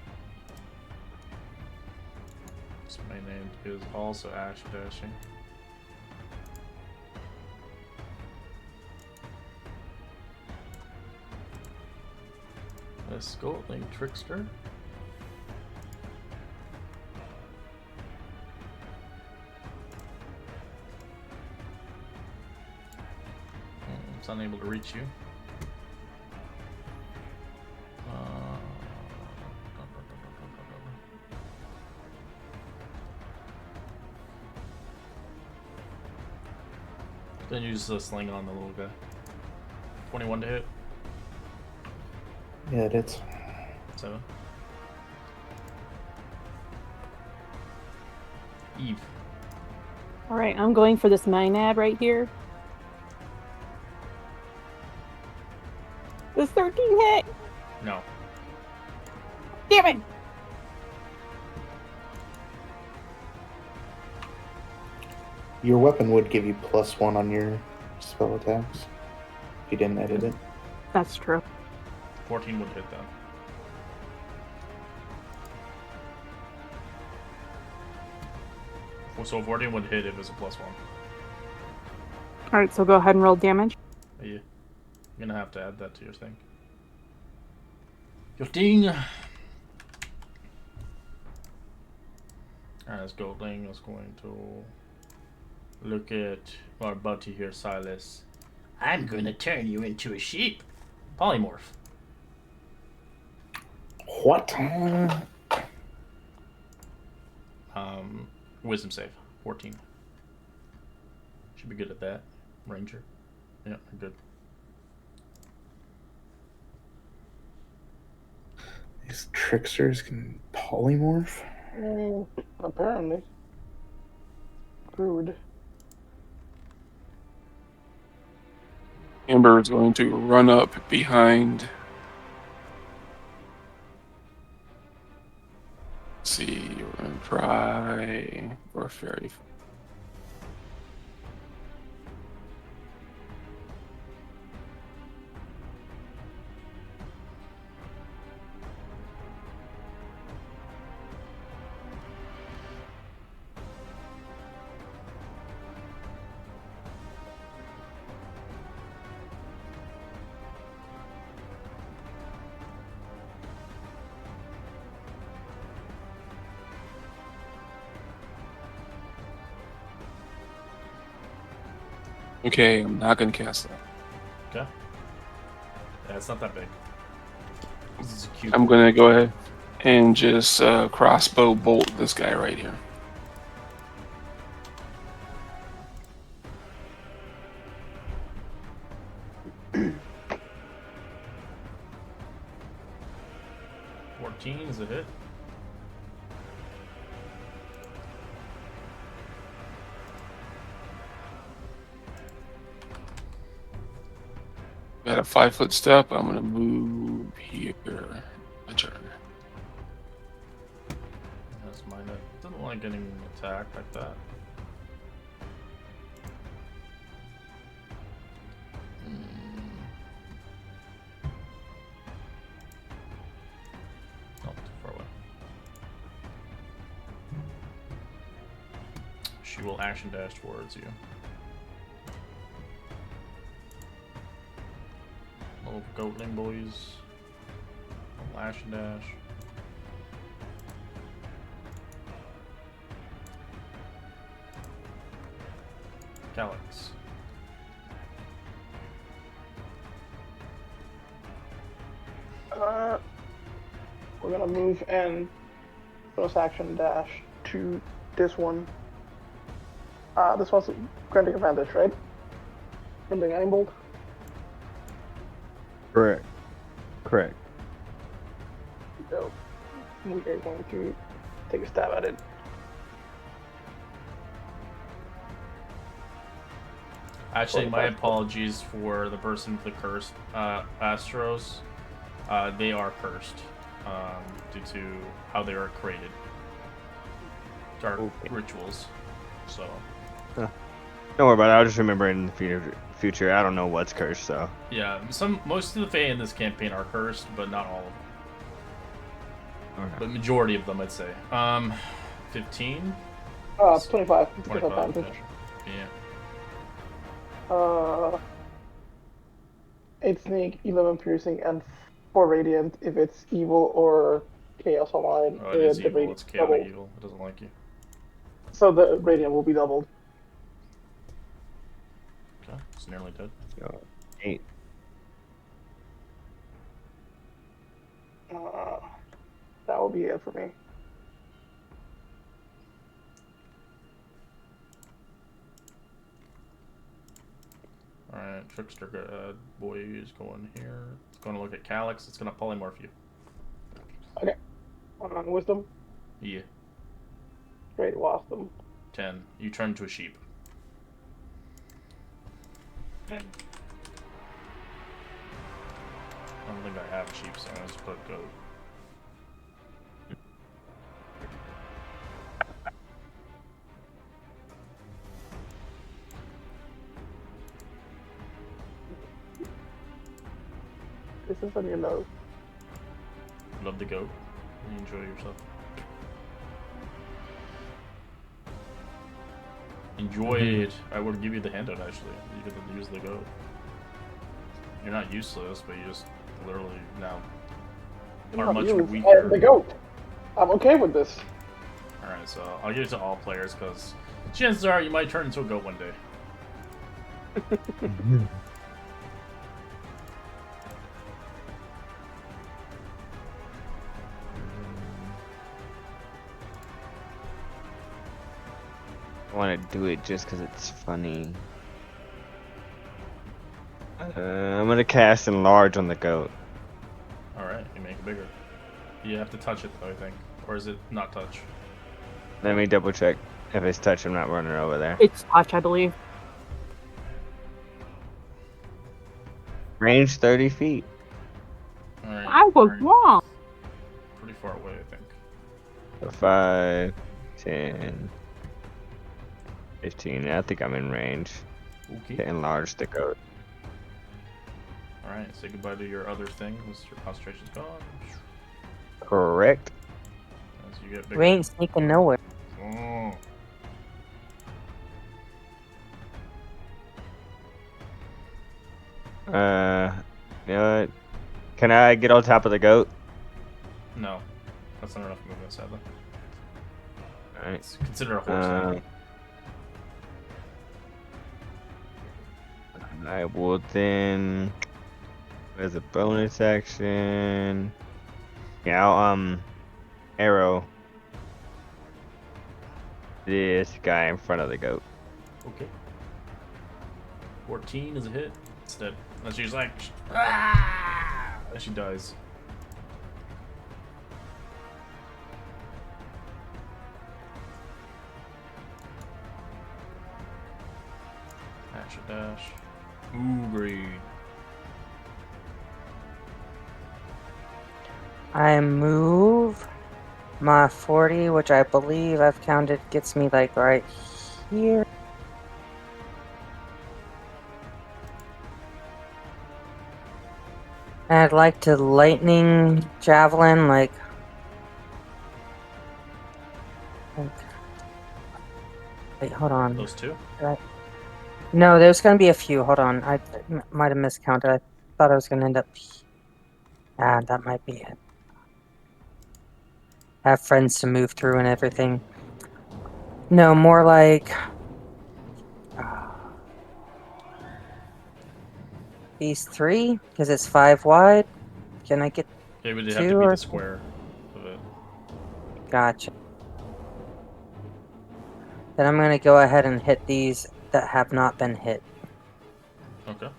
So my name is also Ash Dashing. Let's go, Link Trickster. It's unable to reach you. Then use the sling on the little guy. 21 to hit. Yeah, it is. 7. Eve. Alright, I'm going for this Mynad right here. This 13 hit! No. Damn it! Your weapon would give you +1 on your spell attacks if you didn't edit it. That's true. 14 would hit them. So 14 would hit if it's a +1. Alright, so go ahead and roll damage. Yeah. You're gonna have to add that to your thing. Your thing! Alright, let's go. Ling is going to look at our buddy here, Silas. I'm gonna turn you into a sheep. Polymorph. What? Wisdom save, 14. Should be good at that, Ranger. Yeah, good. These tricksters can polymorph? Apparently. Rude. Amber is going to run up behind. Let's see, we're going to try for a fairy. Okay, I'm not going to cast that. Okay. Yeah, it's not that big. This is cute. I'm going to go ahead and just crossbow bolt this guy right here. Is a hit. Got a 5-foot step. I'm going to move here. My turn. That's mine. It doesn't like getting attacked like that. Oh, too far away. She will action dash towards you. Little goatling boys. Lash and dash. Calyx. We're gonna move and bonus action dash to this one. This one's granting advantage, right? From the guiding bolt. Correct. Correct. So we are going to take a stab at it. Actually, my 45. apologies for the person with the cursed Astros. They are cursed due to how they are created. Dark rituals. So. Don't worry about it. I'll just remember it in the future. I don't know what's cursed, so. Yeah, most of the Fae in this campaign are cursed, but not all of them. Okay. But majority of them, I'd say. 15. 25. 25. Advantage. Yeah. 8 sneak, 11 piercing, and 4 radiant if it's evil or chaos online. Oh, it is the evil. radiant It's chaotic doubled. evil. It doesn't like you. So the radiant will be doubled. Okay, it's nearly dead. So, 8. That will be it for me. Alright, Trickster boy is going here. It's going to look at Calyx. It's going to polymorph you. Okay. Wisdom. Yeah. Great wisdom. 10. You turn to a sheep. I don't think I have a sheep, so let's put goat. This is on your nose. Love the goat. Enjoy yourself. Enjoy it. I would give you the handout actually. You get to use the goat. You're not useless, but you just literally now are much weaker. The goat. I'm okay with this. Alright, so I'll give it to all players because chances are you might turn into a goat one day. I want to do it just because it's funny. I'm gonna cast enlarge on the goat. Alright, you make it bigger. You have to touch it though, I think. Or is it not touch? Let me double check. If it's touch, I'm not running over there. It's touch, I believe. Range 30 feet. Alright. I was wrong. Pretty far away, I think. So 5, 10, 15. I think I'm in range Okay. to enlarge the goat. Alright, say goodbye to your other thing. Your concentration's gone. Correct. As you get bigger. We ain't sneaking nowhere. Oh. You know what? Can I get on top of the goat? No. That's not enough movement, sadly. Alright. It's considered a horse thing. I will then. There's a bonus action. Yeah, I'll arrow this guy in front of the goat. Okay. 14 is a hit. It's dead. And she's like, ah! And she dies. Action dash. Ooh, great. I move my 40, which I believe I've counted gets me like right here. And I'd like to lightning javelin like wait, hold on. Those two? No, there's gonna be a few. Hold on. I might have miscounted. I thought I was gonna end up. Ah, that might be it. Have friends to move through and everything. No, more like these 3 because it's 5 wide. Can I get It would have 2 to be or the square of it. Gotcha. Then I'm gonna go ahead and hit these that have not been hit. Okay.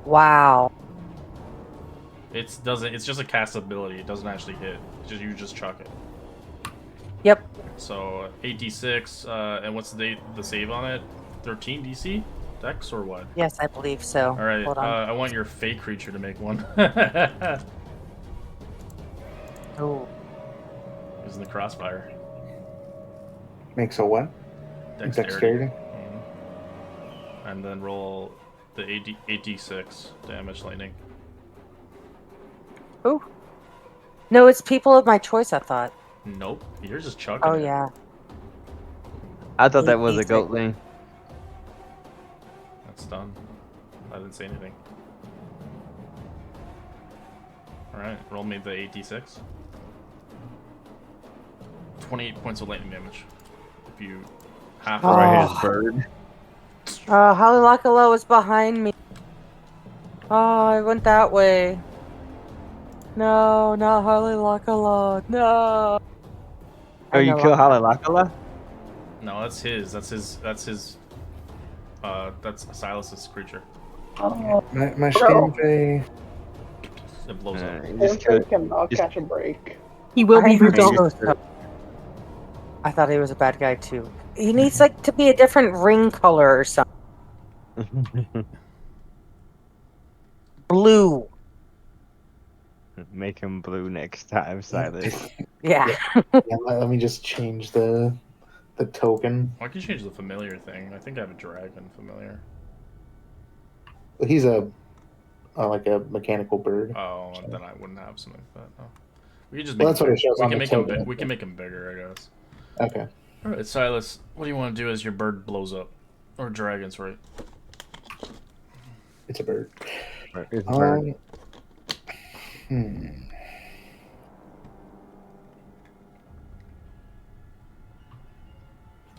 Wow. It's just a cast ability. It doesn't actually hit. You just chuck it. Yep. So 8d6, and what's the save on it? 13 DC? Dex or what? Yes, I believe so. All right. Hold on. I want your fake creature to make one. Oh. Using the crossfire. Makes a what? Dexterity? And then roll the 8d6 damage lightning. Ooh. No, it's people of my choice, I thought. Nope. You're just chucking Oh, it. yeah. I thought that was a 8d6. goat thing. That's done. I didn't say anything. Alright, roll me the 8d6. 28 points of lightning damage. If you half Right, Oh. his bird. Halilakalo is behind me. Oh, I went that way. No, not Halilakalo. No. Oh, you kill Halilakala? No, that's his. That's Silas's creature. My Stinfay. It blows up. You just kill Infant it. cannot just- catch a break. He will be I moved am on. used to it. I thought he was a bad guy too. He needs like to be a different ring color or something. Blue. Make him blue next time, Silas. Yeah. Yeah, let me just change the token. Why can't you change the familiar thing? I think I have a dragon familiar. He's a like a mechanical bird. Oh, then I wouldn't have something like that. No. We can just Well, make that's what it shows we on can the make him token. we can make him bigger, I guess. Okay. All right, Silas. What do you want to do as your bird blows up, or dragon? Sorry. It's a bird. It's a bird.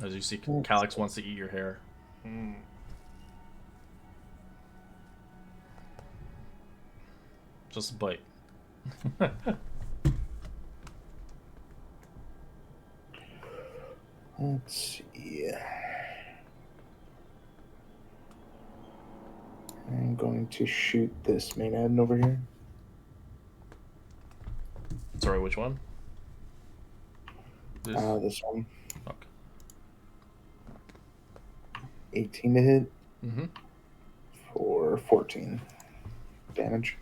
As you see, Calyx wants to eat your hair. Just a bite. Let's see. I'm going to shoot this Maynard over here. Sorry, which one? This? This one. Okay. 18 to hit Mm-hmm. for 14 damage.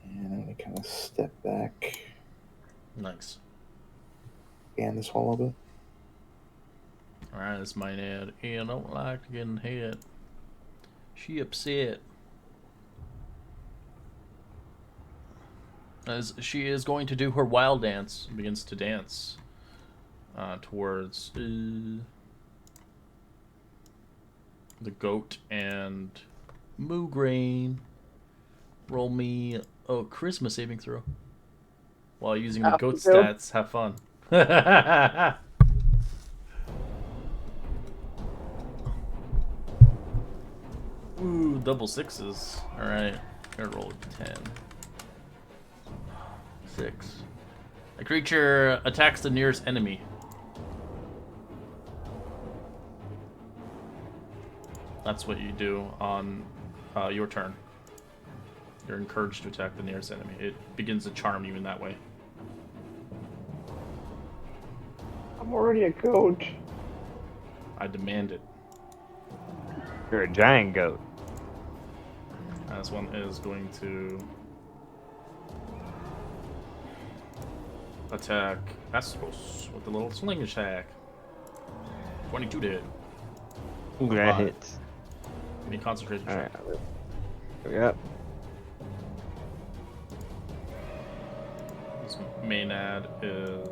And I'm going to kind of step back. Nice. Scan this wall a bit. Alright, that's my Ned. I don't like getting hit. She upset. As she is going to do her wild dance, begins to dance towards the goat and Moograin. Roll me a charisma saving throw. While using the goat stats, have fun. Ooh, double sixes. Alright, gotta roll a 10. 6. A creature attacks the nearest enemy. That's what you do on your turn. You're encouraged to attack the nearest enemy. It begins to charm you in that way. I'm already a goat. I demand it. You're a giant goat. This one is going to attack Astros with the little sling attack. 22 to hit. Ooh, that 5. hits. Give me a concentration All check. right. Yep. This Maynard is...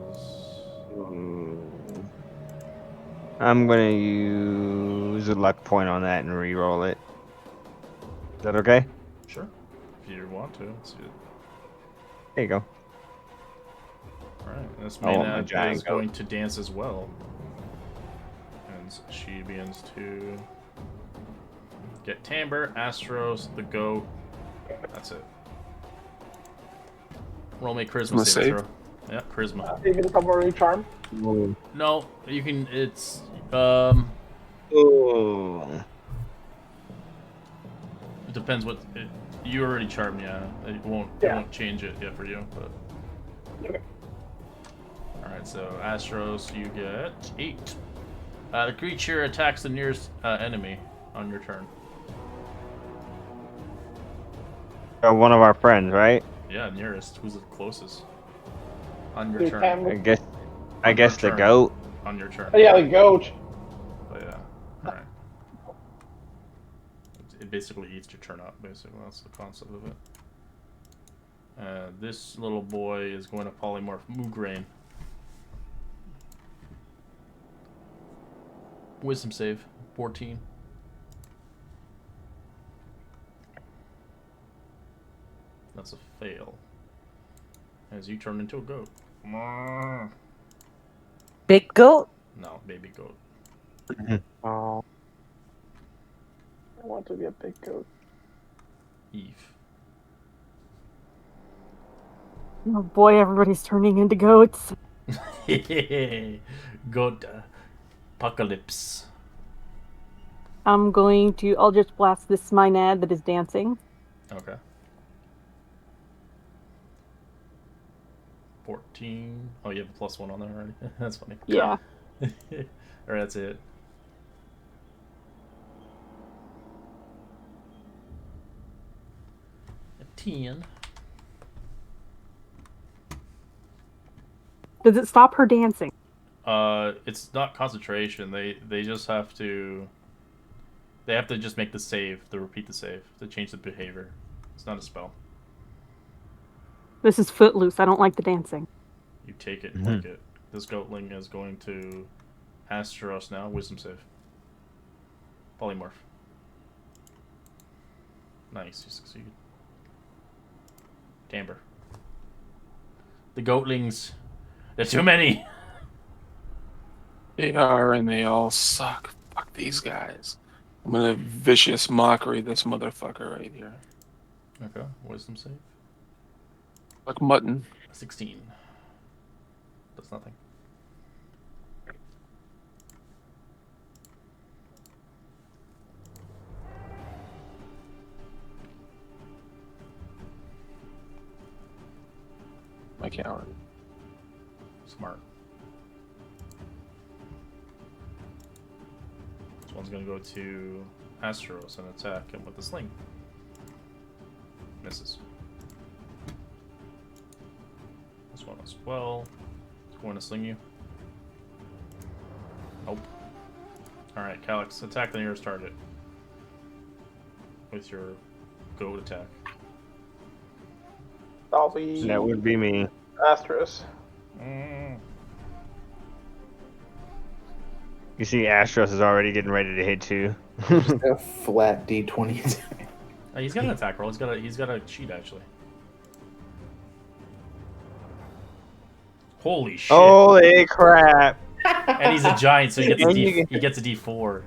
I'm gonna use a luck point on that and re-roll it. Is that okay? Sure. If you want to. Let's see it. There you go. Alright, this I want my Maynard giant is goat. going to dance as well. And she begins to get timbre, Astros, the goat. That's it. Roll me a charisma Charisma saving save? throw. Yeah, charisma. Even if I'm already charmed. No, you can. It's Ooh. It depends what you already charmed. Yeah, it won't. Yeah. It won't change it yet for you. But Okay. all right. So Astros, you get 8. The creature attacks the nearest enemy on your turn. One of our friends, right? Yeah, nearest. Who's the closest? On your Dude, turn. Cam- I guess the goat. On your turn. Oh, yeah, the goat. But yeah. All right. It basically eats your turn up. Basically, that's the concept of it. This little boy is going to polymorph Moograin. Wisdom save, 14. That's a fail. As you turn into a goat. Big goat? No, baby goat. Oh. I want to be a big goat. Eve. Oh boy, everybody's turning into goats. Goat apocalypse. I'm going to Eldritch Blast this Maynard that is dancing. Okay. 14. Oh, you have a +1 on there already. That's funny. Yeah. Alright, that's it. A 10. Does it stop her dancing? It's not concentration. They just have to. They have to just make the save, to repeat the save, to change the behavior. It's not a spell. This is Footloose. I don't like the dancing. You take it, like it. This goatling is going to Astros now. Wisdom save. Polymorph. Nice, you succeed. Timbre. The goatlings. There's too many. They are, and they all suck. Fuck these guys. I'm gonna vicious mockery this motherfucker right here. Okay, wisdom save. Like mutton. 16. That's nothing. My coward. Smart. This one's gonna go to Astros and attack him with the sling. Misses. This one as well. It's going to sling you. Nope. Alright, Calyx, attack the nearest target. With your goat attack. That'll be That would be me. Astros. You see, Astros is already getting ready to hit you. A flat D20. He's got an attack roll. He's got a cheat actually. Holy shit! Holy crap! And he's a giant, so he gets a And D. you get- He gets a D4.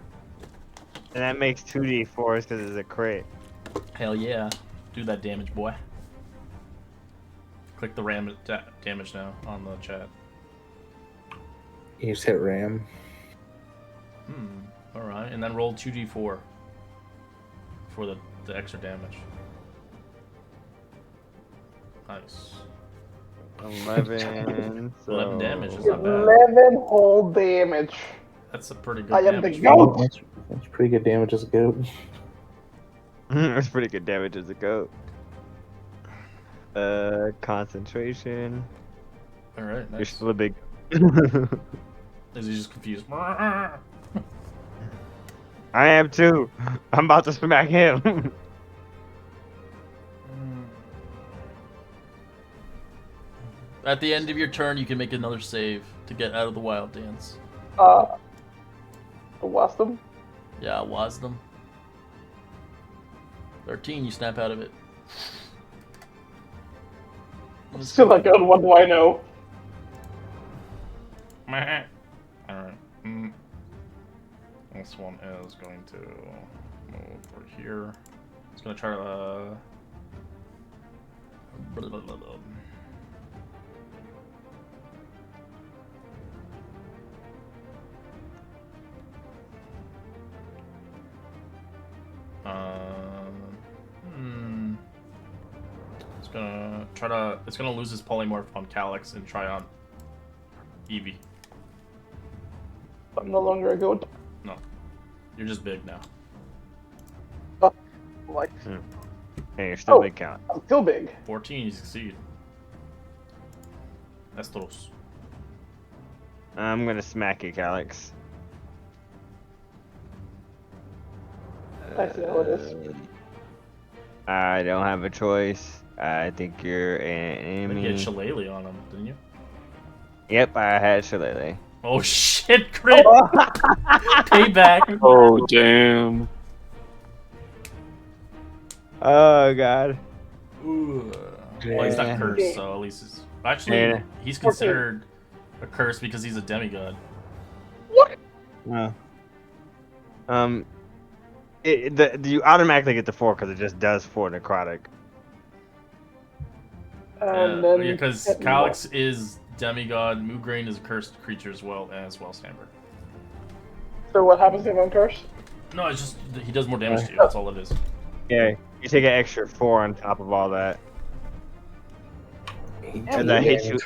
And that makes 2d4s because it's a crit. Hell yeah! Do that damage, boy. Click the damage now on the chat. You just hit ram. All right, and then roll 2d4 for the extra damage. Nice. 11. 11 damage is so- not bad. 11 whole damage. That's a pretty good I am the damage. goat. That's pretty good damage as a goat. That's pretty good damage as a goat. Concentration. All right, You're nice. still a big. Is he just confused? I am too. I'm about to smack him. At the end of your turn, you can make another save to get out of the wild dance. Wisdom. Yeah, wisdom. 13, you snap out of it. Still not good. What do I know? Alright. This one is going to move over here. It's going to try to... It's gonna try to. It's gonna lose its polymorph on Calyx and try on Eevee. I'm no longer a goat. No, you're just big now. Like, Hey, you're still Oh. big count. I'm still big. 14, you succeed. Estros. I'm gonna smack you, Calyx. I see how it is. I don't have a choice. I think you're an I think enemy. you had Shillelagh on him, didn't you? Yep, I had Shillelagh. Oh shit, crit! Payback! Oh damn. Oh god. Ooh. Well, he's not Yeah. cursed, so at least it's... Actually, Yeah. he's considered a curse because he's a demigod. What? Oh. You automatically get the 4 because it just does 4 necrotic. And then Because hit me Calyx is demigod, Mugrain is a cursed creature as well Samber. more. So what happens if I'm cursed? No, it's just he does more damage to you. That's all it is. Yeah, you take an extra 4 on top of all that. And I hit you.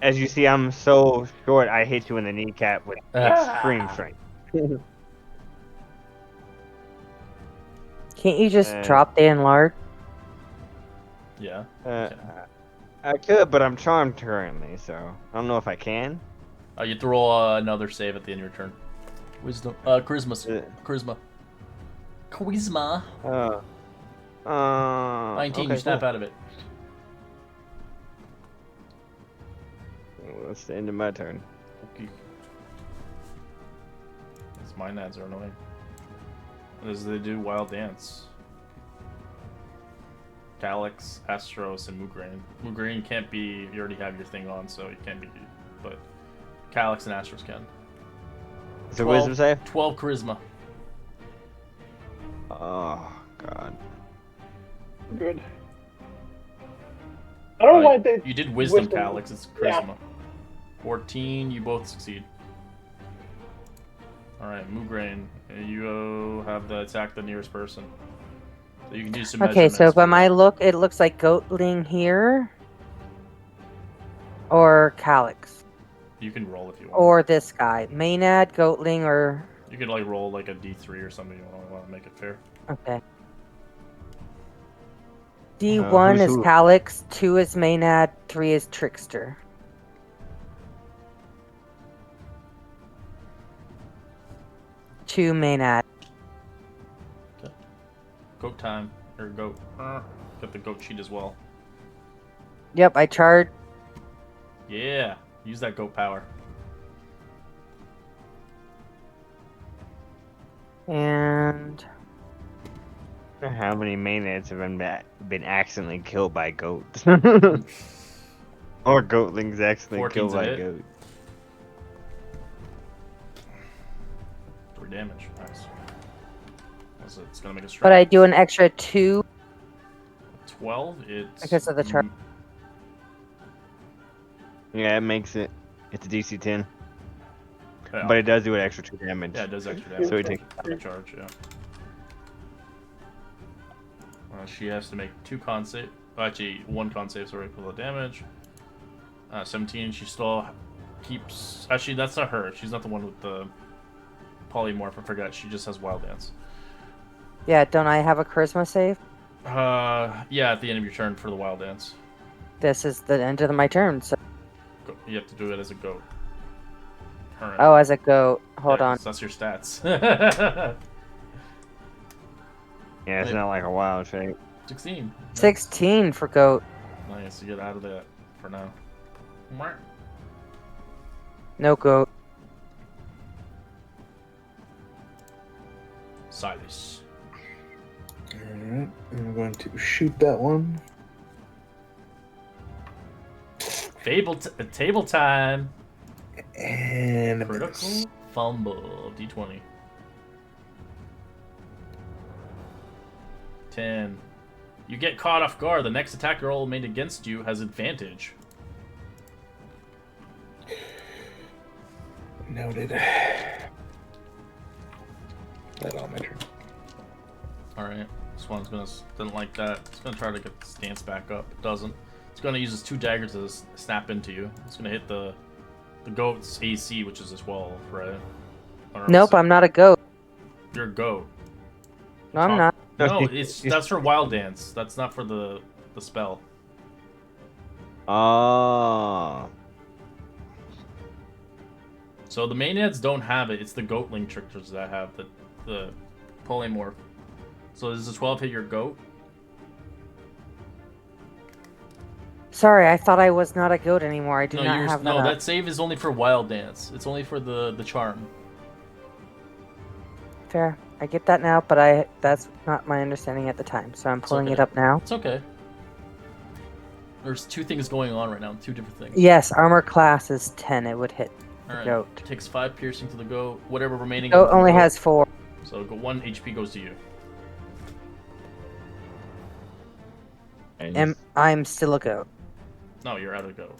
As you see, I'm so short. I hit you in the kneecap with extreme strength. Can't you just Uh, drop the enlarge? Yeah. I could, but I'm charmed currently, so I don't know if I can. You have to roll another save at the end of your turn. Wisdom. Charisma. Charisma. Charisma. 19. Okay, You snap cool. out of it. Well, that's the end of my turn. Okay. These mind ads are annoying. As they do Wild Dance. Calyx, Astros, and Mugrain. Mugrain can't be. You already have your thing on, so you can't be. But Calyx and Astros can. It's a wisdom save? 12 charisma. Oh, God. Good. I don't know why they. You did wisdom, Calix. It's charisma. 14, you both succeed. Alright, Moograin, you have to attack the nearest person. So you can do some Okay, so measurements by for my that. look, it looks like Goatling here. Or Calyx. You can roll if you want. Or this guy. Maynard, Goatling, or... You could like roll like a d3 or something. You want to make it fair. Okay. D1 who's is who? Calyx, 2 is Maynard, 3 is Trickster. Two Maynard. Okay. Goat time or goat. Got the goat sheet as well. Yep, I charge. Yeah, use that goat power. And... How many Maenads have been accidentally killed by goats? Or goatlings accidentally 14's killed a by hit. goats? 3 damage. Nice. It's gonna make a strike. But I do an extra 2 12. It's because of the charge. Yeah, it makes it. It's a DC 10. Yeah. But it does do an extra 2 damage. Yeah, it does extra damage. So we take the charge. Yeah. She has to make 2 con save. Actually, 1 con save. Sorry for the damage. 17. She still keeps. Actually, that's not her. She's not the one with the polymorph. I forgot. She just has wild dance. Yeah, don't I have a charisma save? Yeah, at the end of your turn for the wild dance. This is the end of my turn, so... You have to do it as a goat. Current. Oh, as a goat. Hold Yeah, on. 'cause that's your stats. Yeah, it's not like a wild shape. 16. 16 for goat. Nice. You get out of that for now. No goat. Silas. Alright, I'm going to shoot that one. Table time. And a Critical miss. fumble. D20. 10. You get caught off guard. The next attack roll made against you has advantage. Noted. That's all my turn. Alright. This one's doesn't like that. It's gonna try to get the stance back up. It doesn't. It's gonna use its 2 daggers to snap into you. It's gonna hit the goat's AC, which is a 12, right? Nope, I'm not a goat. You're a goat. No, I'm not. No, that's for wild dance. That's not for the spell. Oh. So the Maenads don't have it. It's the goatling tricksters that have the polymorph. So does the 12 hit your goat? Sorry, I thought I was not a goat anymore. I do not have that. No, up. that save is only for wild dance. It's only for the charm. Fair. I get that now, but that's not my understanding at the time, so I'm pulling okay. it up now. It's okay. There's 2 things going on right now. 2 different things. Yes, armor class is 10. It would hit the Alright. goat. Takes 5 piercing to the goat. Whatever remaining. Goat of the only goat. has 4. So 1 HP goes to you. And I'm still a goat. No, you're out of goat.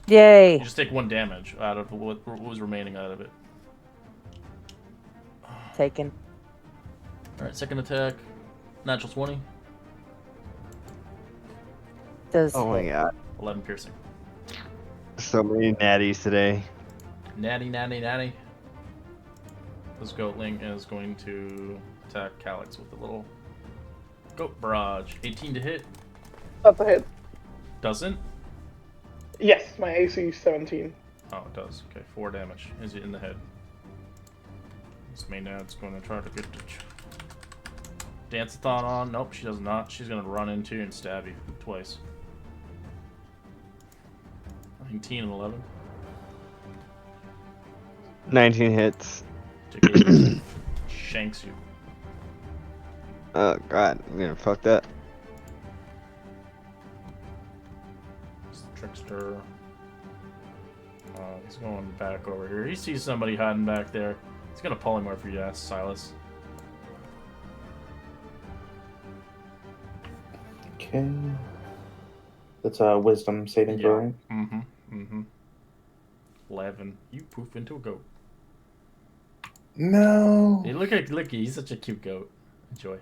Yay! You just take 1 damage out of what was remaining out of it. Taken. Alright, second attack. Natural 20. Does Oh my god. 11 piercing. So many natties today. Natty. This goatling is going to attack Calyx with a little goat barrage. 18 to hit. That's a hit. Doesn't? Yes, my AC is 17. Oh, it does. Okay, 4 damage. Is it in the head? This Maynard's going to try to get the Dance-a-thon on. Nope, she does not. She's going to run into you and stab you twice. 19 and 11. 19 hits. Take 8. Shanks you. Oh god, I'm gonna fuck that. Trickster. He's going back over here. He sees somebody hiding back there. He's gonna polymorph your ass, Silas. Okay. That's a wisdom saving throw, right? Mm-hmm. 11. You poof into a goat. No. Hey, look at Licky. He's such a cute goat. Enjoy.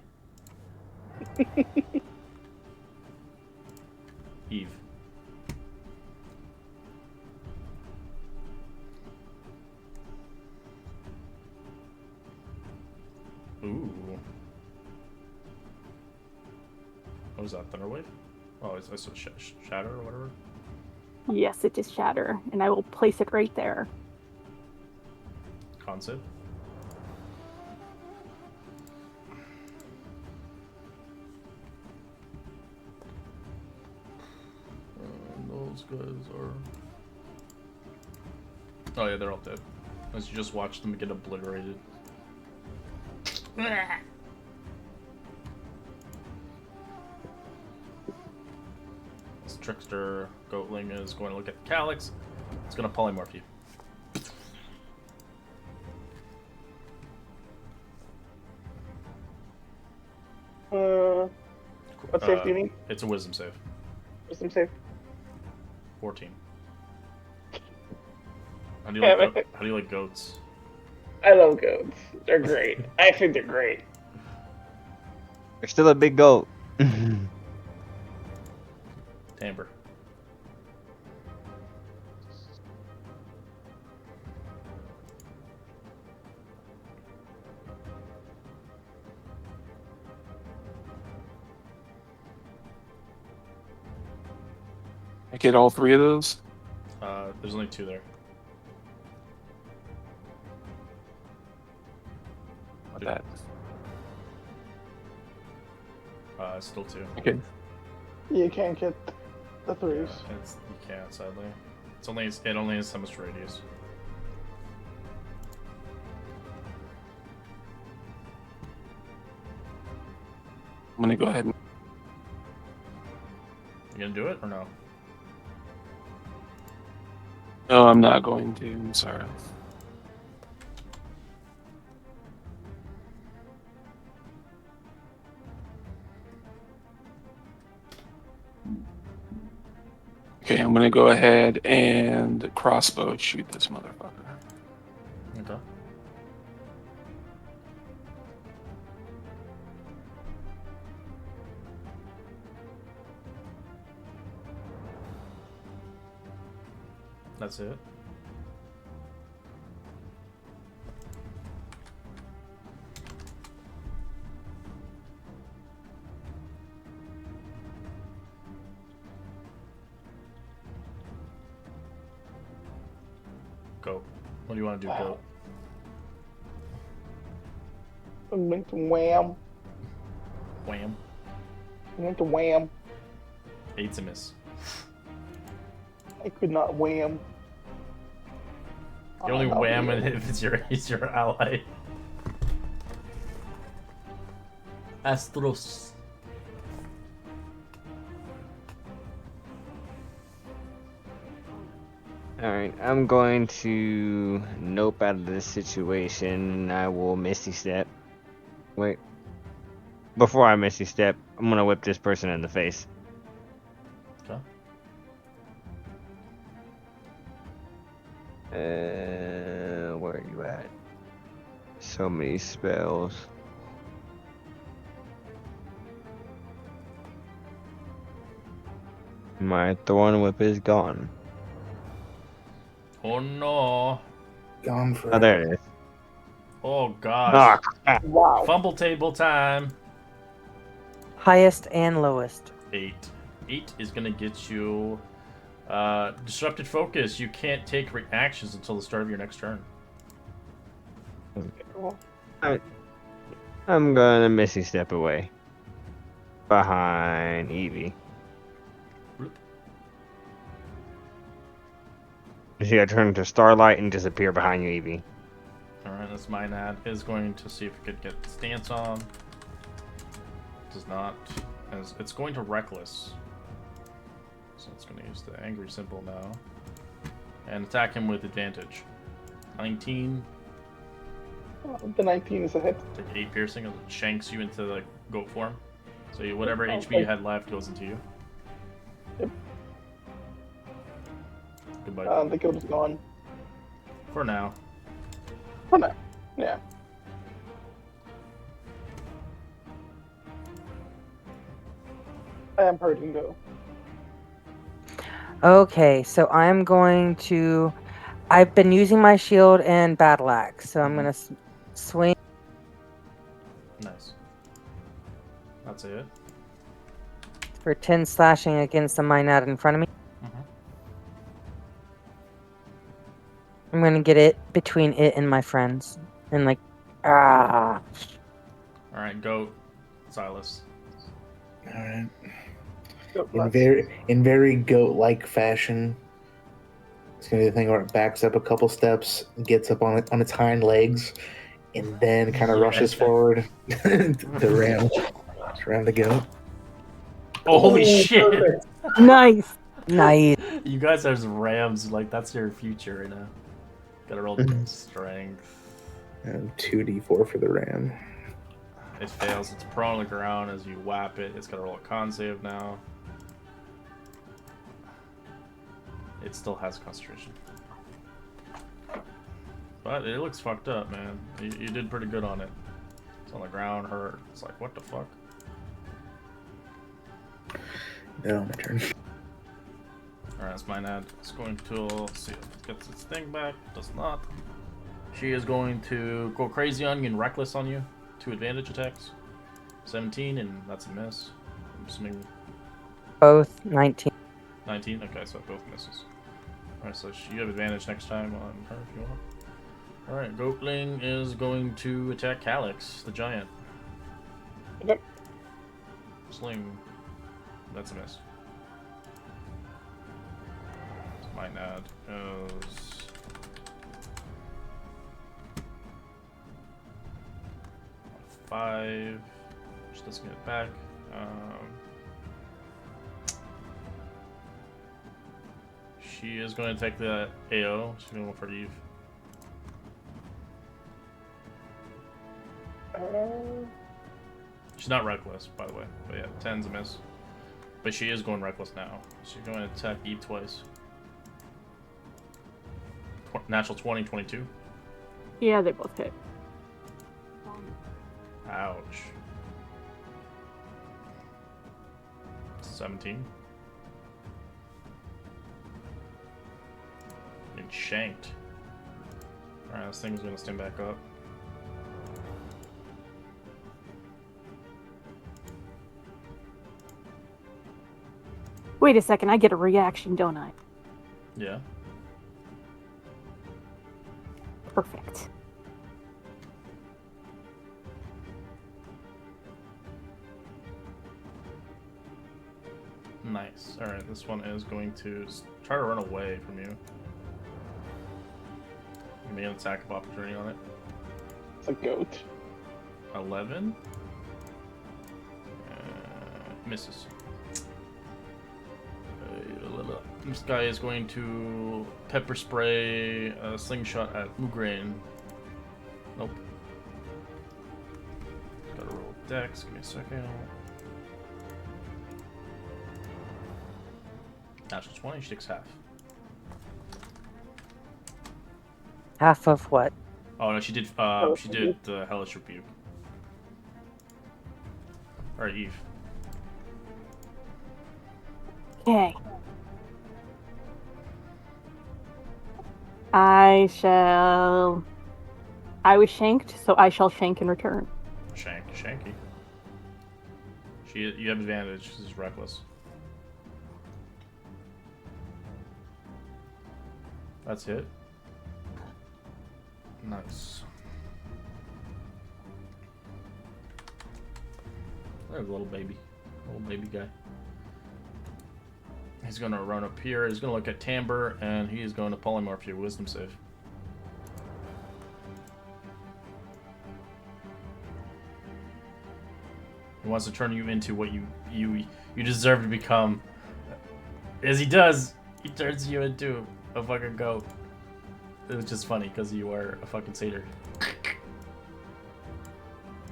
Eve. Ooh. What was that? Thunderwave? Oh, it's a shatter or whatever. Yes, it is shatter, and I will place it right there. Con save. Those guys are. Oh yeah, they're all dead. As you just watch them get obliterated. This trickster goatling is going to look at the calyx. It's going to polymorph you. What save do you need? It's a wisdom save. Wisdom save. 14. How do you like goats? I love goats. They're great. I think they're great. You're still a big goat. Timbre. I get all 3 of those. There's only 2 there. That. Still 2. Okay. You can't get the threes. Yeah, you can't, sadly. It only has so much radius. I'm gonna go ahead and. You gonna do it or no? No, I'm not going to. I'm sorry. Okay, I'm gonna go ahead and crossbow shoot this motherfucker. Okay. That's it. Go. What do you want to do, go? I'm going to wham. Wham. I'm going to wham. 8's a miss. I could not wham. You only not wham really. it if he's your ally. Astros. Alright, I'm going to nope out of this situation. I will Misty Step. Wait. Before I Misty Step, I'm gonna whip this person in the face. Okay. Where are you at? So many spells. My Thorn Whip is gone. Oh no. Gone for. Oh, there it is. Oh Ah, gosh. crap. Wow. Fumble table time. Highest and lowest. 8. 8 is gonna get you disrupted focus. You can't take reactions until the start of your next turn. Cool. I'm gonna Misty Step away. Behind Evie. You see, I turn to Starlight and disappear behind you, Evie. Alright, this Minad is going to see if it could get the stance on. Does not. As it's going to Reckless. So it's going to use the angry symbol now. and attack him with advantage. 19. The 19 is a hit. Take 8 piercing. It shanks you into the goat form. So whatever HP you Okay. had left goes into you. Yep. Goodbye. Goat. The goat is gone. For now. For now. Yeah. I am hurting though. Okay, so I'm going to. I've been using my shield and battle axe, so I'm going to swing. Nice. That's it. For 10 slashing against the Minot in front of me. Mm-hmm. I'm going to get it between it and my friends. And like, ah. Alright, goat. Silas. All right. Goat In left. very goat-like fashion, it's gonna be the thing where it backs up a couple steps, gets up on its hind legs, and then kind of Yeah. rushes forward to ram the goat. Oh, holy shit! Perfect. Nice. Nice. You guys are rams, like that's your future right now. Gotta roll strength. And 2d4 for the ram. It fails, it's prone on the ground as you whap it. It's gotta roll a con save now. It still has concentration. But it looks fucked up, man. You did pretty good on it. It's on the ground, hurt. It's like, what the fuck? No, my turn. Alright, that's mine ad. It's going to, let's see if it gets its thing back. Does not. She is going to go crazy on you and reckless on you. 2 advantage attacks. 17, and that's a miss. I'm assuming Both 19. 19? Okay, so both misses. Alright, so you have advantage next time on her if you want. Alright, Goatling is going to attack Calyx, the giant. Okay. Sling. That's a miss. My nad is 5. Which doesn't get it back. She is going to take the AO. She's going to go for Eve. She's not reckless, by the way. But yeah, 10's a miss. But she is going reckless now. She's going to attack Eve twice. Natural 20, 22. Yeah, they both hit. Ouch. 17. And shanked. Alright, this thing's gonna stand back up. Wait a second, I get a reaction, don't I? Yeah. Perfect. Nice. Alright, this one is going to try to run away from you. You may an attack of opportunity on it. It's a goat. 11. Misses. This guy is going to pepper spray a slingshot at Mugrain. Nope. Gotta roll dex. Give me a second. Natural 20. She takes half. Half of what? Oh no, she did. She did the hellish rebuke. Or Eve. Okay. I was shanked, so I shall shank in return. Shanky. You have advantage. This is reckless. That's it. Nice. There's a little baby guy. He's gonna run up here. He's gonna look at Timbre, and he is going to polymorph your wisdom save. He wants to turn you into what you deserve to become. As he does, he turns you into a fucking goat. It was just funny because you are a fucking satyr.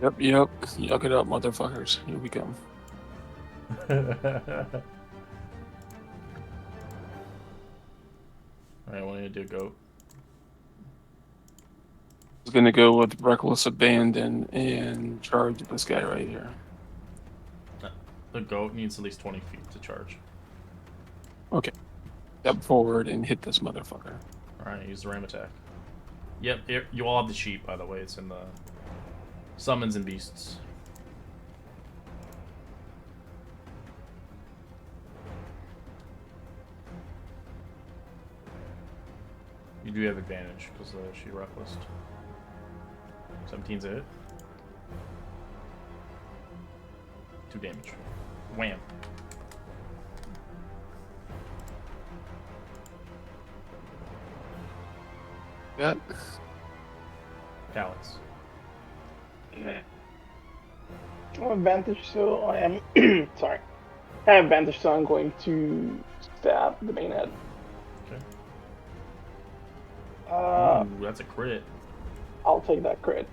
Yep. Yuck it up, motherfuckers. Here we come. Alright, what do you do, goat? I was gonna go with reckless abandon and charge this guy right here. The goat needs at least 20 feet to charge. Okay. Step forward and hit this motherfucker. Alright, use the ram attack. Yep, you all have the sheep, by the way. It's in the summons and beasts. You do have advantage because she reckless. 17's a hit. 2 damage. Wham. That. Cowards. I have advantage, so I am. Sorry. I have advantage, so I'm going to stab the main head. Okay. Uh, Ooh, that's a crit. I'll take that crit.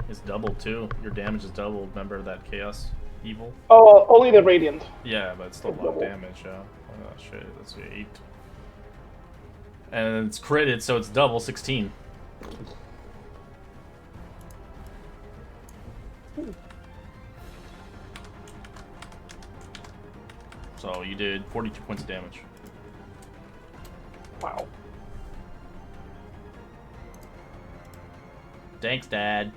It's doubled too. Your damage is doubled. Remember that chaos evil? Oh, only the radiant. Yeah, but it's still a It's lot of double. damage. Oh shit, that's 8. And it's critted, so it's double 16. So you did 42 points of damage. Wow. Thanks, Dad.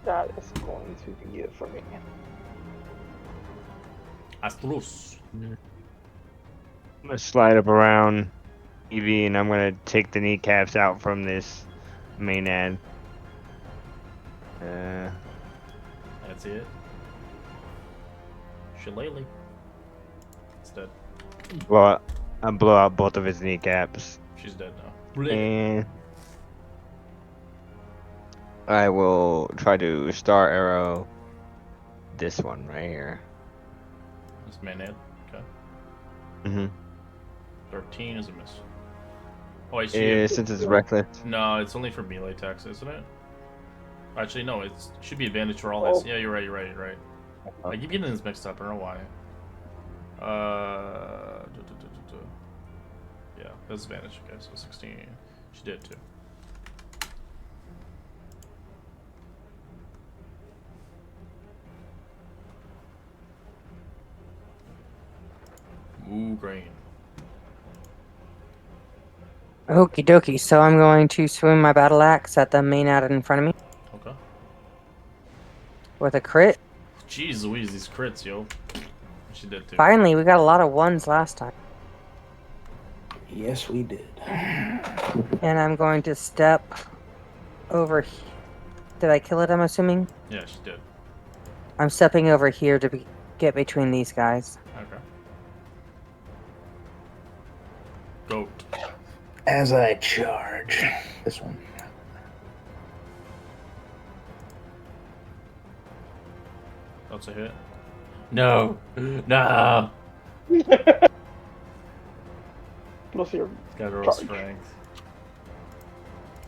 That is going to be it for me. Astrus. I'm gonna slide up around Evie, and I'm gonna take the kneecaps out from this maenad. That's it. Shillelagh. It's dead. I blow out both of his kneecaps, She's dead now. and I will try to star arrow this one right here. This manhead. Okay. Mm-hmm. 13 is a miss. Oh, I see. Since it's reckless. No, it's only for melee attacks, isn't it? Actually, no. It should be advantage for all this. Yeah, you're right. I keep getting this mixed up. I don't know why. Yeah, that's advantage. Okay, so 16. She did too. Ooh, grain. Okie dokie. So I'm going to swing my battle axe at the maenad in front of me Okay. with a crit. Jeez Louise, these crits, yo. She did too. Finally, we got a lot of ones last time. Yes, we did. And I'm going to step over. Did I kill it? I'm assuming. Yeah, she did. I'm stepping over here to get between these guys. Okay. Goat. As I charge this one. That's a hit. No. No. Plus your Gotta roll charge. strength.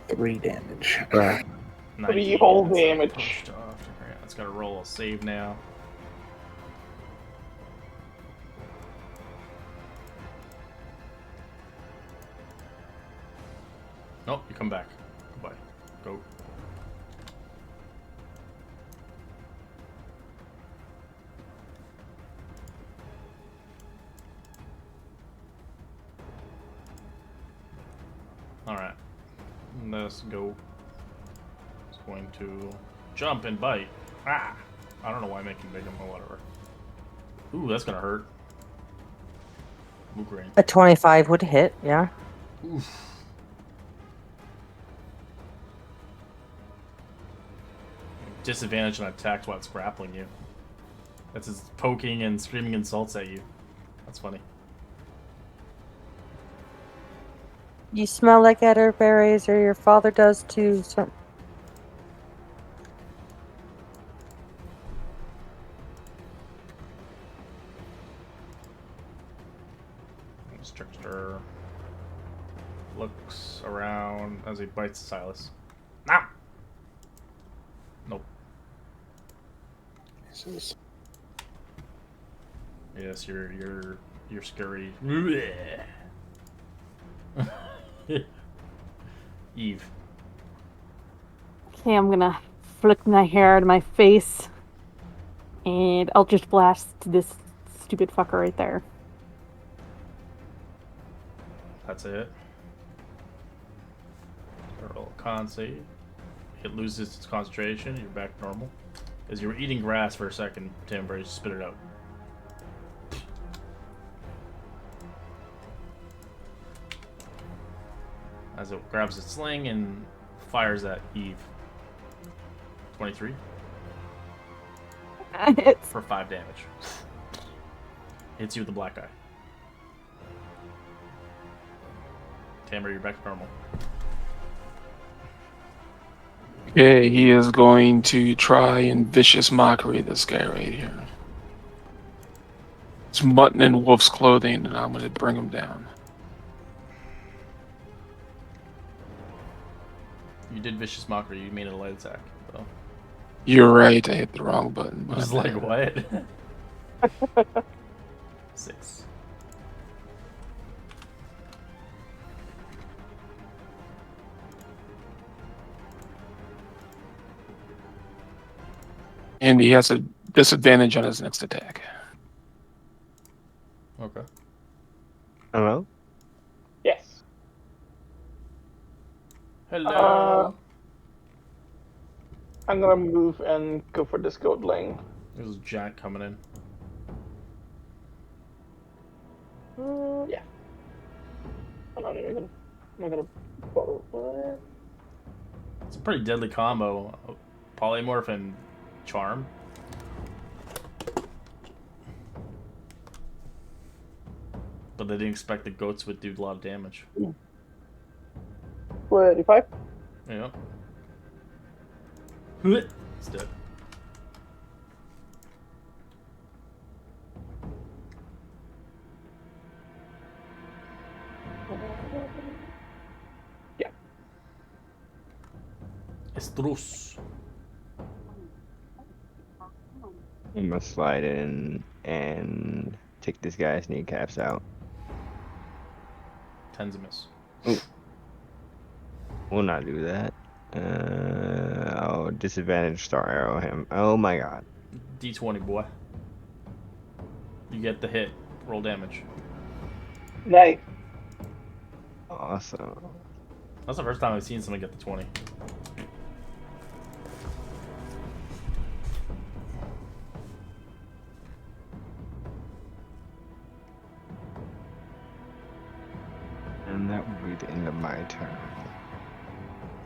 3 damage. 3 whole That's damage. pushed off. Okay, it's gotta roll a save now. Nope, you come back. Goodbye. Go. Alright. Let's go. It's going to jump and bite. Ah! I don't know why I'm making big or whatever. Ooh, that's gonna hurt. Ooh, green. A 25 would hit, yeah. Oof. Disadvantage on attacks while it's grappling you. That's his poking and screaming insults at you. That's funny. You smell like elderberries, or your father does too. So This trickster looks around as he bites Silas. Now. Nope. Yes, you're scurry. Eve. Okay, I'm gonna flick my hair out of my face, and I'll just blast this stupid fucker right there. That's it. Roll a con save. It loses its concentration. You're back to normal. As you were eating grass for a second, Timber, you spit it out. As it grabs its sling and fires at Eve. 23 It's for 5 damage. Hits you with the black eye. Timber, you're back to normal. Okay, he is going to try and vicious mockery this guy right here. It's mutton in wolf's clothing, and I'm going to bring him down. You did vicious mockery. You made it a light attack. So. You're right, I hit the wrong button. I was like, what? 6. And he has a disadvantage on his next attack. Okay. Hello? Yes. Hello. I'm gonna move and go for this goatling. There's Jack coming in. Yeah. I'm not gonna bother with it. It's a pretty deadly combo. Polymorph and Charm. But they didn't expect the goats would do a lot of damage. 25? Yeah. It's dead. Yeah. Estrus. I'm gonna slide in and take this guy's kneecaps out. 10's a miss. Ooh. We'll not do that. Oh, disadvantage star arrow him. Oh my god. D20, boy. You get the hit. Roll damage. Nice. Awesome. That's the first time I've seen someone get the 20. And that will be the end of my turn.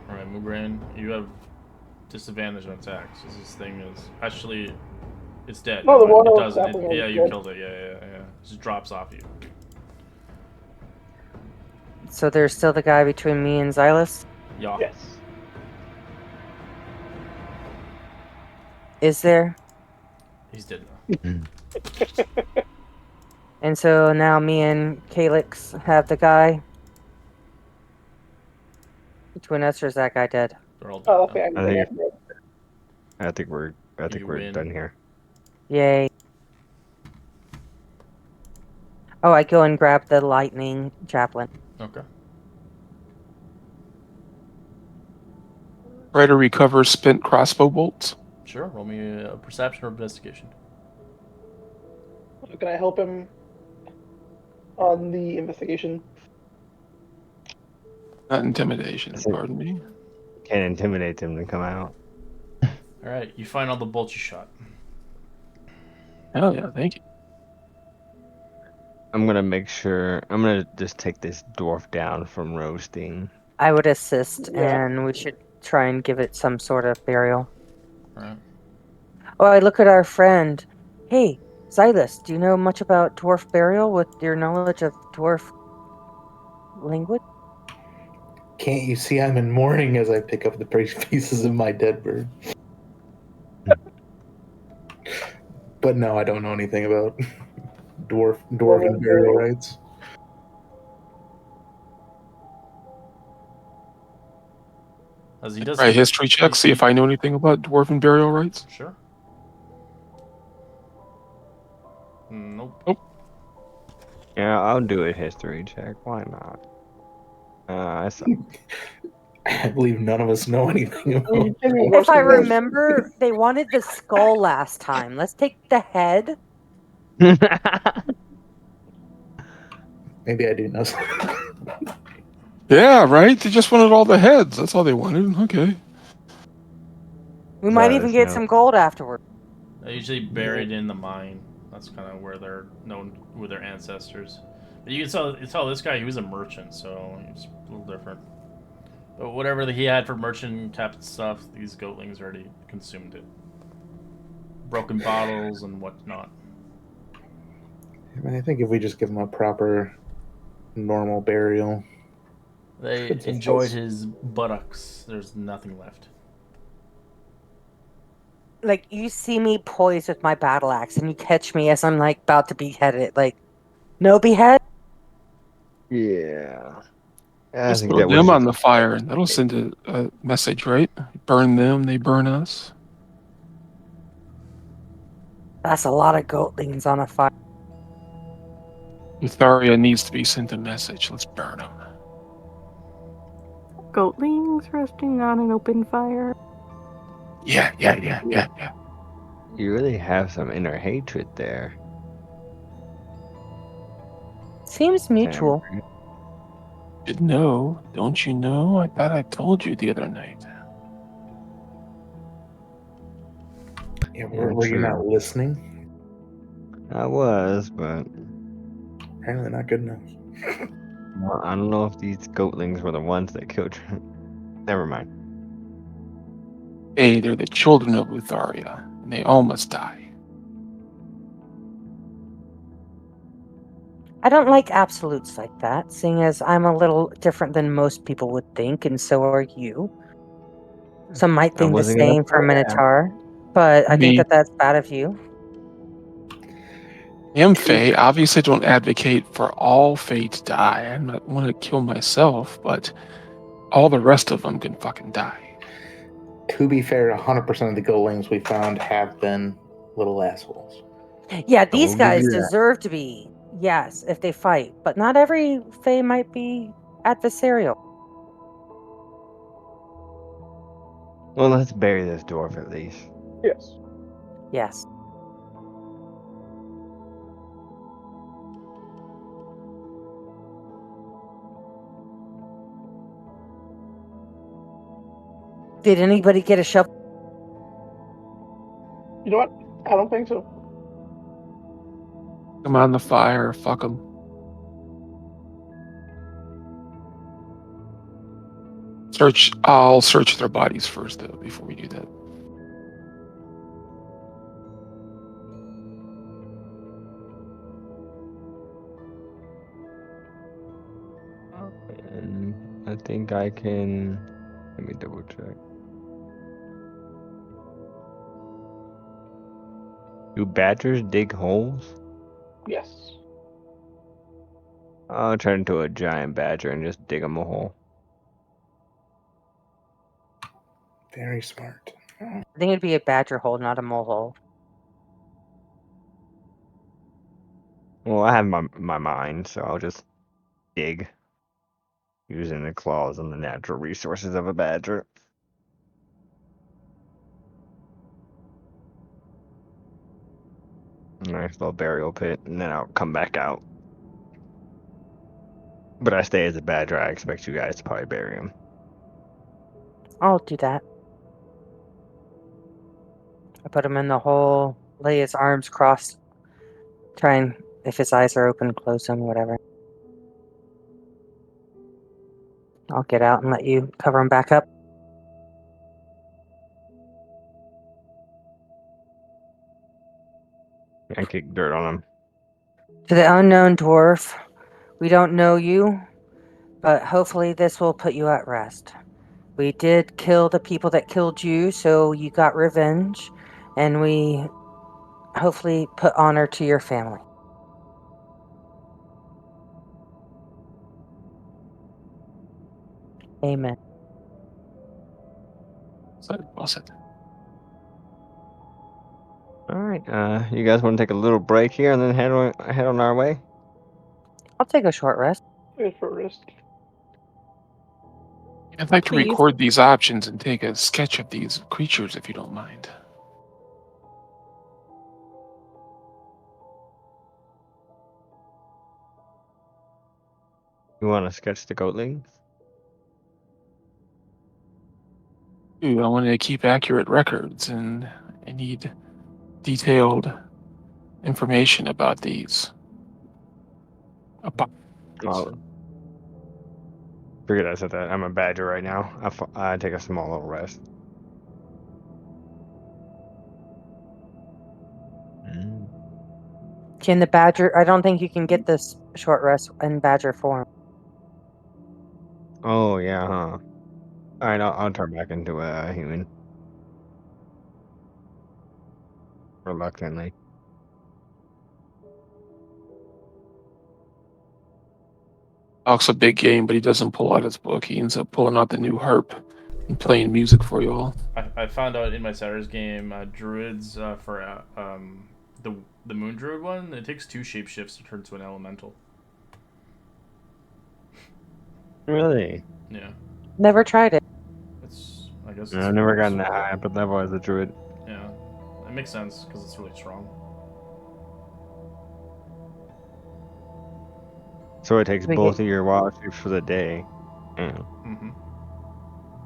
Alright, Mugran, you have disadvantage on attacks. This thing is actually, it's dead. No, the one it I was doesn't. zapping was Yeah, you dead. killed it. Yeah. It just drops off you. So there's still the guy between me and Xylus? Yeah. Yes. Is there? He's dead now. And so now me and Calyx have the guy between us, or is that guy dead? They're all dead. Oh, now. okay, I'm I gonna think I think You we're win. done here. Yay. Oh, I go and grab the lightning chaplain. Okay. Try to recover spent crossbow bolts. Sure. Roll me a perception or investigation. Can I help him on the investigation? Not intimidation, That's it. pardon me. Can't intimidate them to come out. Alright, you find all the bolts you shot. Oh yeah, thank you. I'm gonna make sure. I'm gonna just take this dwarf down from roasting. I would assist, Yeah. and we should try and give it some sort of burial. Alright. Oh, I look at our friend. Hey, Xylus, do you know much about dwarf burial with your knowledge of dwarf language? Can't you see I'm in mourning as I pick up the pieces of my dead bird? But no, I don't know anything about dwarven burial rites. As he does Try a history check, see if I know anything about dwarven burial rites. Sure. Nope. Nope. Yeah, I'll do a history check. Why not? I suck. I believe none of us know anything I mean, about. you can be If worse I than this. remember, they wanted the skull last time. Let's take the head. Maybe I do know something. Yeah, right. They just wanted all the heads. That's all they wanted. Okay. We might Let even us get know. some gold afterward. They're usually buried in the mine. That's kind of where they're known with their ancestors. But you can tell this guy, he was a merchant, so he's a little different. But whatever he had for merchant kept stuff, these goatlings already consumed it. Broken bottles and whatnot. I mean, I think if we just give him a proper, normal burial, They should enjoyed suffice. his buttocks. There's nothing left. Like, you see me poised with my battle axe, and you catch me as I'm like about to behead it. Like, no behead. Yeah. I Just think throw that was them on just. the fire, and that'll send a message, right? Burn them, they burn us. That's a lot of goatlings on a fire. Utharia needs to be sent a message. Let's burn them. Goatlings resting on an open fire. Yeah. You really have some inner hatred there, Seems mutual. Sam. Should know, don't you know? I thought I told you the other night. Yeah, Yeah, were you true. not listening? I was, but Apparently not good enough. well, I don't know if these goatlings were the ones that killed you. Never mind. Hey, they're the children of Utharia, and they all must die. I don't like absolutes like that, seeing as I'm a little different than most people would think, and so are you. Some might I think the wasn't gonna same for say that. Minotaur, but I think Me, that that's bad of you. Faye, obviously don't advocate for all Fae to die. I'm not want to kill myself, but all the rest of them can fucking die. To be fair, 100% of the goalings we found have been little assholes. Yeah, I these will give guys you that. deserve to be, yes, if they fight, but not every Fae might be adversarial. Well, let's bury this dwarf at least. Yes. Yes. Did anybody get a shovel? You know what? I don't think so. Come on the fire, fuck them. I'll search their bodies first, though, before we do that. And I think I can. Let me double check. Do badgers dig holes? Yes. I'll turn into a giant badger and just dig them a hole. Very smart. I think it'd be a badger hole, not a mole hole. Well, I have my mind, so I'll just dig using the claws and the natural resources of a badger. Nice little burial pit, and then I'll come back out. But I stay as a badger. I expect you guys to probably bury him. I'll do that. I put him in the hole, lay his arms crossed, try and, if his eyes are open, close them, whatever. I'll get out and let you cover him back up. I kick dirt on him. To the unknown dwarf, we don't know you, but hopefully this will put you at rest. We did kill the people that killed you, so you got revenge, and we hopefully put honor to your family. Amen. Well said. All right. You guys want to take a little break here and then head on our way? I'll take a short rest. Wait for risk. I'd like to Please. record these options and take a sketch of these creatures, if you don't mind. You want to sketch the goatlings? Ooh, I want to keep accurate records, and I need detailed information about these. Oh, forget I said that. I'm a badger right now. I take a small little rest. Mm. Can the badger? I don't think you can get this short rest in badger form. Oh yeah, huh? All right, I'll turn back into a human. Reluctantly. Talks a big game, but he doesn't pull out his book. He ends up pulling out the new harp and playing music for you all. I found out in my Saturday's game, druids for the moon druid one, it takes 2 shapeshifts to turn to an elemental. Really? Yeah, Never tried it. I guess No, it's I've never really gotten that useful. high up a level as a druid. Yeah, it makes sense because it's really strong. So it takes We both get- of your wild shapes for the day. Yeah. Mm-hmm.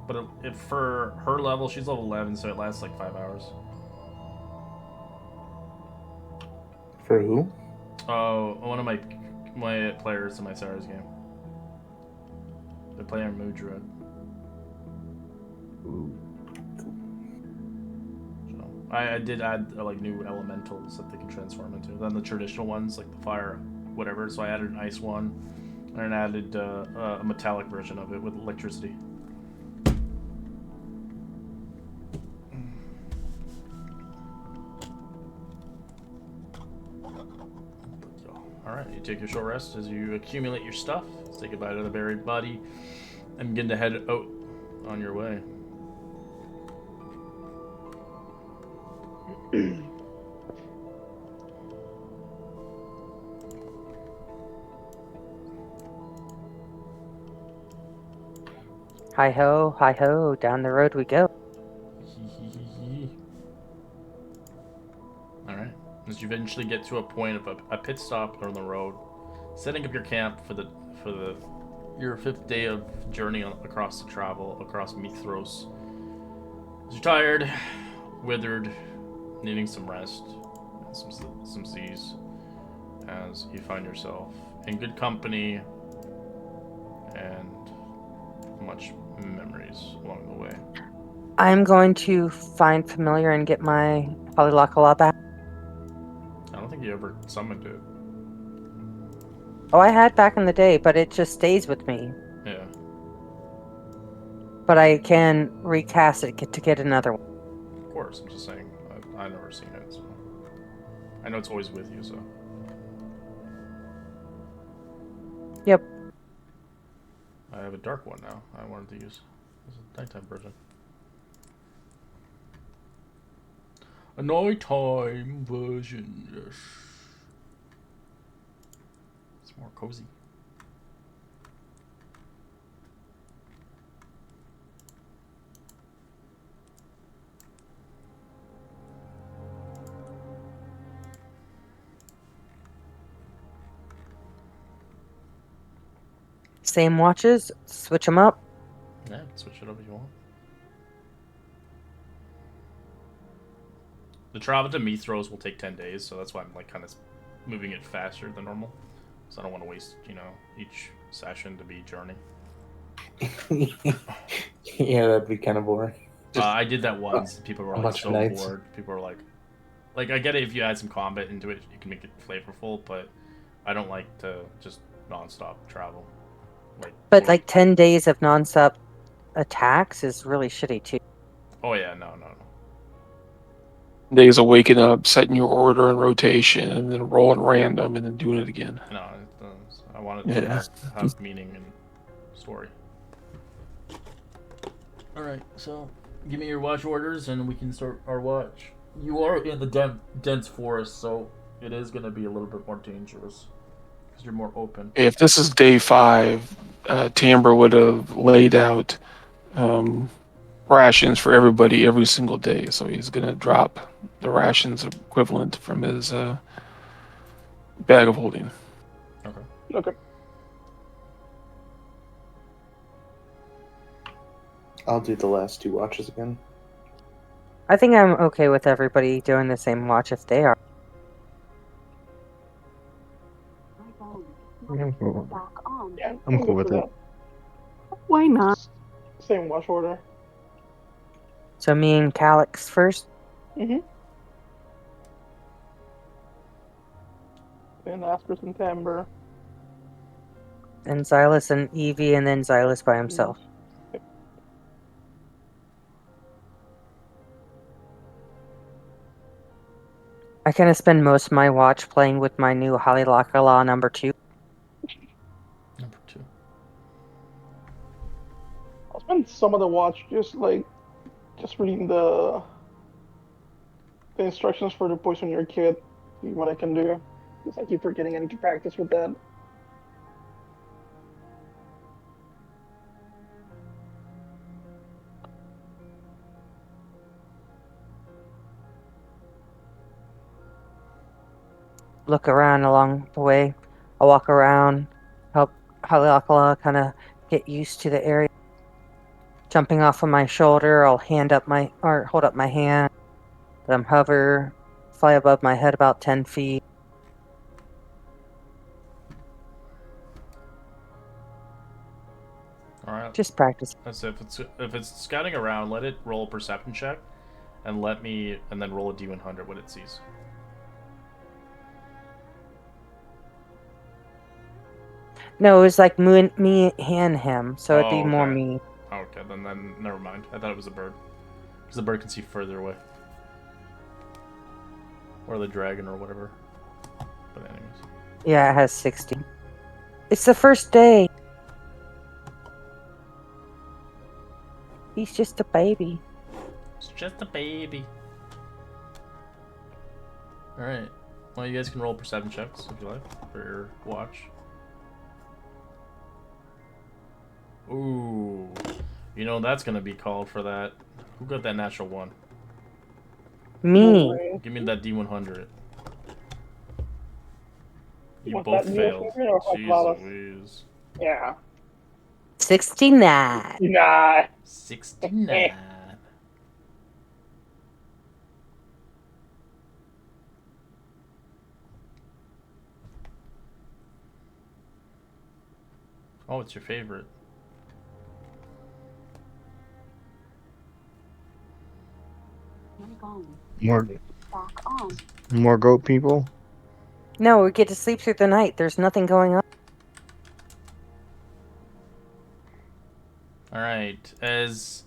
But if for her level, she's level 11, so it lasts like 5 hours. For who? Oh, one of my players in my Saturday's game. They're playing Moon Druid. Ooh. So I did add like new elementals that they can transform into. Then the traditional ones like the fire, whatever. So I added an ice one, and added a metallic version of it with electricity. All right, you take your short rest as you accumulate your stuff. Say goodbye to the buried body, and begin to head out on your way. Hi ho, down the road we go. All right. As you eventually get to a point of a pit stop on the road, setting up your camp for your 5th day of journey across the travel across Mytros. As you're tired, withered, needing some rest, and some seas, as you find yourself in good company and much memories along the way. I'm going to find familiar and get my Polylockala back. I don't think you ever summoned it. Oh, I had back in the day, but it just stays with me. Yeah. But I can recast it to get another one. Of course, I'm just saying. I've never seen it, so I know it's always with you. So. Yep. I have a dark one now. I wanted to use as a nighttime version. A nighttime version, yes. It's more cozy. Same watches, switch them up. Yeah, switch it up if you want. The travel to Mytros will take 10 days, so that's why I'm like kind of moving it faster than normal. So I don't want to waste, each session to be journey. Yeah, that'd be kind of boring. I did that once. People were a like bunch of so nights. bored. People were like I get it if you add some combat into it, you can make it flavorful, but I don't like to just non-stop travel. But like 10 days of nonstop attacks is really shitty too. Oh yeah, no. Days of waking up, setting your order in rotation, and then rolling random, and then doing it again. No, I want it to have meaning and story. All right, so give me your watch orders, and we can start our watch. You are in the dense forest, so it is going to be a little bit more dangerous because you're more open. If this is day 5, Timber would have laid out um, rations for everybody every single day. So he's gonna drop the rations equivalent from his bag of holding. Okay. Okay. I'll do the last 2 watches again. I think I'm okay with everybody doing the same watch if they are. Yeah, I'm cool good with for it. Why not? that. Same watch order. So me and Calix first. Mm-hmm. And Astros and Timber. And Xylus and Evie, and then Xylus by himself. I kind of spend most of my watch playing with my new Halilakala number 2. Number 2. I'll spend some of the watch just reading the instructions for the poison your kid. See what I can do. Because I keep forgetting I need to practice with that. Look around along the way. I'll walk around, help Halilakala kind of get used to the area. Jumping off of my shoulder, I'll hold up my hand. Let him hover, fly above my head about 10 feet. All right. Just practice. That's if it's scouting around, let it roll a perception check, and then roll a d100 when it sees. No, it was like me and him, so it'd be more okay. me. Okay, then never mind. I thought it was a bird, because the bird can see further away, or the dragon or whatever. But anyways. Yeah, it has 60. It's the first day. He's just a baby. It's just a baby. Alright. Well, you guys can roll perception checks if you like for your watch. Ooh. You know that's gonna be called for that. Who got that natural 1? Me. Give me that D100. You What's both that, failed. D100 or Jeez Flawless? Louise. Yeah. 69. Nah. 69. Oh, it's your favorite. More goat people. No, we get to sleep through the night. There's nothing going on. Alright. As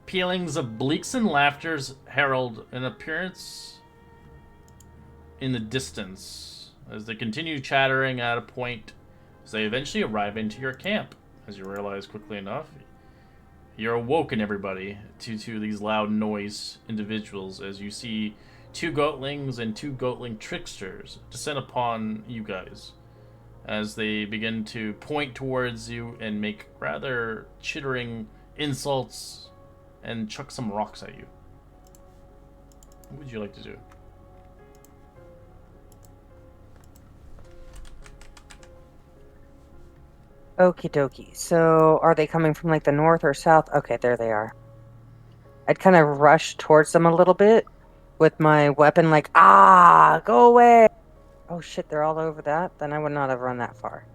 pealings of bleaks and laughters herald an appearance in the distance, as they continue chattering at a point as they eventually arrive into your camp. As you realize quickly enough, you're awoken, everybody, to these loud noise individuals as you see 2 goatlings and 2 goatling tricksters descend upon you guys as they begin to point towards you and make rather chittering insults and chuck some rocks at you. What would you like to do? Okie dokie. So, are they coming from like the north or south? Okay, there they are. I'd kind of rush towards them a little bit with my weapon, like, go away. Oh shit, they're all over that? Then I would not have run that far.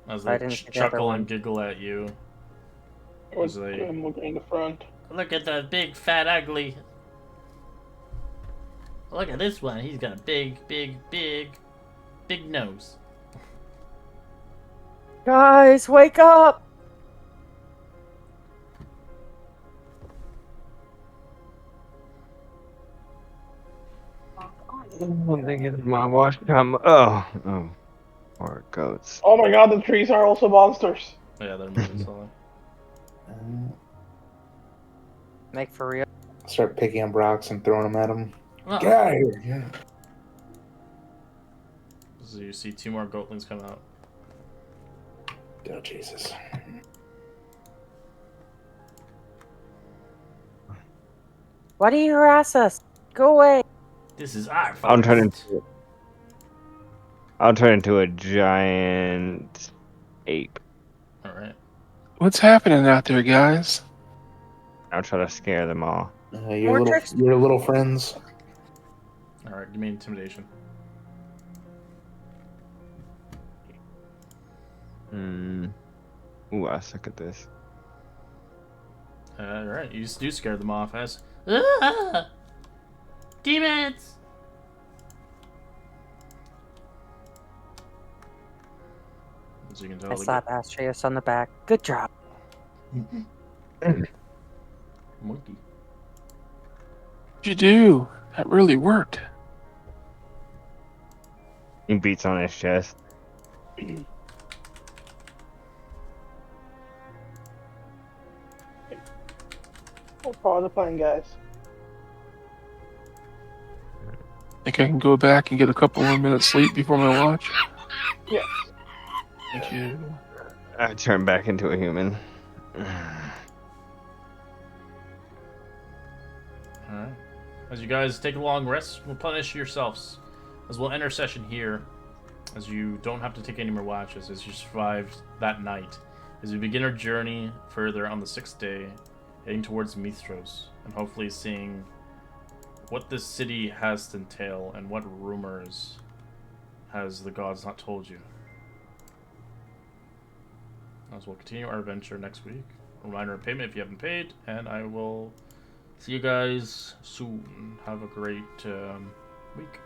As I they didn't see the other chuckle one. and giggle at you. What's As they looking in the front? look at the big fat ugly. Look at this one. He's got a big nose. Guys, wake up! I'm thinking my watch come. Oh, or goats. Oh my god, the trees are also monsters. Yeah, they're moving slowly. Uh, Like for real. Start picking up rocks and throwing them at him. Well, Get out of here! Yeah. so you see 2 more goatlings come out. Oh, Jesus. Why do you harass us? Go away. This is our I'll turn forest. into a giant ape. All right. What's happening out there, guys? I'll try to scare them all. Your tricks. little friends. All right. Give me intimidation. Ooh, I suck at this. All right. You do scare them off as demons. As you can tell, I slap Astreus on the back. Good job. monkey. What'd you do? That really worked. He beats on his chest. We'll follow the plan, guys. Think I can go back and get a couple more minutes sleep before my watch? Yes. Thank you. I turn back into a human. Alright. As you guys take a long rest, replenish yourselves. As we'll end our session here, as you don't have to take any more watches, as you survived that night. As we begin our journey further on the 6th day, heading towards Mytros, and hopefully seeing what this city has to entail and what rumors has the gods not told you. As we'll continue our adventure next week. Reminder of payment if you haven't paid, and I will see you guys soon. Have a great week.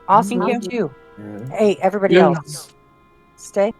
Awesome. Thank You. Yeah. Hey, everybody Yeah. else. Stay.